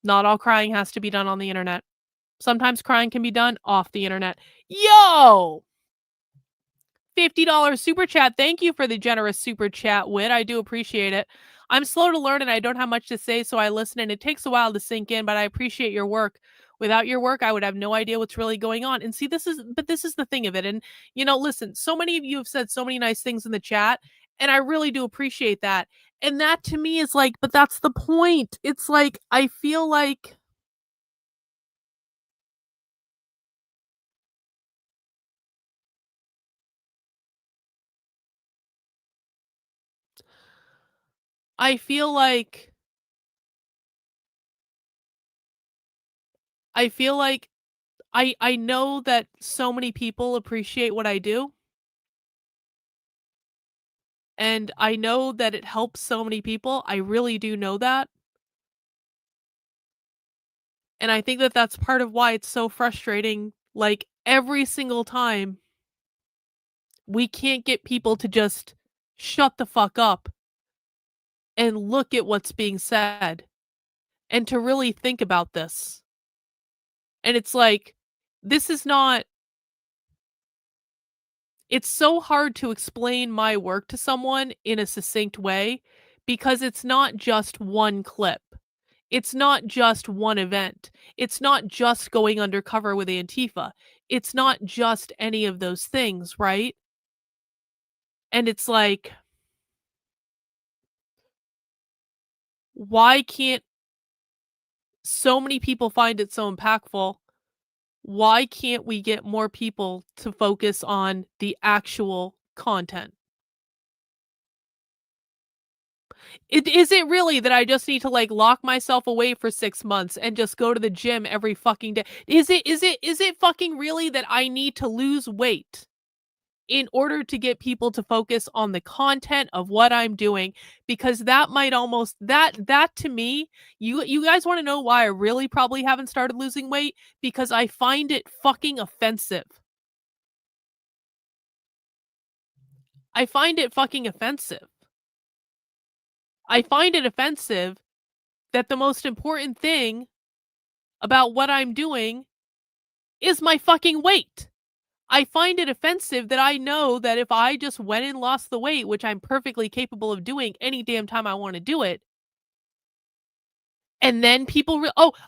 Not all crying has to be done on the internet. Sometimes crying can be done off the internet. Yo! $50 super chat. Thank you for the generous super chat, Wit. I do appreciate it. I'm slow to learn and I don't have much to say, so I listen and it takes a while to sink in, but I appreciate your work. Without your work, I would have no idea what's really going on. And see, this is the thing of it. And, listen, so many of you have said so many nice things in the chat, and I really do appreciate that. And that to me is like, but that's the point. It's like, I feel like I feel like I know that so many people appreciate what I do. And I know that it helps so many people. I really do know that. And I think that that's part of why it's so frustrating. Like every single time, we can't get people to just shut the fuck up and look at what's being said and to really think about this. And it's like, this is not, it's so hard to explain my work to someone in a succinct way because it's not just one clip. It's not just one event. It's not just going undercover with Antifa. It's not just any of those things, right? And it's like, Why can't so many people find it so impactful? Why can't we get more people to focus on the actual content? Is it really that I just need to like lock myself away for 6 months and just go to the gym every fucking day? Is it fucking really that I need to lose weight in order to get people to focus on the content of what I'm doing? Because that might almost that to me, you guys want to know why I really probably haven't started losing weight? Because I find it fucking offensive. I find it fucking offensive. I find it offensive that the most important thing about what I'm doing is my fucking weight. I find it offensive that I know that if I just went and lost the weight, which I'm perfectly capable of doing any damn time I want to do it, and then people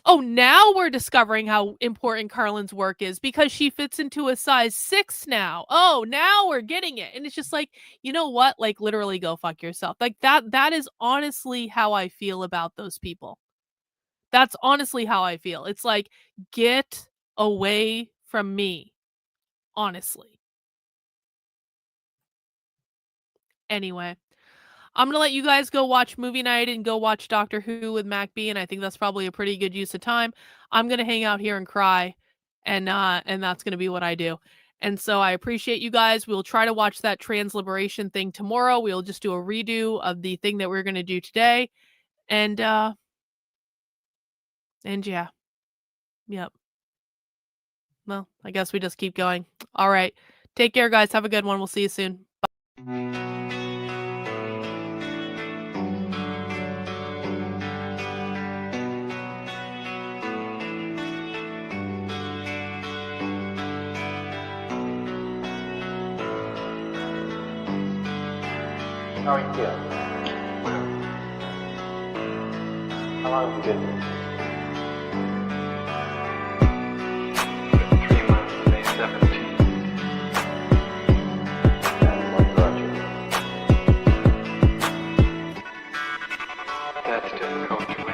now we're discovering how important Karlyn's work is because she fits into a size 6 now. Oh, now we're getting it. And it's just like, you know what? Like, literally go fuck yourself. Like, that is honestly how I feel about those people. That's honestly how I feel. It's like, get away from me. Honestly. Anyway, I'm going to let you guys go watch movie night and go watch Doctor Who with MacB, and I think that's probably a pretty good use of time. I'm going to hang out here and cry, and that's going to be what I do. And so I appreciate you guys. We'll try to watch that trans liberation thing tomorrow. We'll just do a redo of the thing that we're going to do today. And yeah. Yep. Well, I guess we just keep going. All right. Take care, guys. Have a good one. We'll see you soon. Bye. How are you feeling? How long have you been here? 3 months, May 17th. And what brought you? That's difficult to answer.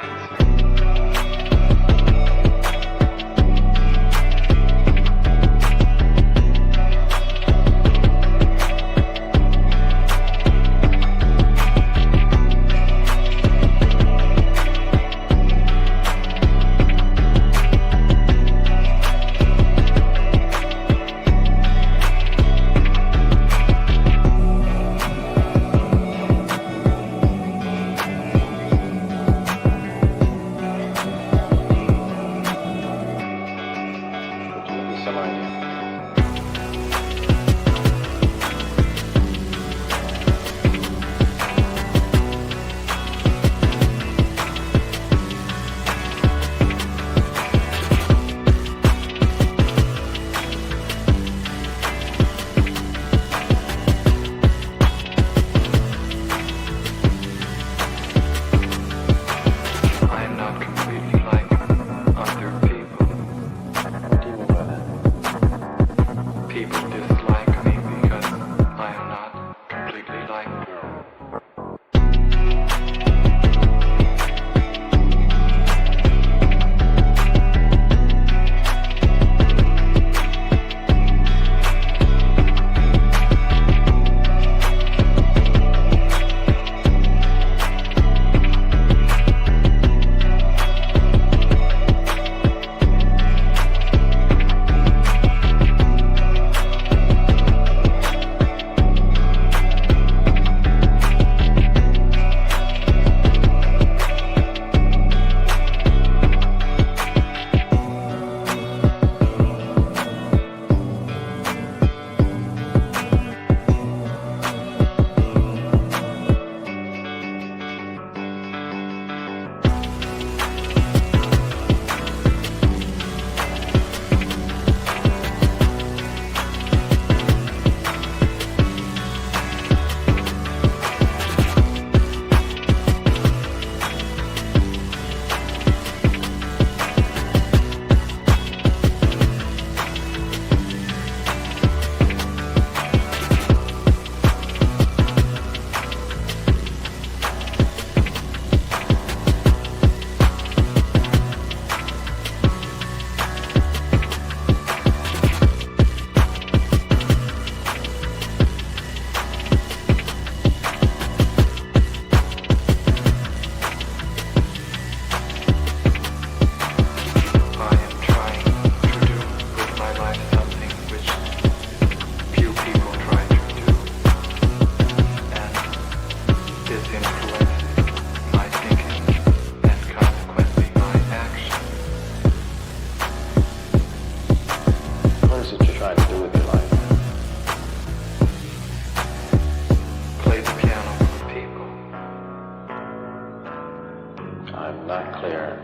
not clear.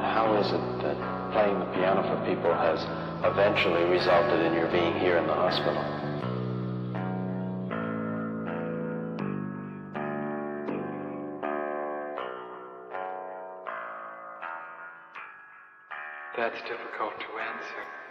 How is it that playing the piano for people has eventually resulted in your being here in the hospital? That's difficult to answer.